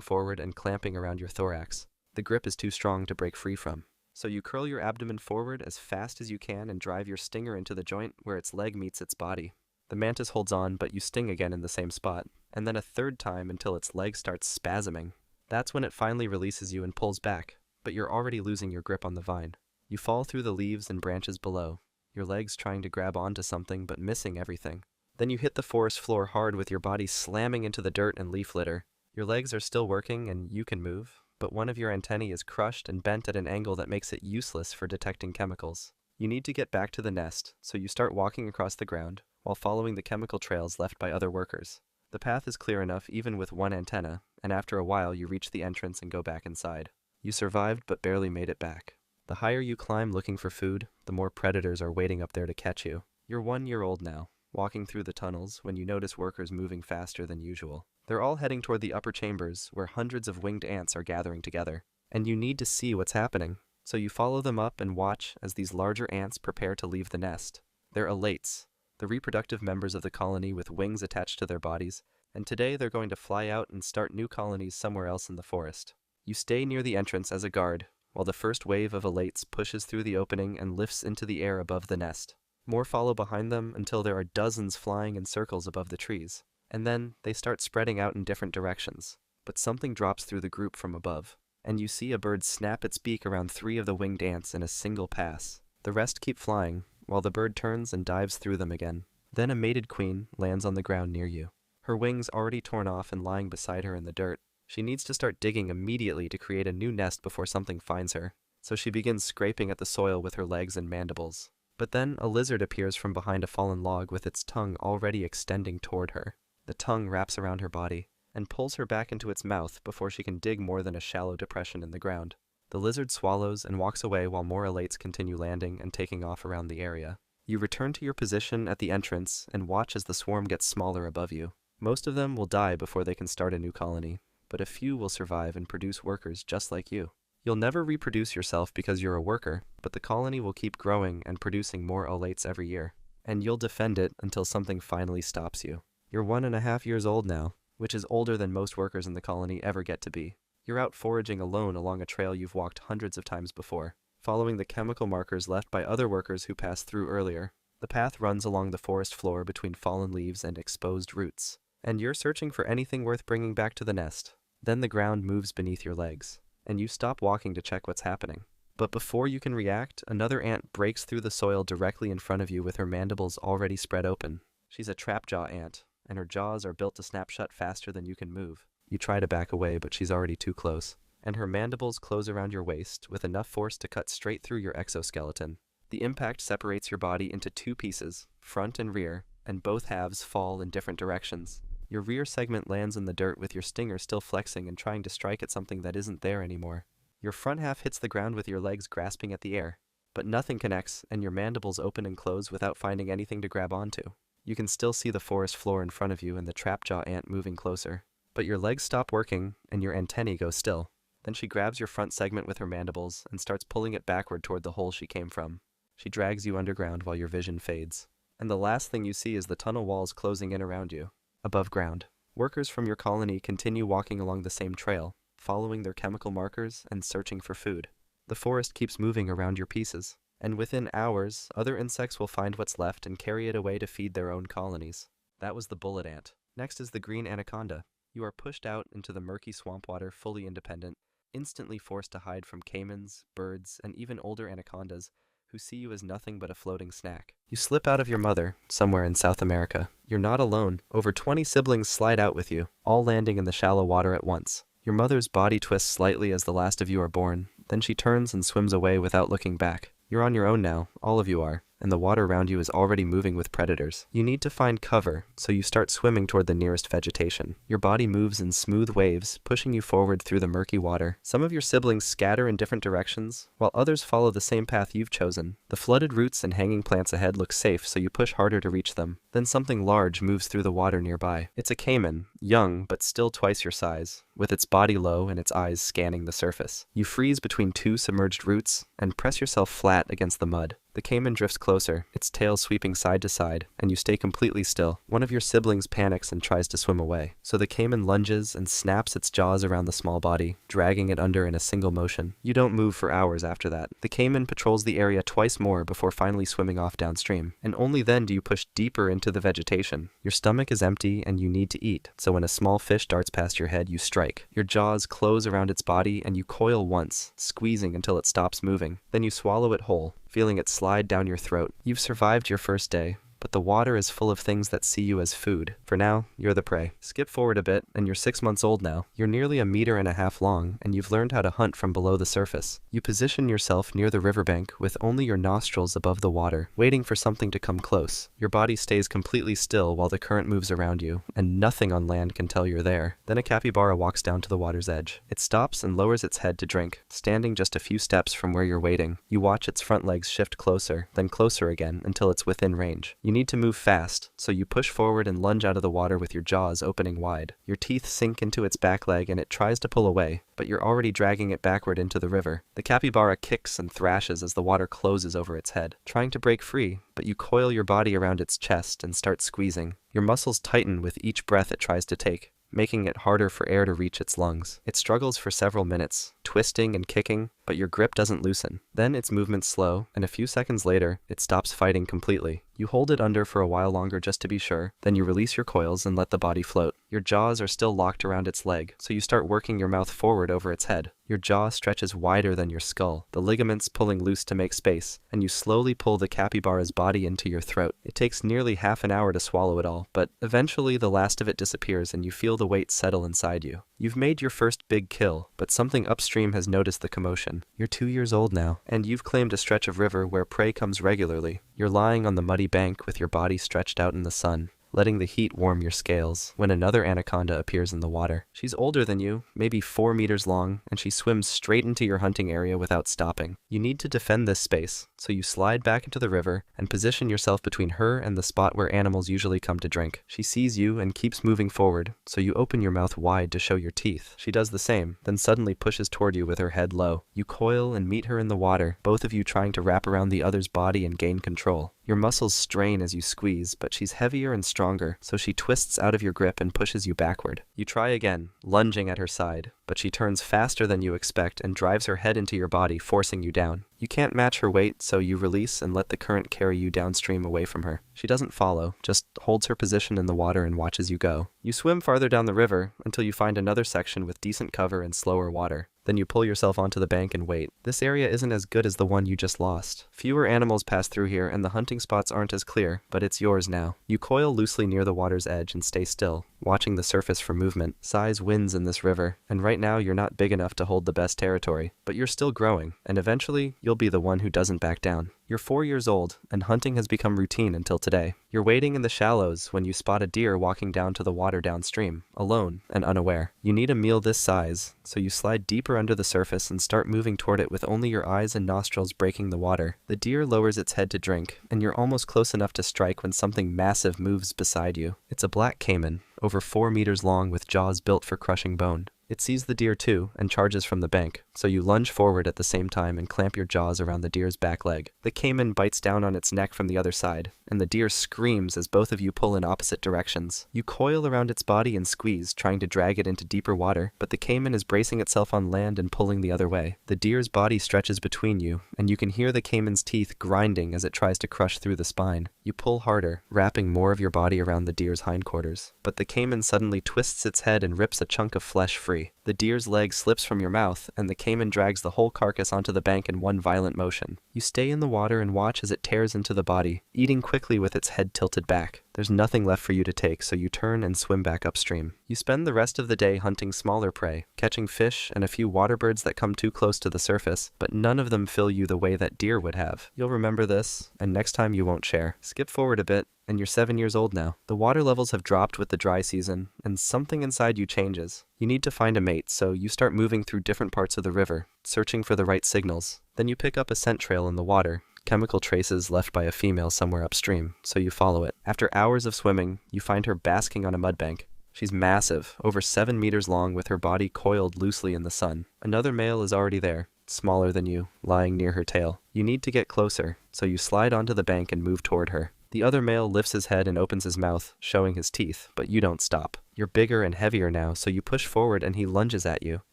forward and clamping around your thorax. The grip is too strong to break free from. So you curl your abdomen forward as fast as you can and drive your stinger into the joint where its leg meets its body. The mantis holds on, but you sting again in the same spot, and then a third time until its leg starts spasming. That's when it finally releases you and pulls back, but you're already losing your grip on the vine. You fall through the leaves and branches below, your legs trying to grab onto something but missing everything. Then you hit the forest floor hard with your body slamming into the dirt and leaf litter. Your legs are still working and you can move, but one of your antennae is crushed and bent at an angle that makes it useless for detecting chemicals. You need to get back to the nest, so you start walking across the ground while following the chemical trails left by other workers. The path is clear enough even with one antenna, and after a while you reach the entrance and go back inside. You survived but barely made it back. The higher you climb looking for food, the more predators are waiting up there to catch you. You're 1 year old now, walking through the tunnels when you notice workers moving faster than usual. They're all heading toward the upper chambers where hundreds of winged ants are gathering together, and you need to see what's happening. So you follow them up and watch as these larger ants prepare to leave the nest. They're elates, the reproductive members of the colony with wings attached to their bodies, and today they're going to fly out and start new colonies somewhere else in the forest. You stay near the entrance as a guard, while the first wave of elates pushes through the opening and lifts into the air above the nest. More follow behind them until there are dozens flying in circles above the trees. And then they start spreading out in different directions. But something drops through the group from above, and you see a bird snap its beak around 3 of the winged ants in a single pass. The rest keep flying, while the bird turns and dives through them again. Then a mated queen lands on the ground near you, her wings already torn off and lying beside her in the dirt. She needs to start digging immediately to create a new nest before something finds her, so she begins scraping at the soil with her legs and mandibles. But then a lizard appears from behind a fallen log with its tongue already extending toward her. The tongue wraps around her body and pulls her back into its mouth before she can dig more than a shallow depression in the ground. The lizard swallows and walks away while more elates continue landing and taking off around the area. You return to your position at the entrance and watch as the swarm gets smaller above you. Most of them will die before they can start a new colony, but a few will survive and produce workers just like you. You'll never reproduce yourself because you're a worker, but the colony will keep growing and producing more elates every year. And you'll defend it until something finally stops you. You're 1.5 years old now, which is older than most workers in the colony ever get to be. You're out foraging alone along a trail you've walked hundreds of times before, following the chemical markers left by other workers who passed through earlier. The path runs along the forest floor between fallen leaves and exposed roots, and you're searching for anything worth bringing back to the nest. Then the ground moves beneath your legs, and you stop walking to check what's happening. But before you can react, another ant breaks through the soil directly in front of you with her mandibles already spread open. She's a trapjaw ant, and her jaws are built to snap shut faster than you can move. You try to back away, but she's already too close, and her mandibles close around your waist with enough force to cut straight through your exoskeleton. The impact separates your body into 2 pieces, front and rear, and both halves fall in different directions. Your rear segment lands in the dirt with your stinger still flexing and trying to strike at something that isn't there anymore. Your front half hits the ground with your legs grasping at the air, but nothing connects and your mandibles open and close without finding anything to grab onto. You can still see the forest floor in front of you and the trapjaw ant moving closer. But your legs stop working, and your antennae go still. Then she grabs your front segment with her mandibles and starts pulling it backward toward the hole she came from. She drags you underground while your vision fades. And the last thing you see is the tunnel walls closing in around you. Above ground, workers from your colony continue walking along the same trail, following their chemical markers and searching for food. The forest keeps moving around your pieces, and within hours, other insects will find what's left and carry it away to feed their own colonies. That was the bullet ant. Next is the green anaconda. You are pushed out into the murky swamp water fully independent, instantly forced to hide from caimans, birds, and even older anacondas who see you as nothing but a floating snack. You slip out of your mother, somewhere in South America. You're not alone. Over 20 siblings slide out with you, all landing in the shallow water at once. Your mother's body twists slightly as the last of you are born, then she turns and swims away without looking back. You're on your own now, all of you are, and the water around you is already moving with predators. You need to find cover, so you start swimming toward the nearest vegetation. Your body moves in smooth waves, pushing you forward through the murky water. Some of your siblings scatter in different directions, while others follow the same path you've chosen. The flooded roots and hanging plants ahead look safe, so you push harder to reach them. Then something large moves through the water nearby. It's a caiman, young but still twice your size, with its body low and its eyes scanning the surface. You freeze between 2 submerged roots and press yourself flat against the mud. The caiman drifts closer, its tail sweeping side to side, and you stay completely still. One of your siblings panics and tries to swim away, so the caiman lunges and snaps its jaws around the small body, dragging it under in a single motion. You don't move for hours after that. The caiman patrols the area twice more before finally swimming off downstream, and only then do you push deeper into the vegetation. Your stomach is empty and you need to eat, so when a small fish darts past your head, you strike. Your jaws close around its body and you coil once, squeezing until it stops moving. Then you swallow it whole, feeling it slide down your throat. You've survived your first day, but the water is full of things that see you as food. For now, you're the prey. Skip forward a bit, and you're 6 months old now. You're nearly 1.5 meters long, and you've learned how to hunt from below the surface. You position yourself near the riverbank with only your nostrils above the water, waiting for something to come close. Your body stays completely still while the current moves around you, and nothing on land can tell you're there. Then a capybara walks down to the water's edge. It stops and lowers its head to drink, standing just a few steps from where you're waiting. You watch its front legs shift closer, then closer again, until it's within range. You need to move fast, so you push forward and lunge out of the water with your jaws opening wide. Your teeth sink into its back leg and it tries to pull away, but you're already dragging it backward into the river. The capybara kicks and thrashes as the water closes over its head, trying to break free, but you coil your body around its chest and start squeezing. Your muscles tighten with each breath it tries to take, making it harder for air to reach its lungs. It struggles for several minutes, twisting and kicking, but your grip doesn't loosen. Then its movements slow, and a few seconds later, it stops fighting completely. You hold it under for a while longer just to be sure, then you release your coils and let the body float. Your jaws are still locked around its leg, so you start working your mouth forward over its head. Your jaw stretches wider than your skull, the ligaments pulling loose to make space, and you slowly pull the capybara's body into your throat. It takes nearly half an hour to swallow it all, but eventually the last of it disappears and you feel the weight settle inside you. You've made your first big kill, but something upstream has noticed the commotion. You're 2 years old now, and you've claimed a stretch of river where prey comes regularly. You're lying on the muddy bank with your body stretched out in the sun, letting the heat warm your scales when another anaconda appears in the water. She's older than you, maybe 4 meters long, and she swims straight into your hunting area without stopping. You need to defend this space, so you slide back into the river and position yourself between her and the spot where animals usually come to drink. She sees you and keeps moving forward, so you open your mouth wide to show your teeth. She does the same, then suddenly pushes toward you with her head low. You coil and meet her in the water, both of you trying to wrap around the other's body and gain control. Your muscles strain as you squeeze, but she's heavier and stronger, so she twists out of your grip and pushes you backward. You try again, lunging at her side, but she turns faster than you expect and drives her head into your body, forcing you down. You can't match her weight, so you release and let the current carry you downstream away from her. She doesn't follow, just holds her position in the water and watches you go. You swim farther down the river until you find another section with decent cover and slower water. Then you pull yourself onto the bank and wait. This area isn't as good as the one you just lost. Fewer animals pass through here and the hunting spots aren't as clear, but it's yours now. You coil loosely near the water's edge and stay still, watching the surface for movement. Size wins in this river, and right now you're not big enough to hold the best territory, but you're still growing, and eventually you'll be the one who doesn't back down. You're 4 years old, and hunting has become routine until today. You're wading in the shallows when you spot a deer walking down to the water downstream, alone and unaware. You need a meal this size, so you slide deeper under the surface and start moving toward it with only your eyes and nostrils breaking the water. The deer lowers its head to drink, and you're almost close enough to strike when something massive moves beside you. It's a black caiman, over 4 meters long with jaws built for crushing bone. It sees the deer too and charges from the bank, so you lunge forward at the same time and clamp your jaws around the deer's back leg. The caiman bites down on its neck from the other side, and the deer screams as both of you pull in opposite directions. You coil around its body and squeeze, trying to drag it into deeper water, but the caiman is bracing itself on land and pulling the other way. The deer's body stretches between you, and you can hear the caiman's teeth grinding as it tries to crush through the spine. You pull harder, wrapping more of your body around the deer's hindquarters, but the caiman suddenly twists its head and rips a chunk of flesh free. The deer's leg slips from your mouth, and the caiman drags the whole carcass onto the bank in one violent motion. You stay in the water and watch as it tears into the body, eating quickly with its head tilted back. There's nothing left for you to take, so you turn and swim back upstream. You spend the rest of the day hunting smaller prey, catching fish and a few water birds that come too close to the surface, but none of them fill you the way that deer would have. You'll remember this, and next time you won't share. Skip forward a bit, and you're 7 years old now. The water levels have dropped with the dry season, and something inside you changes. You need to find a mate, so you start moving through different parts of the river, searching for the right signals. Then you pick up a scent trail in the water, chemical traces left by a female somewhere upstream, so you follow it. After hours of swimming, you find her basking on a mud bank. She's massive, over 7 meters long with her body coiled loosely in the sun. Another male is already there, smaller than you, lying near her tail. You need to get closer, so you slide onto the bank and move toward her. The other male lifts his head and opens his mouth, showing his teeth, but you don't stop. You're bigger and heavier now, so you push forward and he lunges at you.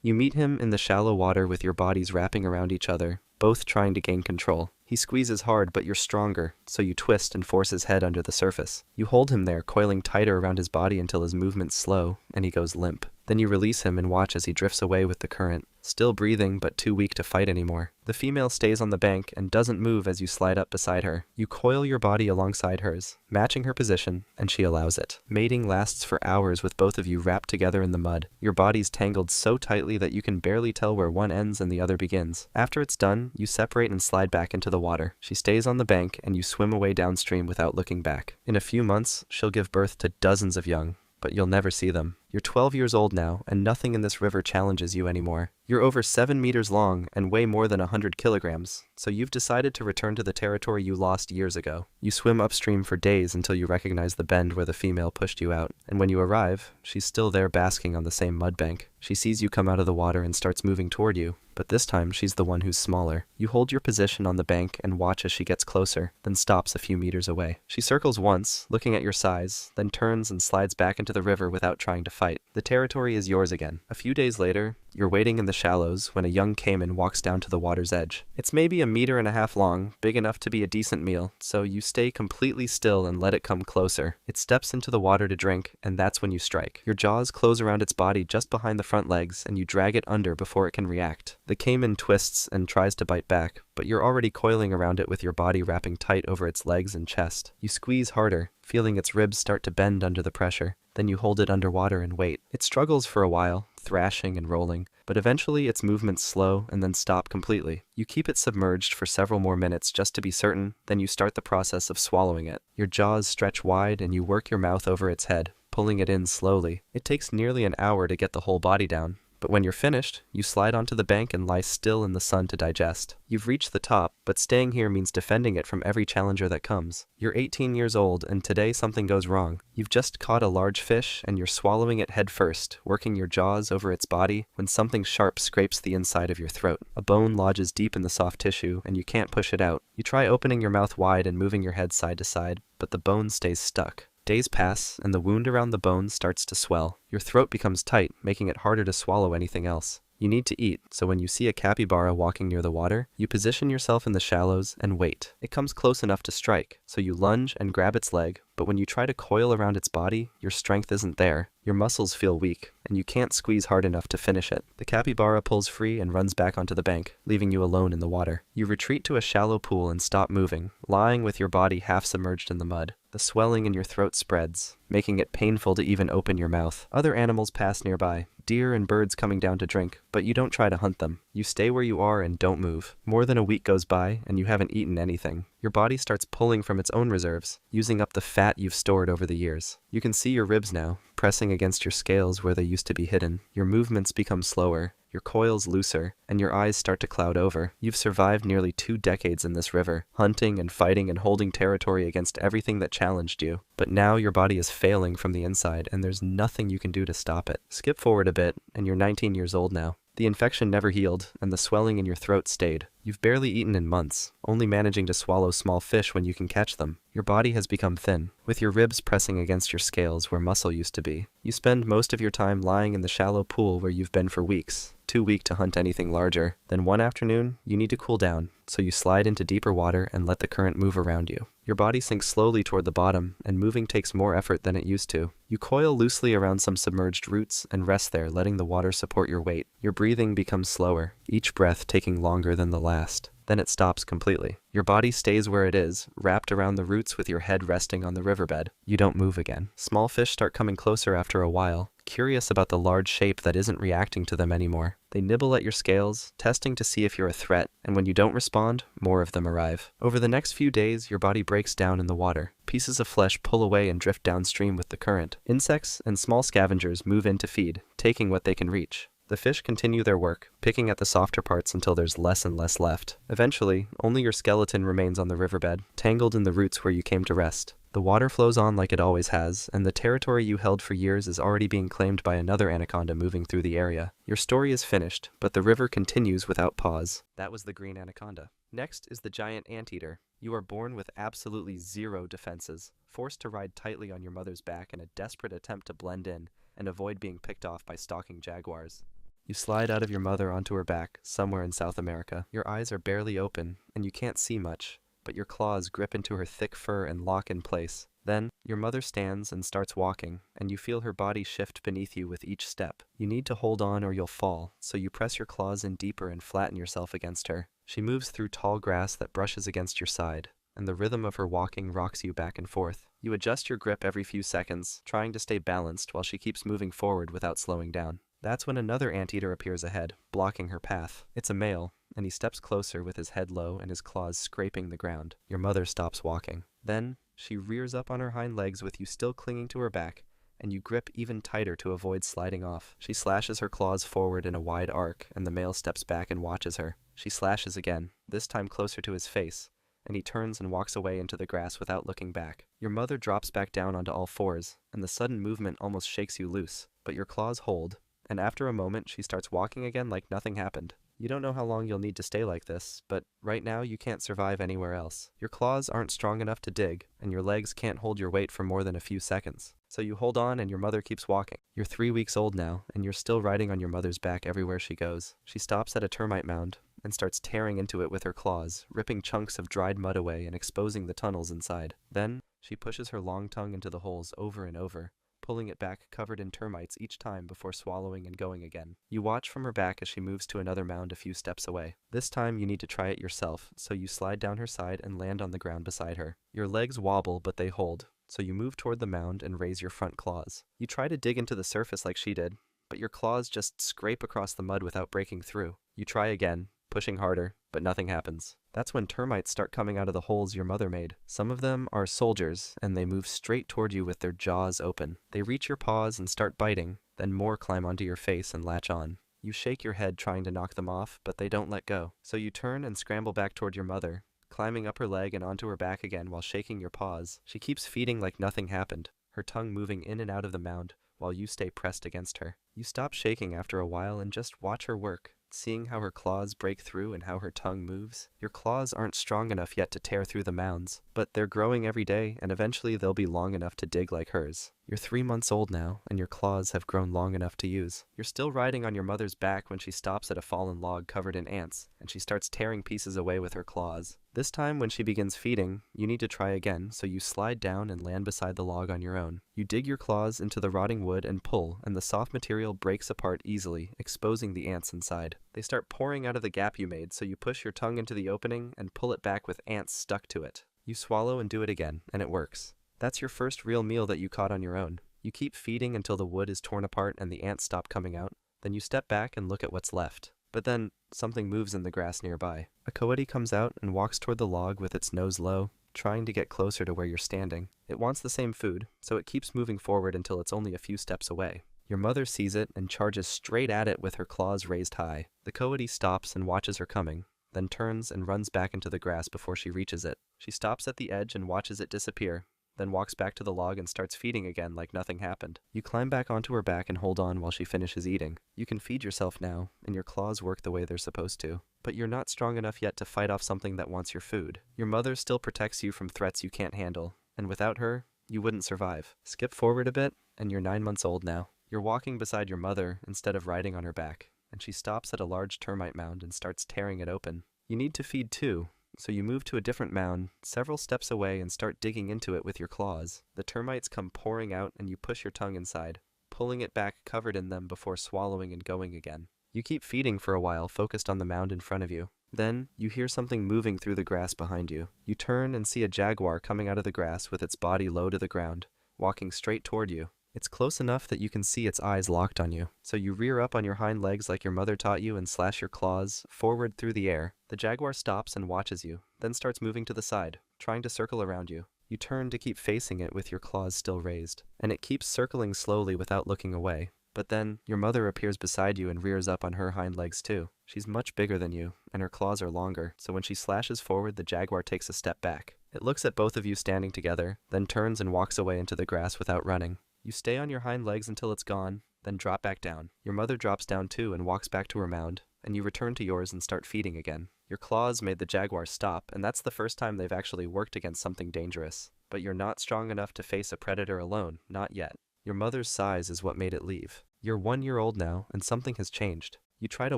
You meet him in the shallow water with your bodies wrapping around each other, both trying to gain control. He squeezes hard, but you're stronger, so you twist and force his head under the surface. You hold him there, coiling tighter around his body until his movements slow, and he goes limp. Then you release him and watch as he drifts away with the current, still breathing but too weak to fight anymore. The female stays on the bank and doesn't move as you slide up beside her. You coil your body alongside hers, matching her position, and she allows it. Mating lasts for hours with both of you wrapped together in the mud, your bodies tangled so tightly that you can barely tell where one ends and the other begins. After it's done, you separate and slide back into the water. She stays on the bank and you swim away downstream without looking back. In a few months, she'll give birth to dozens of young, but you'll never see them. You're 12 years old now, and nothing in this river challenges you anymore. You're over 7 meters long and weigh more than 100 kilograms, so you've decided to return to the territory you lost years ago. You swim upstream for days until you recognize the bend where the female pushed you out, and when you arrive, she's still there basking on the same mud bank. She sees you come out of the water and starts moving toward you, but this time she's the one who's smaller. You hold your position on the bank and watch as she gets closer, then stops a few meters away. She circles once, looking at your size, then turns and slides back into the river without trying to fight. The territory is yours again. A few days later, you're wading in the shallows when a young caiman walks down to the water's edge. It's maybe 1.5 meters long, big enough to be a decent meal, so you stay completely still and let it come closer. It steps into the water to drink, and that's when you strike. Your jaws close around its body just behind the front legs, and you drag it under before it can react. The caiman twists and tries to bite back, but you're already coiling around it with your body wrapping tight over its legs and chest. You squeeze harder, feeling its ribs start to bend under the pressure. Then you hold it underwater and wait. It struggles for a while, thrashing and rolling, but eventually its movements slow and then stop completely. You keep it submerged for several more minutes just to be certain, then you start the process of swallowing it. Your jaws stretch wide and you work your mouth over its head, pulling it in slowly. It takes nearly an hour to get the whole body down. But when you're finished, you slide onto the bank and lie still in the sun to digest. You've reached the top, but staying here means defending it from every challenger that comes. You're 18 years old, and today something goes wrong. You've just caught a large fish, and you're swallowing it head first, working your jaws over its body, when something sharp scrapes the inside of your throat. A bone lodges deep in the soft tissue, and you can't push it out. You try opening your mouth wide and moving your head side to side, but the bone stays stuck. Days pass, and the wound around the bone starts to swell. Your throat becomes tight, making it harder to swallow anything else. You need to eat, so when you see a capybara walking near the water, you position yourself in the shallows and wait. It comes close enough to strike, so you lunge and grab its leg, but when you try to coil around its body, your strength isn't there. Your muscles feel weak, and you can't squeeze hard enough to finish it. The capybara pulls free and runs back onto the bank, leaving you alone in the water. You retreat to a shallow pool and stop moving, lying with your body half submerged in the mud. The swelling in your throat spreads, making it painful to even open your mouth. Other animals pass nearby, deer and birds coming down to drink, but you don't try to hunt them. You stay where you are and don't move. More than a week goes by, and you haven't eaten anything. Your body starts pulling from its own reserves, using up the fat you've stored over the years. You can see your ribs now, pressing against your scales where they used to be hidden. Your movements become slower, your coils looser, and your eyes start to cloud over. You've survived nearly 2 decades in this river, hunting and fighting and holding territory against everything that challenged you. But now your body is failing from the inside, and there's nothing you can do to stop it. Skip forward a bit, and you're 19 years old now. The infection never healed, and the swelling in your throat stayed. You've barely eaten in months, only managing to swallow small fish when you can catch them. Your body has become thin, with your ribs pressing against your scales where muscle used to be. You spend most of your time lying in the shallow pool where you've been for weeks, too weak to hunt anything larger. Then one afternoon, you need to cool down, so you slide into deeper water and let the current move around you. Your body sinks slowly toward the bottom, and moving takes more effort than it used to. You coil loosely around some submerged roots and rest there, letting the water support your weight. Your breathing becomes slower, each breath taking longer than the last. Then it stops completely. Your body stays where it is, wrapped around the roots with your head resting on the riverbed. You don't move again. Small fish start coming closer after a while, curious about the large shape that isn't reacting to them anymore. They nibble at your scales, testing to see if you're a threat, and when you don't respond, more of them arrive. Over the next few days, your body breaks down in the water. Pieces of flesh pull away and drift downstream with the current. Insects and small scavengers move in to feed, taking what they can reach. The fish continue their work, picking at the softer parts until there's less and less left. Eventually, only your skeleton remains on the riverbed, tangled in the roots where you came to rest. The water flows on like it always has, and the territory you held for years is already being claimed by another anaconda moving through the area. Your story is finished, but the river continues without pause. That was the green anaconda. Next is the giant anteater. You are born with absolutely zero defenses, forced to ride tightly on your mother's back in a desperate attempt to blend in and avoid being picked off by stalking jaguars. You slide out of your mother onto her back, somewhere in South America. Your eyes are barely open, and you can't see much, but your claws grip into her thick fur and lock in place. Then, your mother stands and starts walking, and you feel her body shift beneath you with each step. You need to hold on or you'll fall, so you press your claws in deeper and flatten yourself against her. She moves through tall grass that brushes against your side, and the rhythm of her walking rocks you back and forth. You adjust your grip every few seconds, trying to stay balanced while she keeps moving forward without slowing down. That's when another anteater appears ahead, blocking her path. It's a male, and he steps closer with his head low and his claws scraping the ground. Your mother stops walking. Then, she rears up on her hind legs with you still clinging to her back, and you grip even tighter to avoid sliding off. She slashes her claws forward in a wide arc, and the male steps back and watches her. She slashes again, this time closer to his face, and he turns and walks away into the grass without looking back. Your mother drops back down onto all fours, and the sudden movement almost shakes you loose, but your claws hold, and after a moment she starts walking again like nothing happened. You don't know how long you'll need to stay like this, but right now you can't survive anywhere else. Your claws aren't strong enough to dig, and your legs can't hold your weight for more than a few seconds. So you hold on and your mother keeps walking. You're 3 weeks old now, and you're still riding on your mother's back everywhere she goes. She stops at a termite mound and starts tearing into it with her claws, ripping chunks of dried mud away and exposing the tunnels inside. Then, she pushes her long tongue into the holes over and over, pulling it back covered in termites each time before swallowing and going again. You watch from her back as she moves to another mound a few steps away. This time you need to try it yourself, so you slide down her side and land on the ground beside her. Your legs wobble, but they hold, so you move toward the mound and raise your front claws. You try to dig into the surface like she did, but your claws just scrape across the mud without breaking through. You try again, pushing harder, but nothing happens. That's when termites start coming out of the holes your mother made. Some of them are soldiers, and they move straight toward you with their jaws open. They reach your paws and start biting, then more climb onto your face and latch on. You shake your head trying to knock them off, but they don't let go. So you turn and scramble back toward your mother, climbing up her leg and onto her back again while shaking your paws. She keeps feeding like nothing happened, her tongue moving in and out of the mound, while you stay pressed against her. You stop shaking after a while and just watch her work, seeing how her claws break through and how her tongue moves. Your claws aren't strong enough yet to tear through the mounds, but they're growing every day, and eventually they'll be long enough to dig like hers. You're 3 months old now, and your claws have grown long enough to use. You're still riding on your mother's back when she stops at a fallen log covered in ants, and she starts tearing pieces away with her claws. This time, when she begins feeding, you need to try again, so you slide down and land beside the log on your own. You dig your claws into the rotting wood and pull, and the soft material breaks apart easily, exposing the ants inside. They start pouring out of the gap you made, so you push your tongue into the opening and pull it back with ants stuck to it. You swallow and do it again, and it works. That's your first real meal that you caught on your own. You keep feeding until the wood is torn apart and the ants stop coming out. Then you step back and look at what's left. But then, something moves in the grass nearby. A coyote comes out and walks toward the log with its nose low, trying to get closer to where you're standing. It wants the same food, so it keeps moving forward until it's only a few steps away. Your mother sees it and charges straight at it with her claws raised high. The coyote stops and watches her coming, then turns and runs back into the grass before she reaches it. She stops at the edge and watches it disappear, then walks back to the log and starts feeding again like nothing happened. You climb back onto her back and hold on while she finishes eating. You can feed yourself now, and your claws work the way they're supposed to. But you're not strong enough yet to fight off something that wants your food. Your mother still protects you from threats you can't handle, and without her, you wouldn't survive. Skip forward a bit, and you're 9 months old now. You're walking beside your mother instead of riding on her back, and she stops at a large termite mound and starts tearing it open. You need to feed too, so you move to a different mound, several steps away, and start digging into it with your claws. The termites come pouring out and you push your tongue inside, pulling it back covered in them before swallowing and going again. You keep feeding for a while, focused on the mound in front of you. Then, you hear something moving through the grass behind you. You turn and see a jaguar coming out of the grass with its body low to the ground, walking straight toward you. It's close enough that you can see its eyes locked on you, so you rear up on your hind legs like your mother taught you and slash your claws forward through the air. The jaguar stops and watches you, then starts moving to the side, trying to circle around you. You turn to keep facing it with your claws still raised, and it keeps circling slowly without looking away. But then, your mother appears beside you and rears up on her hind legs too. She's much bigger than you, and her claws are longer, so when she slashes forward, the jaguar takes a step back. It looks at both of you standing together, then turns and walks away into the grass without running. You stay on your hind legs until it's gone, then drop back down. Your mother drops down too and walks back to her mound, and you return to yours and start feeding again. Your claws made the jaguar stop, and that's the first time they've actually worked against something dangerous. But you're not strong enough to face a predator alone, not yet. Your mother's size is what made it leave. You're 1 year old now, and something has changed. You try to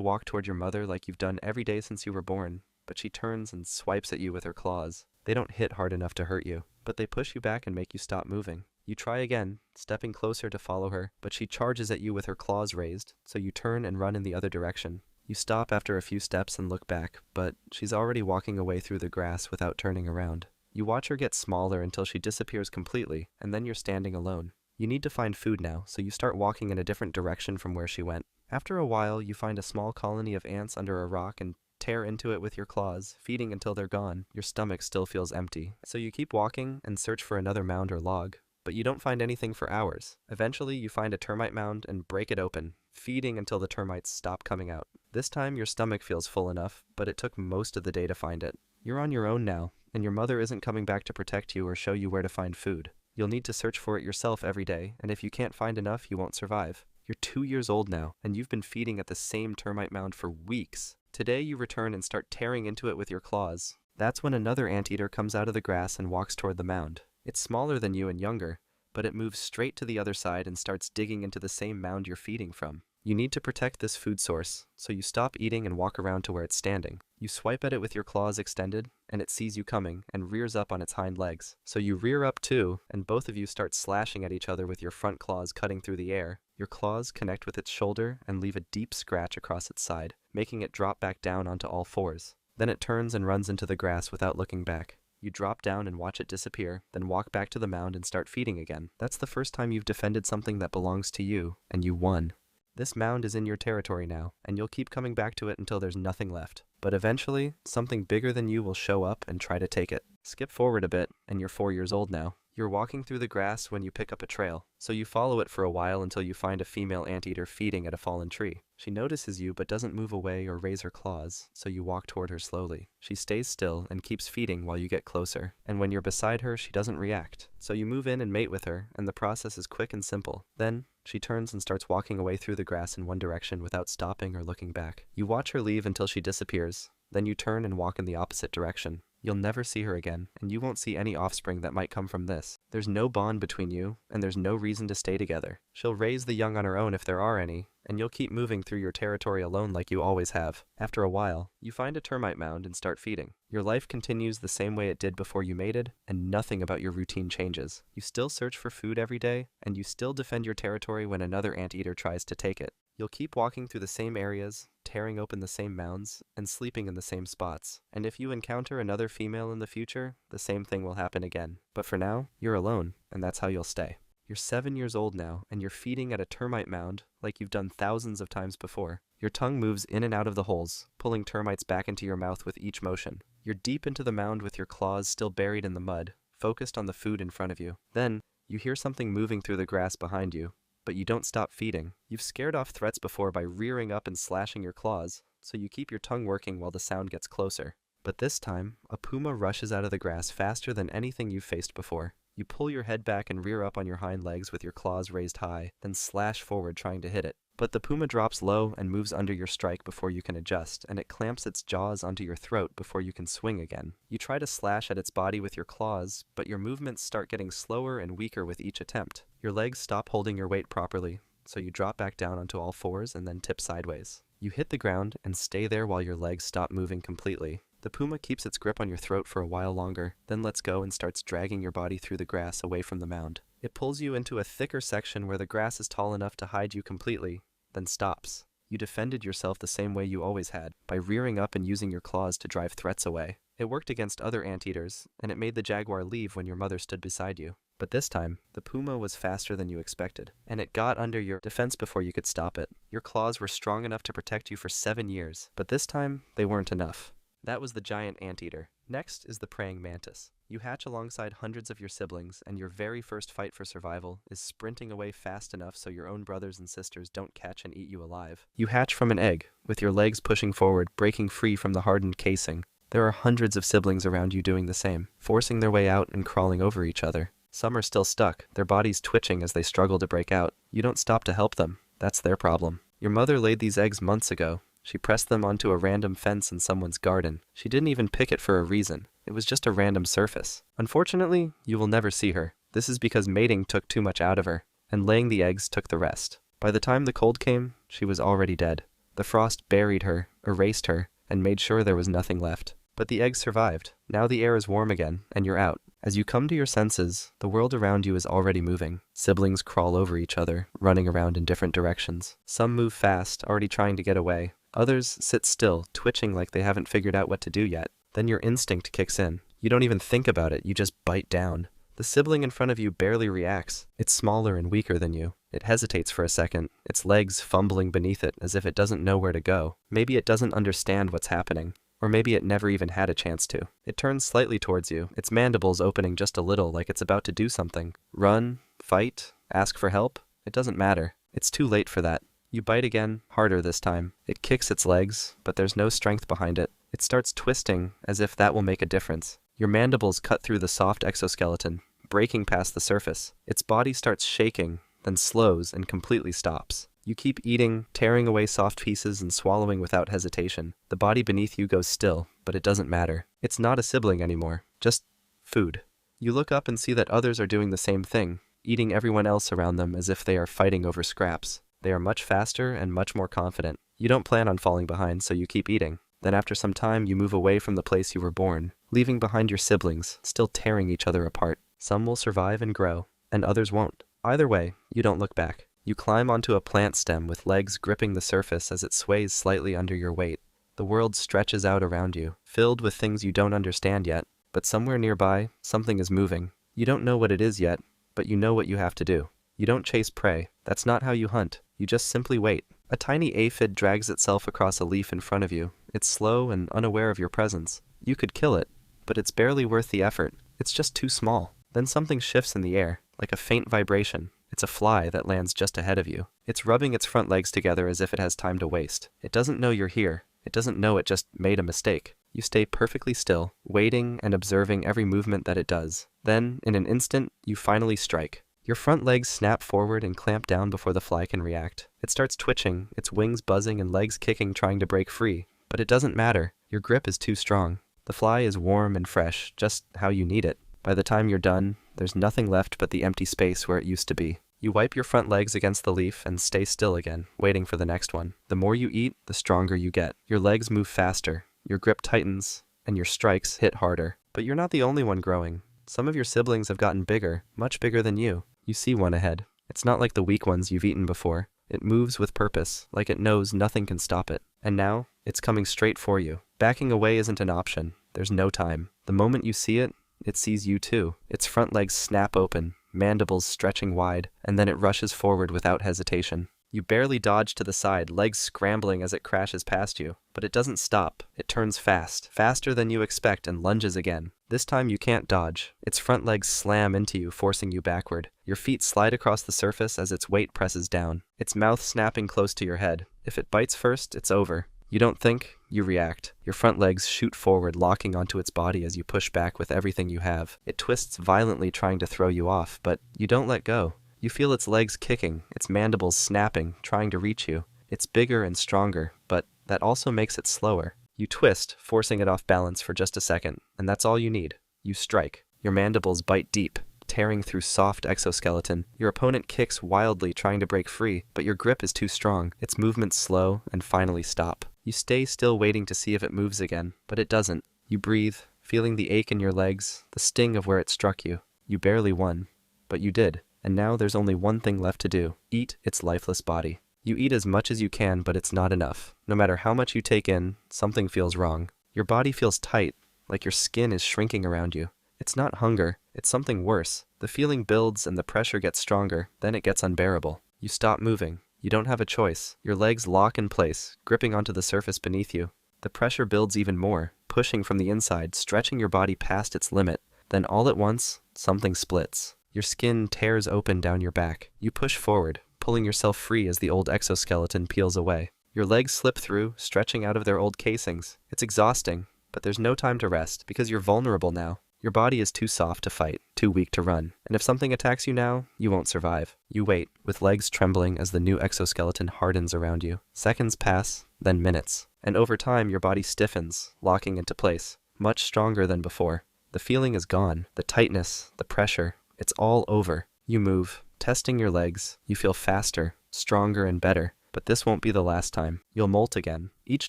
walk toward your mother like you've done every day since you were born, but she turns and swipes at you with her claws. They don't hit hard enough to hurt you, but they push you back and make you stop moving. You try again, stepping closer to follow her, but she charges at you with her claws raised, so you turn and run in the other direction. You stop after a few steps and look back, but she's already walking away through the grass without turning around. You watch her get smaller until she disappears completely, and then you're standing alone. You need to find food now, so you start walking in a different direction from where she went. After a while, you find a small colony of ants under a rock and tear into it with your claws, feeding until they're gone. Your stomach still feels empty, so you keep walking and search for another mound or log. But you don't find anything for hours. Eventually, you find a termite mound and break it open, feeding until the termites stop coming out. This time, your stomach feels full enough, but it took most of the day to find it. You're on your own now, and your mother isn't coming back to protect you or show you where to find food. You'll need to search for it yourself every day, and if you can't find enough, you won't survive. You're 2 years old now, and you've been feeding at the same termite mound for weeks. Today, you return and start tearing into it with your claws. That's when another anteater comes out of the grass and walks toward the mound. It's smaller than you and younger, but it moves straight to the other side and starts digging into the same mound you're feeding from. You need to protect this food source, so you stop eating and walk around to where it's standing. You swipe at it with your claws extended, and it sees you coming and rears up on its hind legs. So you rear up too, and both of you start slashing at each other with your front claws cutting through the air. Your claws connect with its shoulder and leave a deep scratch across its side, making it drop back down onto all fours. Then it turns and runs into the grass without looking back. You drop down and watch it disappear, then walk back to the mound and start feeding again. That's the first time you've defended something that belongs to you, and you won. This mound is in your territory now, and you'll keep coming back to it until there's nothing left. But eventually, something bigger than you will show up and try to take it. Skip forward a bit, and you're 4 years old now. You're walking through the grass when you pick up a trail, so you follow it for a while until you find a female anteater feeding at a fallen tree. She notices you but doesn't move away or raise her claws, so you walk toward her slowly. She stays still and keeps feeding while you get closer, and when you're beside her, she doesn't react. So you move in and mate with her, and the process is quick and simple. Then, she turns and starts walking away through the grass in one direction without stopping or looking back. You watch her leave until she disappears, then you turn and walk in the opposite direction. You'll never see her again, and you won't see any offspring that might come from this. There's no bond between you, and there's no reason to stay together. She'll raise the young on her own if there are any, and you'll keep moving through your territory alone like you always have. After a while, you find a termite mound and start feeding. Your life continues the same way it did before you mated, and nothing about your routine changes. You still search for food every day, and you still defend your territory when another anteater tries to take it. You'll keep walking through the same areas, tearing open the same mounds, and sleeping in the same spots. And if you encounter another female in the future, the same thing will happen again. But for now, you're alone, and that's how you'll stay. You're 7 years old now, and you're feeding at a termite mound like you've done thousands of times before. Your tongue moves in and out of the holes, pulling termites back into your mouth with each motion. You're deep into the mound with your claws still buried in the mud, focused on the food in front of you. Then, you hear something moving through the grass behind you. But you don't stop feeding. You've scared off threats before by rearing up and slashing your claws, so you keep your tongue working while the sound gets closer. But this time, a puma rushes out of the grass faster than anything you've faced before. You pull your head back and rear up on your hind legs with your claws raised high, then slash forward trying to hit it. But the puma drops low and moves under your strike before you can adjust, and it clamps its jaws onto your throat before you can swing again. You try to slash at its body with your claws, but your movements start getting slower and weaker with each attempt. Your legs stop holding your weight properly, so you drop back down onto all fours and then tip sideways. You hit the ground and stay there while your legs stop moving completely. The puma keeps its grip on your throat for a while longer, then lets go and starts dragging your body through the grass away from the mound. It pulls you into a thicker section where the grass is tall enough to hide you completely, then stops. You defended yourself the same way you always had, by rearing up and using your claws to drive threats away. It worked against other anteaters, and it made the jaguar leave when your mother stood beside you. But this time, the puma was faster than you expected, and it got under your defense before you could stop it. Your claws were strong enough to protect you for 7 years, but this time, they weren't enough. That was the giant anteater. Next is the praying mantis. You hatch alongside hundreds of your siblings, and your very first fight for survival is sprinting away fast enough so your own brothers and sisters don't catch and eat you alive. You hatch from an egg, with your legs pushing forward, breaking free from the hardened casing. There are hundreds of siblings around you doing the same, forcing their way out and crawling over each other. Some are still stuck, their bodies twitching as they struggle to break out. You don't stop to help them. That's their problem. Your mother laid these eggs months ago. She pressed them onto a random fence in someone's garden. She didn't even pick it for a reason. It was just a random surface. Unfortunately, you will never see her. This is because mating took too much out of her, and laying the eggs took the rest. By the time the cold came, she was already dead. The frost buried her, erased her, and made sure there was nothing left. But the eggs survived. Now the air is warm again, and you're out. As you come to your senses, the world around you is already moving. Siblings crawl over each other, running around in different directions. Some move fast, already trying to get away. Others sit still, twitching like they haven't figured out what to do yet. Then your instinct kicks in. You don't even think about it, you just bite down. The sibling in front of you barely reacts. It's smaller and weaker than you. It hesitates for a second, its legs fumbling beneath it as if it doesn't know where to go. Maybe it doesn't understand what's happening. Or maybe it never even had a chance to. It turns slightly towards you, its mandibles opening just a little like it's about to do something. Run, fight, ask for help? It doesn't matter. It's too late for that. You bite again, harder this time. It kicks its legs, but there's no strength behind it. It starts twisting, as if that will make a difference. Your mandibles cut through the soft exoskeleton, breaking past the surface. Its body starts shaking, then slows and completely stops. You keep eating, tearing away soft pieces and swallowing without hesitation. The body beneath you goes still, but it doesn't matter. It's not a sibling anymore, just food. You look up and see that others are doing the same thing, eating everyone else around them as if they are fighting over scraps. They are much faster and much more confident. You don't plan on falling behind, so you keep eating. Then after some time, you move away from the place you were born, leaving behind your siblings, still tearing each other apart. Some will survive and grow, and others won't. Either way, you don't look back. You climb onto a plant stem with legs gripping the surface as it sways slightly under your weight. The world stretches out around you, filled with things you don't understand yet, but somewhere nearby, something is moving. You don't know what it is yet, but you know what you have to do. You don't chase prey. That's not how you hunt. You just simply wait. A tiny aphid drags itself across a leaf in front of you. It's slow and unaware of your presence. You could kill it, but it's barely worth the effort. It's just too small. Then something shifts in the air, like a faint vibration. It's a fly that lands just ahead of you. It's rubbing its front legs together as if it has time to waste. It doesn't know you're here. It doesn't know it just made a mistake. You stay perfectly still, waiting and observing every movement that it does. Then, in an instant, you finally strike. Your front legs snap forward and clamp down before the fly can react. It starts twitching, its wings buzzing and legs kicking, trying to break free. But it doesn't matter. Your grip is too strong. The fly is warm and fresh, just how you need it. By the time you're done, there's nothing left but the empty space where it used to be. You wipe your front legs against the leaf and stay still again, waiting for the next one. The more you eat, the stronger you get. Your legs move faster, your grip tightens, and your strikes hit harder. But you're not the only one growing. Some of your siblings have gotten bigger, much bigger than you. You see one ahead. It's not like the weak ones you've eaten before. It moves with purpose, like it knows nothing can stop it. And now, it's coming straight for you. Backing away isn't an option. There's no time. The moment you see it, it sees you too. Its front legs snap open, mandibles stretching wide, and then it rushes forward without hesitation. You barely dodge to the side, legs scrambling as it crashes past you. But it doesn't stop. It turns fast, faster than you expect, and lunges again. This time you can't dodge. Its front legs slam into you, forcing you backward. Your feet slide across the surface as its weight presses down. Its mouth snapping close to your head. If it bites first, it's over. You don't think, you react. Your front legs shoot forward, locking onto its body as you push back with everything you have. It twists violently, trying to throw you off, but you don't let go. You feel its legs kicking, its mandibles snapping, trying to reach you. It's bigger and stronger, but that also makes it slower. You twist, forcing it off balance for just a second, and that's all you need. You strike. Your mandibles bite deep, tearing through soft exoskeleton. Your opponent kicks wildly, trying to break free, but your grip is too strong. Its movements slow and finally stop. You stay still, waiting to see if it moves again, but it doesn't. You breathe, feeling the ache in your legs, the sting of where it struck you. You barely won, but you did. And now there's only one thing left to do. Eat its lifeless body. You eat as much as you can, but it's not enough. No matter how much you take in, something feels wrong. Your body feels tight, like your skin is shrinking around you. It's not hunger, it's something worse. The feeling builds and the pressure gets stronger, then it gets unbearable. You stop moving. You don't have a choice. Your legs lock in place, gripping onto the surface beneath you. The pressure builds even more, pushing from the inside, stretching your body past its limit. Then all at once, something splits. Your skin tears open down your back. You push forward, pulling yourself free as the old exoskeleton peels away. Your legs slip through, stretching out of their old casings. It's exhausting, but there's no time to rest, because you're vulnerable now. Your body is too soft to fight, too weak to run, and if something attacks you now, you won't survive. You wait, with legs trembling as the new exoskeleton hardens around you. Seconds pass, then minutes, and over time your body stiffens, locking into place, much stronger than before. The feeling is gone, the tightness, the pressure, it's all over. You move, testing your legs. You feel faster, stronger, and better. But this won't be the last time. You'll molt again. Each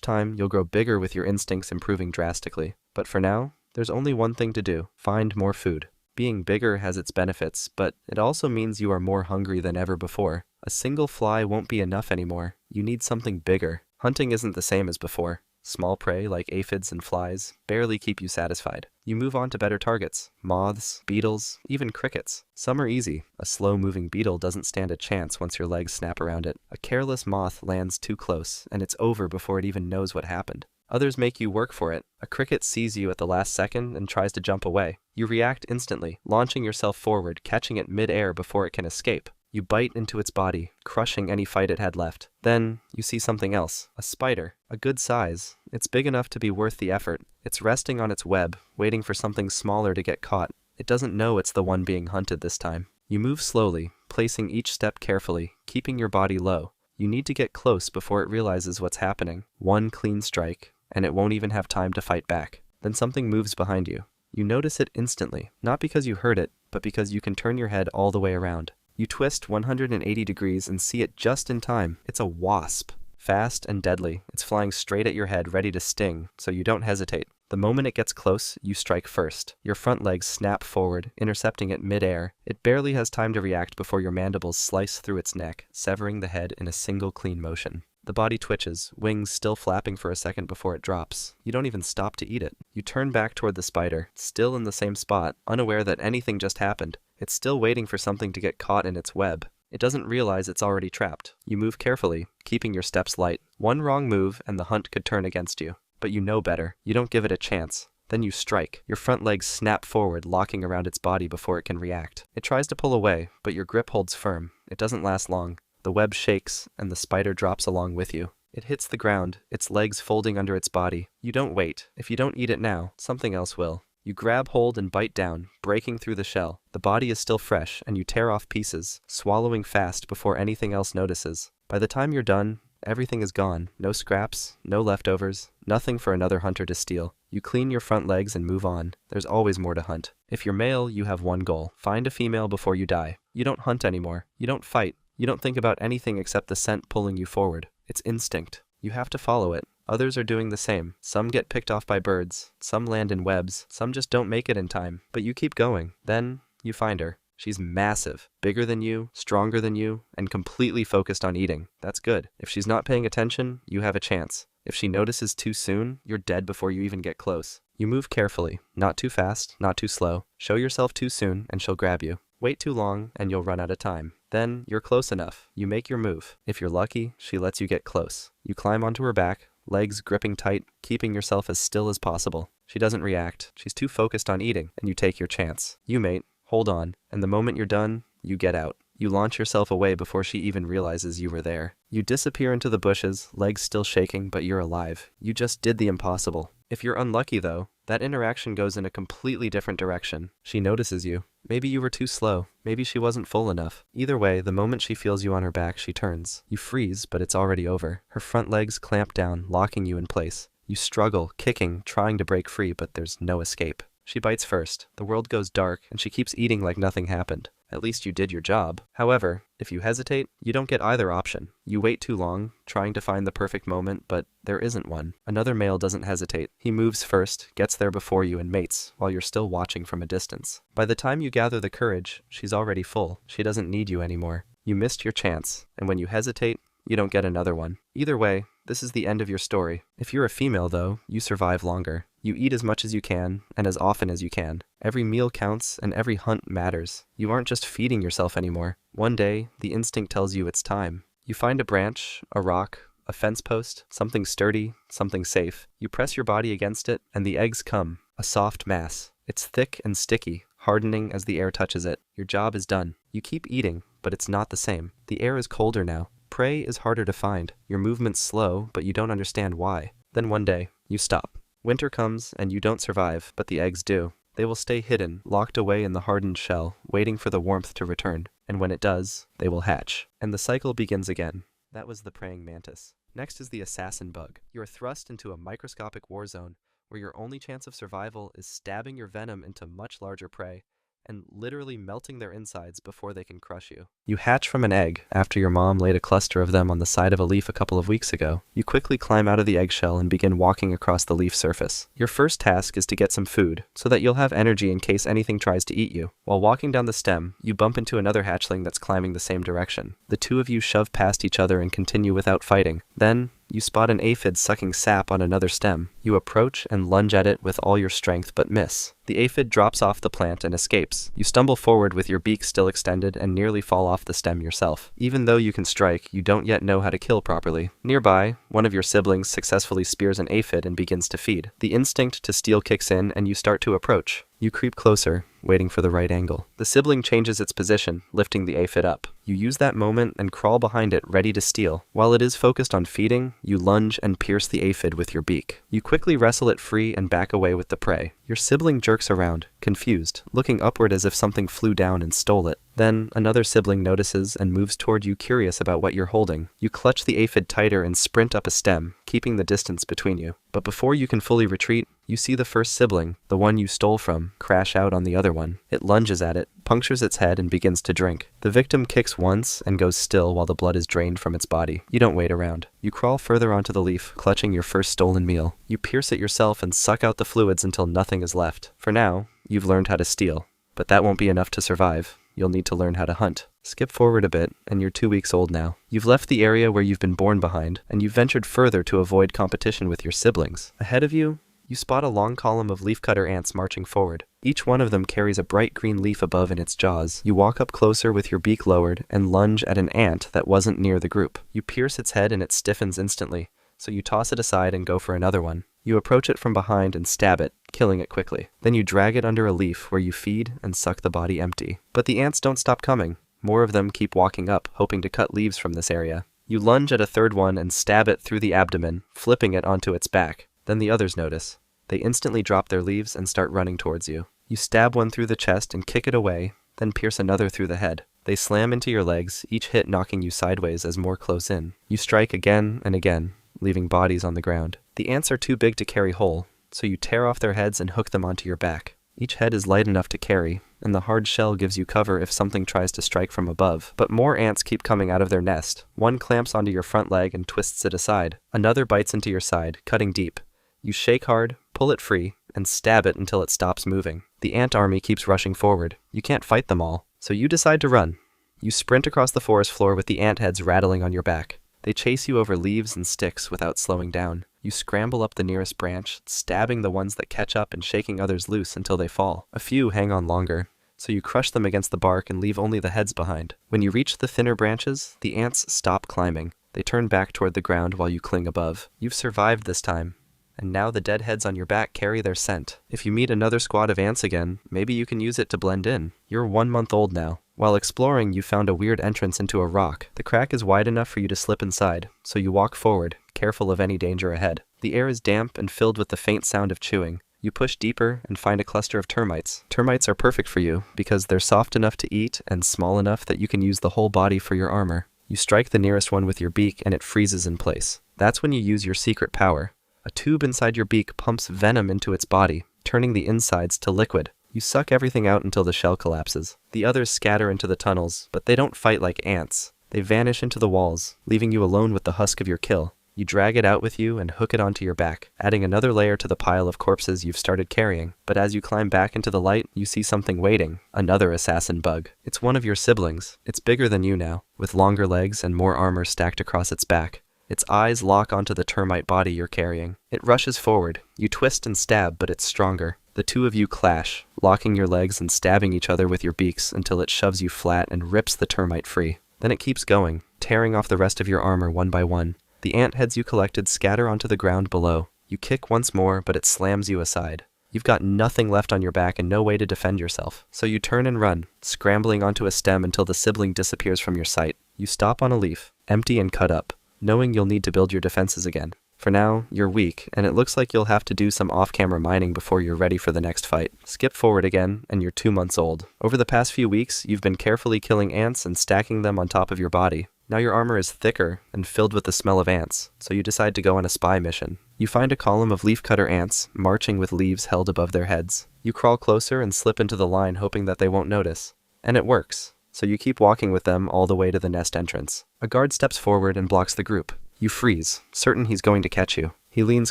time, you'll grow bigger with your instincts improving drastically. But for now, there's only one thing to do. Find more food. Being bigger has its benefits, but it also means you are more hungry than ever before. A single fly won't be enough anymore. You need something bigger. Hunting isn't the same as before. Small prey like aphids and flies barely keep you satisfied. You move on to better targets. Moths, beetles, even crickets. Some are easy. A slow-moving beetle doesn't stand a chance once your legs snap around it. A careless moth lands too close, and it's over before it even knows what happened. Others make you work for it. A cricket sees you at the last second and tries to jump away. You react instantly, launching yourself forward, catching it mid-air before it can escape. You bite into its body, crushing any fight it had left. Then, you see something else. A spider. A good size. It's big enough to be worth the effort. It's resting on its web, waiting for something smaller to get caught. It doesn't know it's the one being hunted this time. You move slowly, placing each step carefully, keeping your body low. You need to get close before it realizes what's happening. One clean strike, and it won't even have time to fight back. Then something moves behind you. You notice it instantly, not because you heard it, but because you can turn your head all the way around. You twist 180 degrees and see it just in time. It's a wasp. Fast and deadly, it's flying straight at your head, ready to sting, so you don't hesitate. The moment it gets close, you strike first. Your front legs snap forward, intercepting it mid-air. It barely has time to react before your mandibles slice through its neck, severing the head in a single clean motion. The body twitches, wings still flapping for a second before it drops. You don't even stop to eat it. You turn back toward the spider, still in the same spot, unaware that anything just happened. It's still waiting for something to get caught in its web. It doesn't realize it's already trapped. You move carefully, keeping your steps light. One wrong move and the hunt could turn against you. But you know better. You don't give it a chance. Then you strike. Your front legs snap forward, locking around its body before it can react. It tries to pull away, but your grip holds firm. It doesn't last long. The web shakes, and the spider drops along with you. It hits the ground, its legs folding under its body. You don't wait. If you don't eat it now, something else will. You grab hold and bite down, breaking through the shell. The body is still fresh, and you tear off pieces, swallowing fast before anything else notices. By the time you're done, everything is gone. No scraps, no leftovers, nothing for another hunter to steal. You clean your front legs and move on. There's always more to hunt. If you're male, you have one goal. Find a female before you die. You don't hunt anymore. You don't fight. You don't think about anything except the scent pulling you forward. It's instinct. You have to follow it. Others are doing the same. Some get picked off by birds. Some land in webs. Some just don't make it in time. But you keep going. Then, you find her. She's massive, bigger than you, stronger than you, and completely focused on eating. That's good. If she's not paying attention, you have a chance. If she notices too soon, you're dead before you even get close. You move carefully, not too fast, not too slow. Show yourself too soon, and she'll grab you. Wait too long, and you'll run out of time. Then, you're close enough. You make your move. If you're lucky, she lets you get close. You climb onto her back, legs gripping tight, keeping yourself as still as possible. She doesn't react. She's too focused on eating, and you take your chance. You mate. Hold on, and the moment you're done, you get out. You launch yourself away before she even realizes you were there. You disappear into the bushes, legs still shaking, but you're alive. You just did the impossible. If you're unlucky, though, that interaction goes in a completely different direction. She notices you. Maybe you were too slow. Maybe she wasn't full enough. Either way, the moment she feels you on her back, she turns. You freeze, but it's already over. Her front legs clamp down, locking you in place. You struggle, kicking, trying to break free, but there's no escape. She bites first. The world goes dark, and she keeps eating like nothing happened. At least you did your job. However, if you hesitate, you don't get either option. You wait too long, trying to find the perfect moment, but there isn't one. Another male doesn't hesitate. He moves first, gets there before you, and mates, while you're still watching from a distance. By the time you gather the courage, she's already full. She doesn't need you anymore. You missed your chance, and when you hesitate, you don't get another one. Either way, this is the end of your story. If you're a female, though, you survive longer. You eat as much as you can, and as often as you can. Every meal counts, and every hunt matters. You aren't just feeding yourself anymore. One day, the instinct tells you it's time. You find a branch, a rock, a fence post, something sturdy, something safe. You press your body against it, and the eggs come, a soft mass. It's thick and sticky, hardening as the air touches it. Your job is done. You keep eating, but it's not the same. The air is colder now. Prey is harder to find. Your movement's slow, but you don't understand why. Then one day, you stop. Winter comes, and you don't survive, but the eggs do. They will stay hidden, locked away in the hardened shell, waiting for the warmth to return. And when it does, they will hatch. And the cycle begins again. That was the praying mantis. Next is the assassin bug. You are thrust into a microscopic war zone, where your only chance of survival is stabbing your venom into much larger prey, and literally melting their insides before they can crush you. You hatch from an egg after your mom laid a cluster of them on the side of a leaf a couple of weeks ago. You quickly climb out of the eggshell and begin walking across the leaf surface. Your first task is to get some food, so that you'll have energy in case anything tries to eat you. While walking down the stem, you bump into another hatchling that's climbing the same direction. The two of you shove past each other and continue without fighting. Then, you spot an aphid sucking sap on another stem. You approach and lunge at it with all your strength but miss. The aphid drops off the plant and escapes. You stumble forward with your beak still extended and nearly fall off the stem yourself. Even though you can strike, you don't yet know how to kill properly. Nearby, one of your siblings successfully spears an aphid and begins to feed. The instinct to steal kicks in and you start to approach. You creep closer, waiting for the right angle. The sibling changes its position, lifting the aphid up. You use that moment and crawl behind it, ready to steal. While it is focused on feeding, you lunge and pierce the aphid with your beak. You quickly wrestle it free and back away with the prey. Your sibling jerks around, confused, looking upward as if something flew down and stole it. Then, another sibling notices and moves toward you, curious about what you're holding. You clutch the aphid tighter and sprint up a stem, keeping the distance between you. But before you can fully retreat, you see the first sibling, the one you stole from, crash out on the other one. It lunges at it, punctures its head, and begins to drink. The victim kicks once and goes still while the blood is drained from its body. You don't wait around. You crawl further onto the leaf, clutching your first stolen meal. You pierce it yourself and suck out the fluids until nothing is left. For now, you've learned how to steal. But that won't be enough to survive. you'll need to learn how to hunt. Skip forward a bit, and you're 2 weeks old now. You've left the area where you've been born behind, and you've ventured further to avoid competition with your siblings. Ahead of you, you spot a long column of leafcutter ants marching forward. Each one of them carries a bright green leaf above in its jaws. You walk up closer with your beak lowered and lunge at an ant that wasn't near the group. You pierce its head and it stiffens instantly, so you toss it aside and go for another one. You approach it from behind and stab it, killing it quickly. Then you drag it under a leaf where you feed and suck the body empty. But the ants don't stop coming. More of them keep walking up, hoping to cut leaves from this area. You lunge at a third one and stab it through the abdomen, flipping it onto its back. Then the others notice. They instantly drop their leaves and start running towards you. You stab one through the chest and kick it away, then pierce another through the head. They slam into your legs, each hit knocking you sideways as more close in. You strike again and again, leaving bodies on the ground. The ants are too big to carry whole, so you tear off their heads and hook them onto your back. Each head is light enough to carry, and the hard shell gives you cover if something tries to strike from above. But more ants keep coming out of their nest. One clamps onto your front leg and twists it aside. Another bites into your side, cutting deep. You shake hard, pull it free, and stab it until it stops moving. The ant army keeps rushing forward. You can't fight them all, so you decide to run. You sprint across the forest floor with the ant heads rattling on your back. They chase you over leaves and sticks without slowing down. You scramble up the nearest branch, stabbing the ones that catch up and shaking others loose until they fall. A few hang on longer, so you crush them against the bark and leave only the heads behind. When you reach the thinner branches, the ants stop climbing. They turn back toward the ground while you cling above. You've survived this time, and now the dead heads on your back carry their scent. If you meet another squad of ants again, maybe you can use it to blend in. You're 1 month old now. While exploring, you found a weird entrance into a rock. The crack is wide enough for you to slip inside, so you walk forward, careful of any danger ahead. The air is damp and filled with the faint sound of chewing. You push deeper and find a cluster of termites. Termites are perfect for you because they're soft enough to eat and small enough that you can use the whole body for your armor. You strike the nearest one with your beak and it freezes in place. That's when you use your secret power. A tube inside your beak pumps venom into its body, turning the insides to liquid. You suck everything out until the shell collapses. The others scatter into the tunnels, but they don't fight like ants. They vanish into the walls, leaving you alone with the husk of your kill. You drag it out with you and hook it onto your back, adding another layer to the pile of corpses you've started carrying. But as you climb back into the light, you see something waiting, another assassin bug. It's one of your siblings. It's bigger than you now, with longer legs and more armor stacked across its back. Its eyes lock onto the termite body you're carrying. It rushes forward. You twist and stab, but it's stronger. The two of you clash, locking your legs and stabbing each other with your beaks until it shoves you flat and rips the termite free. Then it keeps going, tearing off the rest of your armor one by one. The ant heads you collected scatter onto the ground below. You kick once more, but it slams you aside. You've got nothing left on your back and no way to defend yourself. So you turn and run, scrambling onto a stem until the sibling disappears from your sight. You stop on a leaf, empty and cut up, knowing you'll need to build your defenses again. For now, you're weak, and it looks like you'll have to do some off-camera mining before you're ready for the next fight. Skip forward again, and you're 2 months old. Over the past few weeks, you've been carefully killing ants and stacking them on top of your body. Now your armor is thicker and filled with the smell of ants, so you decide to go on a spy mission. You find a column of leafcutter ants, marching with leaves held above their heads. You crawl closer and slip into the line, hoping that they won't notice. And it works, so you keep walking with them all the way to the nest entrance. A guard steps forward and blocks the group. You freeze, certain he's going to catch you. He leans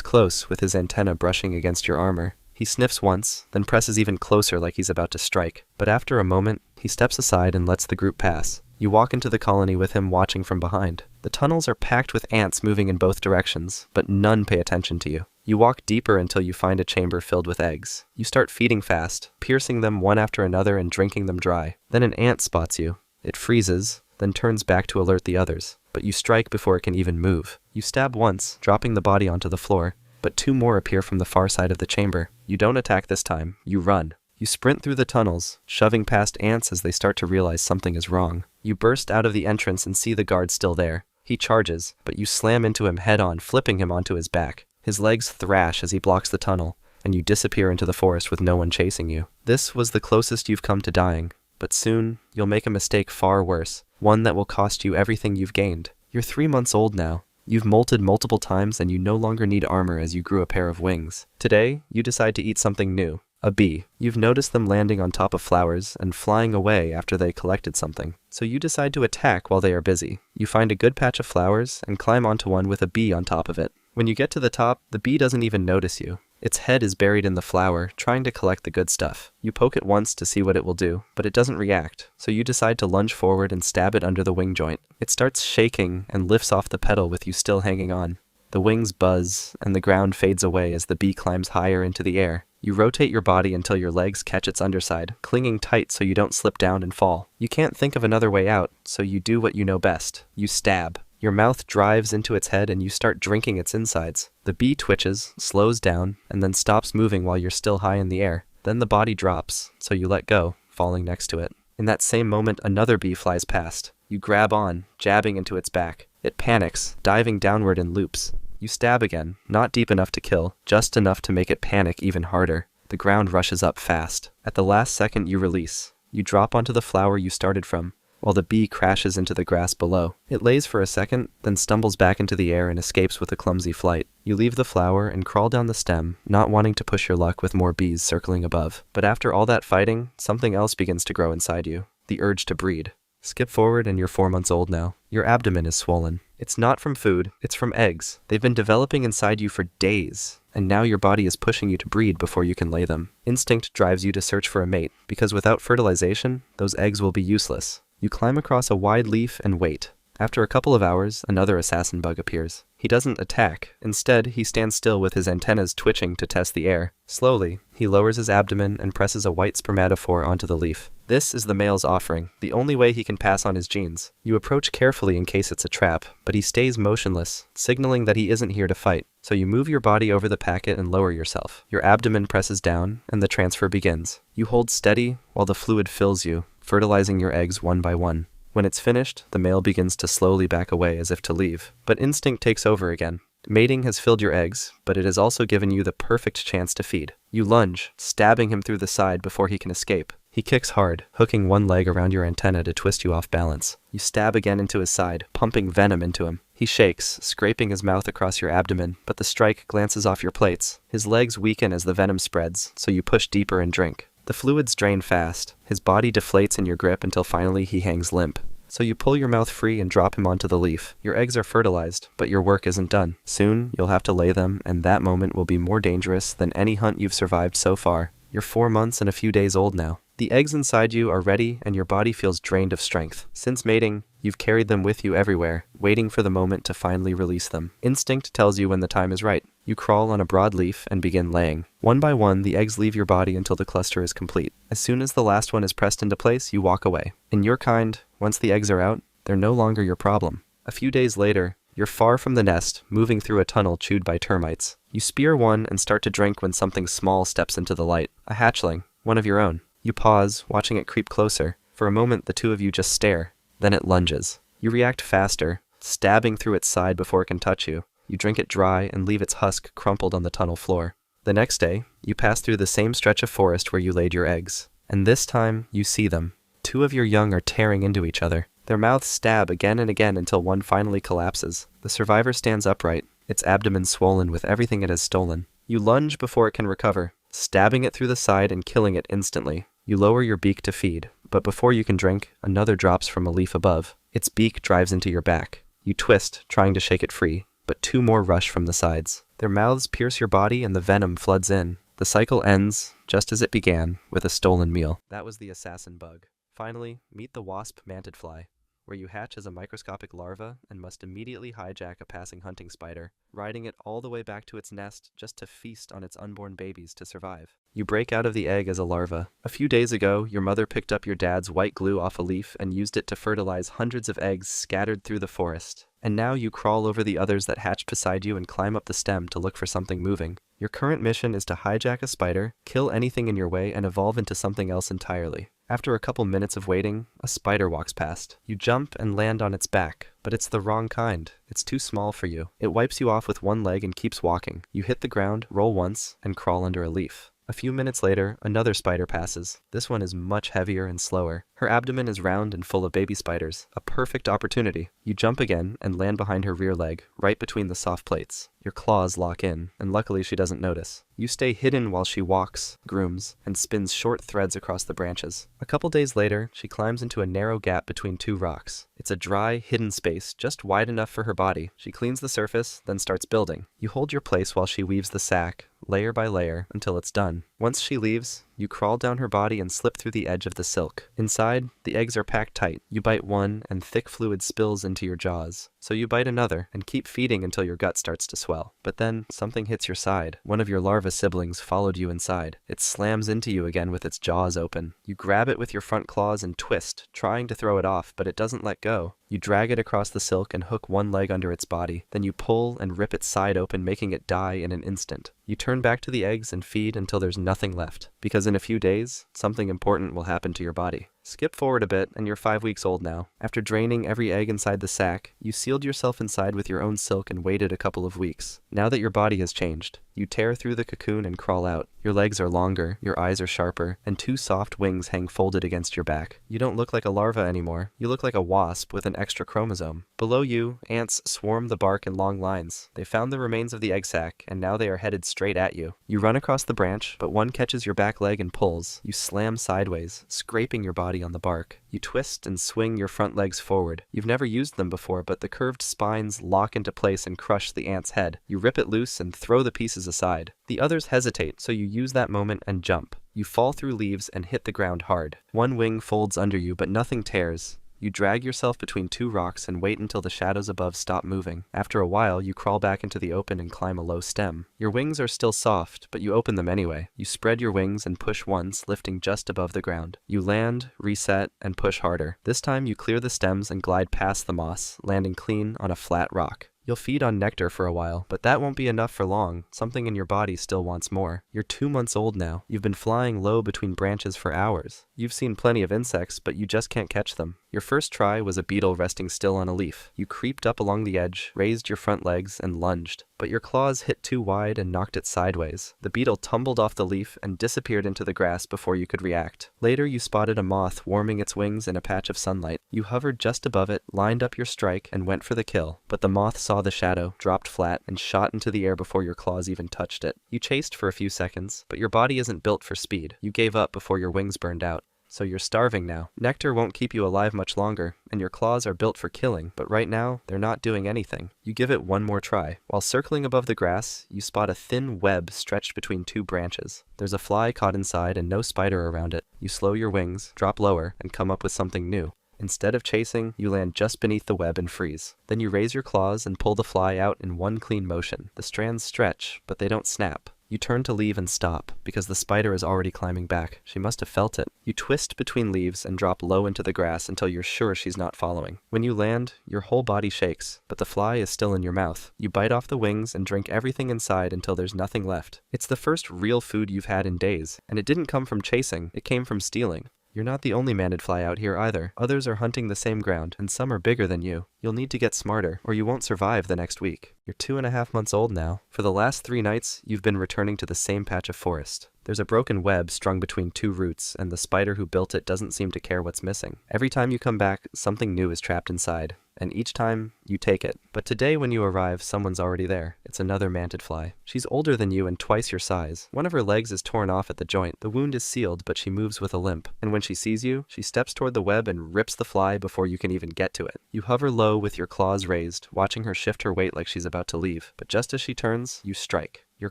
close with his antenna brushing against your armor. He sniffs once, then presses even closer like he's about to strike. But after a moment, he steps aside and lets the group pass. You walk into the colony with him watching from behind. The tunnels are packed with ants moving in both directions, but none pay attention to you. You walk deeper until you find a chamber filled with eggs. You start feeding fast, piercing them one after another and drinking them dry. Then an ant spots you. It freezes, then turns back to alert the others. But you strike before it can even move. You stab once, dropping the body onto the floor, but 2 more appear from the far side of the chamber. You don't attack this time, you run. You sprint through the tunnels, shoving past ants as they start to realize something is wrong. You burst out of the entrance and see the guard still there. He charges, but you slam into him head-on, flipping him onto his back. His legs thrash as he blocks the tunnel, and you disappear into the forest with no one chasing you. This was the closest you've come to dying, but soon you'll make a mistake far worse. One that will cost you everything you've gained. You're 3 months old now. You've molted multiple times and you no longer need armor as you grew a pair of wings. Today, you decide to eat something new. A bee. You've noticed them landing on top of flowers and flying away after they collected something. So you decide to attack while they are busy. You find a good patch of flowers and climb onto one with a bee on top of it. When you get to the top, the bee doesn't even notice you. Its head is buried in the flour, trying to collect the good stuff. You poke it once to see what it will do, but it doesn't react, so you decide to lunge forward and stab it under the wing joint. It starts shaking and lifts off the pedal with you still hanging on. The wings buzz, and the ground fades away as the bee climbs higher into the air. You rotate your body until your legs catch its underside, clinging tight so you don't slip down and fall. You can't think of another way out, so you do what you know best. You stab. Your mouth drives into its head and you start drinking its insides. The bee twitches, slows down, and then stops moving while you're still high in the air. Then the body drops, so you let go, falling next to it. In that same moment, another bee flies past. You grab on, jabbing into its back. It panics, diving downward in loops. You stab again, not deep enough to kill, just enough to make it panic even harder. The ground rushes up fast. At the last second you release. You drop onto the flower you started from, while the bee crashes into the grass below. It lays for a second, then stumbles back into the air and escapes with a clumsy flight. You leave the flower and crawl down the stem, not wanting to push your luck with more bees circling above. But after all that fighting, something else begins to grow inside you. The urge to breed. Skip forward and you're 4 months old now. Your abdomen is swollen. It's not from food, it's from eggs. They've been developing inside you for days, and now your body is pushing you to breed before you can lay them. Instinct drives you to search for a mate, because without fertilization, those eggs will be useless. You climb across a wide leaf and wait. After a couple of hours, another assassin bug appears. He doesn't attack. Instead, he stands still with his antennas twitching to test the air. Slowly, he lowers his abdomen and presses a white spermatophore onto the leaf. This is the male's offering, the only way he can pass on his genes. You approach carefully in case it's a trap, but he stays motionless, signaling that he isn't here to fight. So you move your body over the packet and lower yourself. Your abdomen presses down, and the transfer begins. You hold steady while the fluid fills you, fertilizing your eggs one by one. When it's finished, the male begins to slowly back away as if to leave. But instinct takes over again. Mating has filled your eggs, but it has also given you the perfect chance to feed. You lunge, stabbing him through the side before he can escape. He kicks hard, hooking one leg around your antenna to twist you off balance. You stab again into his side, pumping venom into him. He shakes, scraping his mouth across your abdomen, but the strike glances off your plates. His legs weaken as the venom spreads, so you push deeper and drink. The fluids drain fast. His body deflates in your grip until finally he hangs limp. So you pull your mouth free and drop him onto the leaf. Your eggs are fertilized, but your work isn't done. Soon, you'll have to lay them, and that moment will be more dangerous than any hunt you've survived so far. You're 4 months and a few days old now. The eggs inside you are ready, and your body feels drained of strength. Since mating, you've carried them with you everywhere, waiting for the moment to finally release them. Instinct tells you when the time is right. You crawl on a broad leaf and begin laying. One by one, the eggs leave your body until the cluster is complete. As soon as the last one is pressed into place, you walk away. In your kind, once the eggs are out, they're no longer your problem. A few days later, you're far from the nest, moving through a tunnel chewed by termites. You spear one and start to drink when something small steps into the light. A hatchling, one of your own. You pause, watching it creep closer. For a moment, the two of you just stare. Then it lunges. You react faster, stabbing through its side before it can touch you. You drink it dry and leave its husk crumpled on the tunnel floor. The next day, you pass through the same stretch of forest where you laid your eggs. And this time, you see them. 2 of your young are tearing into each other. Their mouths stab again and again until one finally collapses. The survivor stands upright, its abdomen swollen with everything it has stolen. You lunge before it can recover, stabbing it through the side and killing it instantly. You lower your beak to feed, but before you can drink, another drops from a leaf above. Its beak drives into your back. You twist, trying to shake it free, but 2 more rush from the sides. Their mouths pierce your body and the venom floods in. The cycle ends, just as it began, with a stolen meal. That was the assassin bug. Finally, meet the wasp mantid fly, where you hatch as a microscopic larva and must immediately hijack a passing hunting spider, riding it all the way back to its nest just to feast on its unborn babies to survive. You break out of the egg as a larva. A few days ago, your mother picked up your dad's white glue off a leaf and used it to fertilize hundreds of eggs scattered through the forest. And now you crawl over the others that hatched beside you and climb up the stem to look for something moving. Your current mission is to hijack a spider, kill anything in your way, and evolve into something else entirely. After a couple minutes of waiting, a spider walks past. You jump and land on its back, but it's the wrong kind. It's too small for you. It wipes you off with one leg and keeps walking. You hit the ground, roll once, and crawl under a leaf. A few minutes later, another spider passes. This one is much heavier and slower. Her abdomen is round and full of baby spiders. A perfect opportunity. You jump again and land behind her rear leg, right between the soft plates. Your claws lock in, and luckily she doesn't notice. You stay hidden while she walks, grooms, and spins short threads across the branches. A couple days later, she climbs into a narrow gap between 2 rocks. It's a dry, hidden space, just wide enough for her body. She cleans the surface, then starts building. You hold your place while she weaves the sack, layer by layer, until it's done. Once she leaves, you crawl down her body and slip through the edge of the silk. Inside, the eggs are packed tight. You bite one, and thick fluid spills into your jaws. So you bite another, and keep feeding until your gut starts to swell. But then, something hits your side. One of your larva siblings followed you inside. It slams into you again with its jaws open. You grab it with your front claws and twist, trying to throw it off, but it doesn't let go. You drag it across the silk and hook one leg under its body. Then you pull and rip its side open, making it die in an instant. You turn back to the eggs and feed until there's nothing left. Because in a few days, something important will happen to your body. Skip forward a bit, and you're 5 weeks old now. After draining every egg inside the sac, you sealed yourself inside with your own silk and waited a couple of weeks. Now that your body has changed, you tear through the cocoon and crawl out. Your legs are longer, your eyes are sharper, and 2 soft wings hang folded against your back. You don't look like a larva anymore. You look like a wasp with an extra chromosome. Below you, ants swarm the bark in long lines. They found the remains of the egg sac, and now they are headed straight at you. You run across the branch, but one catches your back leg and pulls. You slam sideways, scraping your body on the bark. You twist and swing your front legs forward. You've never used them before, but the curved spines lock into place and crush the ant's head. You rip it loose and throw the pieces aside. The others hesitate, so you use that moment and jump. You fall through leaves and hit the ground hard. One wing folds under you, but nothing tears. You drag yourself between 2 rocks and wait until the shadows above stop moving. After a while, you crawl back into the open and climb a low stem. Your wings are still soft, but you open them anyway. You spread your wings and push once, lifting just above the ground. You land, reset, and push harder. This time you clear the stems and glide past the moss, landing clean on a flat rock. You'll feed on nectar for a while, but that won't be enough for long. Something in your body still wants more. You're 2 months old now. You've been flying low between branches for hours. You've seen plenty of insects, but you just can't catch them. Your first try was a beetle resting still on a leaf. You creeped up along the edge, raised your front legs, and lunged. But your claws hit too wide and knocked it sideways. The beetle tumbled off the leaf and disappeared into the grass before you could react. Later, you spotted a moth warming its wings in a patch of sunlight. You hovered just above it, lined up your strike, and went for the kill. But the moth saw the shadow, dropped flat, and shot into the air before your claws even touched it. You chased for a few seconds, but your body isn't built for speed. You gave up before your wings burned out. So you're starving now. Nectar won't keep you alive much longer, and your claws are built for killing, but right now, they're not doing anything. You give it one more try. While circling above the grass, you spot a thin web stretched between 2 branches. There's a fly caught inside and no spider around it. You slow your wings, drop lower, and come up with something new. Instead of chasing, you land just beneath the web and freeze. Then you raise your claws and pull the fly out in one clean motion. The strands stretch, but they don't snap. You turn to leave and stop, because the spider is already climbing back. She must have felt it. You twist between leaves and drop low into the grass until you're sure she's not following. When you land, your whole body shakes, but the fly is still in your mouth. You bite off the wings and drink everything inside until there's nothing left. It's the first real food you've had in days, and it didn't come from chasing, it came from stealing. You're not the only mantid fly out here either. Others are hunting the same ground, and some are bigger than you. You'll need to get smarter, or you won't survive the next week. You're 2.5 months old now. For the last 3 nights, you've been returning to the same patch of forest. There's a broken web strung between 2 roots, and the spider who built it doesn't seem to care what's missing. Every time you come back, something new is trapped inside, and each time, you take it. But today when you arrive, someone's already there. It's another mantid fly. She's older than you and twice your size. One of her legs is torn off at the joint. The wound is sealed, but she moves with a limp. And when she sees you, she steps toward the web and rips the fly before you can even get to it. You hover low with your claws raised, watching her shift her weight like she's about to leave. But just as she turns, you strike. Your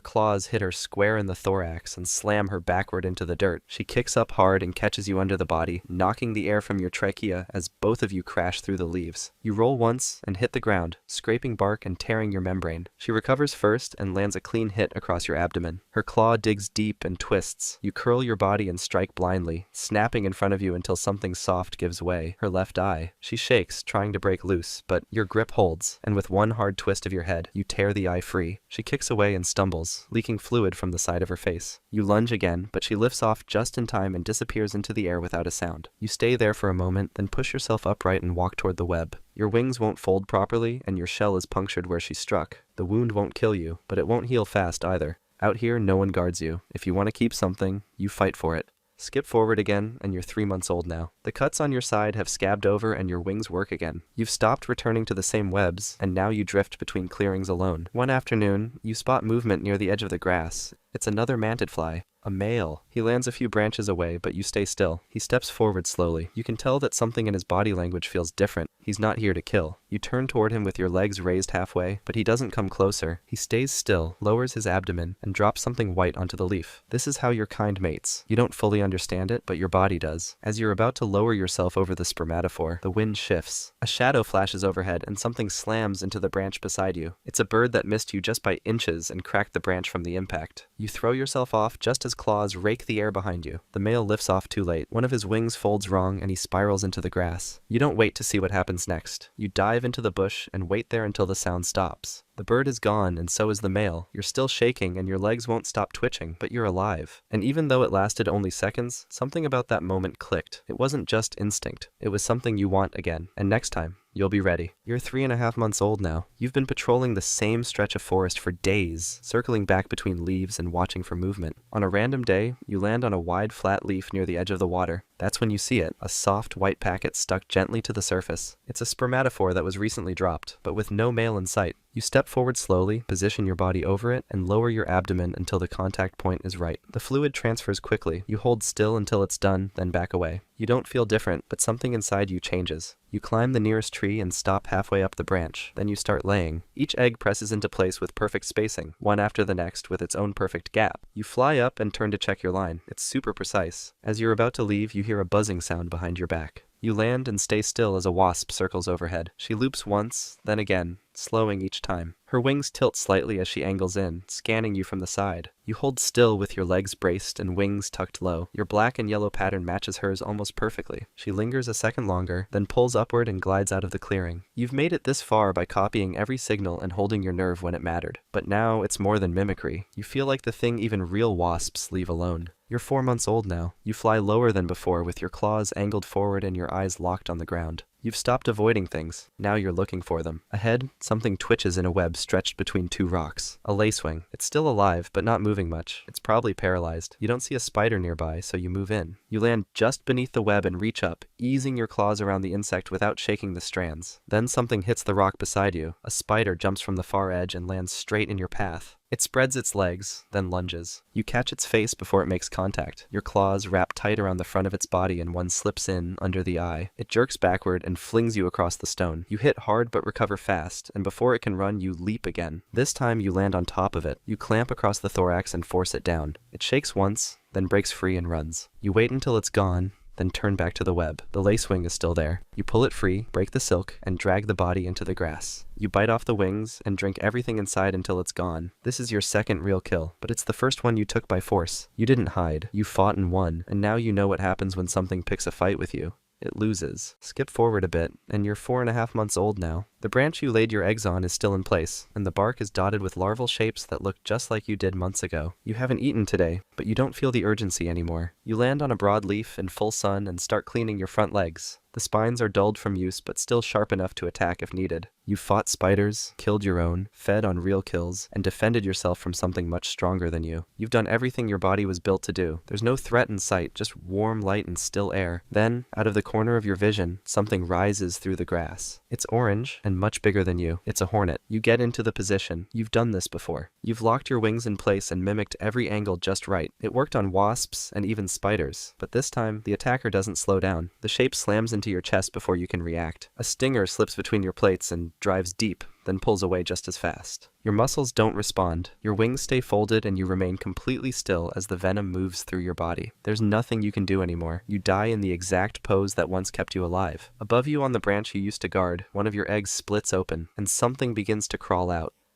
claws hit her square in the thorax and slam her backward into the dirt. She kicks up hard and catches you under the body, knocking the air from your trachea as both of you crash through the leaves. You roll once and hit the ground, scraping bark and tearing your membrane. She recovers first and lands a clean hit across your abdomen. Her claw digs deep and twists. You curl your body and strike blindly, snapping in front of you until something soft gives way, her left eye. She shakes, trying to break loose, but your grip holds, and with one hard twist of your head, you tear the eye free. She kicks away and stumbles, leaking fluid from the side of her face. You lunge again, but she lifts off just in time and disappears into the air without a sound. You stay there for a moment, then push yourself upright and walk toward the web. Your wings won't fold properly, and your shell is punctured where she struck. The wound won't kill you, but it won't heal fast either. Out here, no one guards you. If you want to keep something, you fight for it. Skip forward again, and you're 3 months old now. The cuts on your side have scabbed over and your wings work again. You've stopped returning to the same webs, and now you drift between clearings alone. One afternoon, you spot movement near the edge of the grass. It's another mantid fly. A male. He lands a few branches away, but you stay still. He steps forward slowly. You can tell that something in his body language feels different. He's not here to kill. You turn toward him with your legs raised halfway, but he doesn't come closer. He stays still, lowers his abdomen, and drops something white onto the leaf. This is how your kind mates. You don't fully understand it, but your body does. As you're about to lower yourself over the spermatophore, the wind shifts. A shadow flashes overhead, and something slams into the branch beside you. It's a bird that missed you just by inches and cracked the branch from the impact. You throw yourself off just as claws rake the air behind you. The male lifts off too late. One of his wings folds wrong, and he spirals into the grass. You don't wait to see what happens next. You dive into the bush and wait there until the sound stops. The bird is gone, and so is the male. You're still shaking, and your legs won't stop twitching, but you're alive. And even though it lasted only seconds, something about that moment clicked. It wasn't just instinct. It was something you want again. And next time, you'll be ready. You're 3.5 months old now. You've been patrolling the same stretch of forest for days, circling back between leaves and watching for movement. On a random day, you land on a wide, flat leaf near the edge of the water. That's when you see it, a soft, white packet stuck gently to the surface. It's a spermatophore that was recently dropped, but with no male in sight. You step forward slowly, position your body over it, and lower your abdomen until the contact point is right. The fluid transfers quickly. You hold still until it's done, then back away. You don't feel different, but something inside you changes. You climb the nearest tree and stop halfway up the branch. Then you start laying. Each egg presses into place with perfect spacing, one after the next with its own perfect gap. You fly up and turn to check your line. It's super precise. As you're about to leave, you hear a buzzing sound behind your back. You land and stay still as a wasp circles overhead. She loops once, then again, slowing each time. Her wings tilt slightly as she angles in, scanning you from the side. You hold still with your legs braced and wings tucked low. Your black and yellow pattern matches hers almost perfectly. She lingers a second longer, then pulls upward and glides out of the clearing. You've made it this far by copying every signal and holding your nerve when it mattered. But now it's more than mimicry. You feel like the thing even real wasps leave alone. You're 4 months old now. You fly lower than before with your claws angled forward and your eyes locked on the ground. You've stopped avoiding things. Now you're looking for them. Ahead, something twitches in a web stretched between 2 rocks. A lacewing. It's still alive, but not moving much. It's probably paralyzed. You don't see a spider nearby, so you move in. You land just beneath the web and reach up, easing your claws around the insect without shaking the strands. Then something hits the rock beside you. A spider jumps from the far edge and lands straight in your path. It spreads its legs, then lunges. You catch its face before it makes contact. Your claws wrap tight around the front of its body and one slips in under the eye. It jerks backward and flings you across the stone. You hit hard but recover fast, and before it can run, you leap again. This time you land on top of it. You clamp across the thorax and force it down. It shakes once, then breaks free and runs. You wait until it's gone, then turn back to the web. The lacewing is still there. You pull it free, break the silk, and drag the body into the grass. You bite off the wings and drink everything inside until it's gone. This is your second real kill, but it's the first one you took by force. You didn't hide. You fought and won, and now you know what happens when something picks a fight with you. It loses. Skip forward a bit, and you're 4.5 months old now. The branch you laid your eggs on is still in place, and the bark is dotted with larval shapes that look just like you did months ago. You haven't eaten today, but you don't feel the urgency anymore. You land on a broad leaf in full sun and start cleaning your front legs. The spines are dulled from use, but still sharp enough to attack if needed. You fought spiders, killed your own, fed on real kills, and defended yourself from something much stronger than you. You've done everything your body was built to do. There's no threat in sight, just warm light and still air. Then, out of the corner of your vision, something rises through the grass. It's orange and much bigger than you. It's a hornet. You get into the position. You've done this before. You've locked your wings in place and mimicked every angle just right. It worked on wasps and even spiders. But this time, the attacker doesn't slow down. The shape slams into your chest before you can react. A stinger slips between your plates and drives deep, then pulls away just as fast. Your muscles don't respond. Your wings stay folded and you remain completely still as the venom moves through your body. There's nothing you can do anymore. You die in the exact pose that once kept you alive. Above you on the branch you used to guard, one of your eggs splits open, and something begins to crawl out.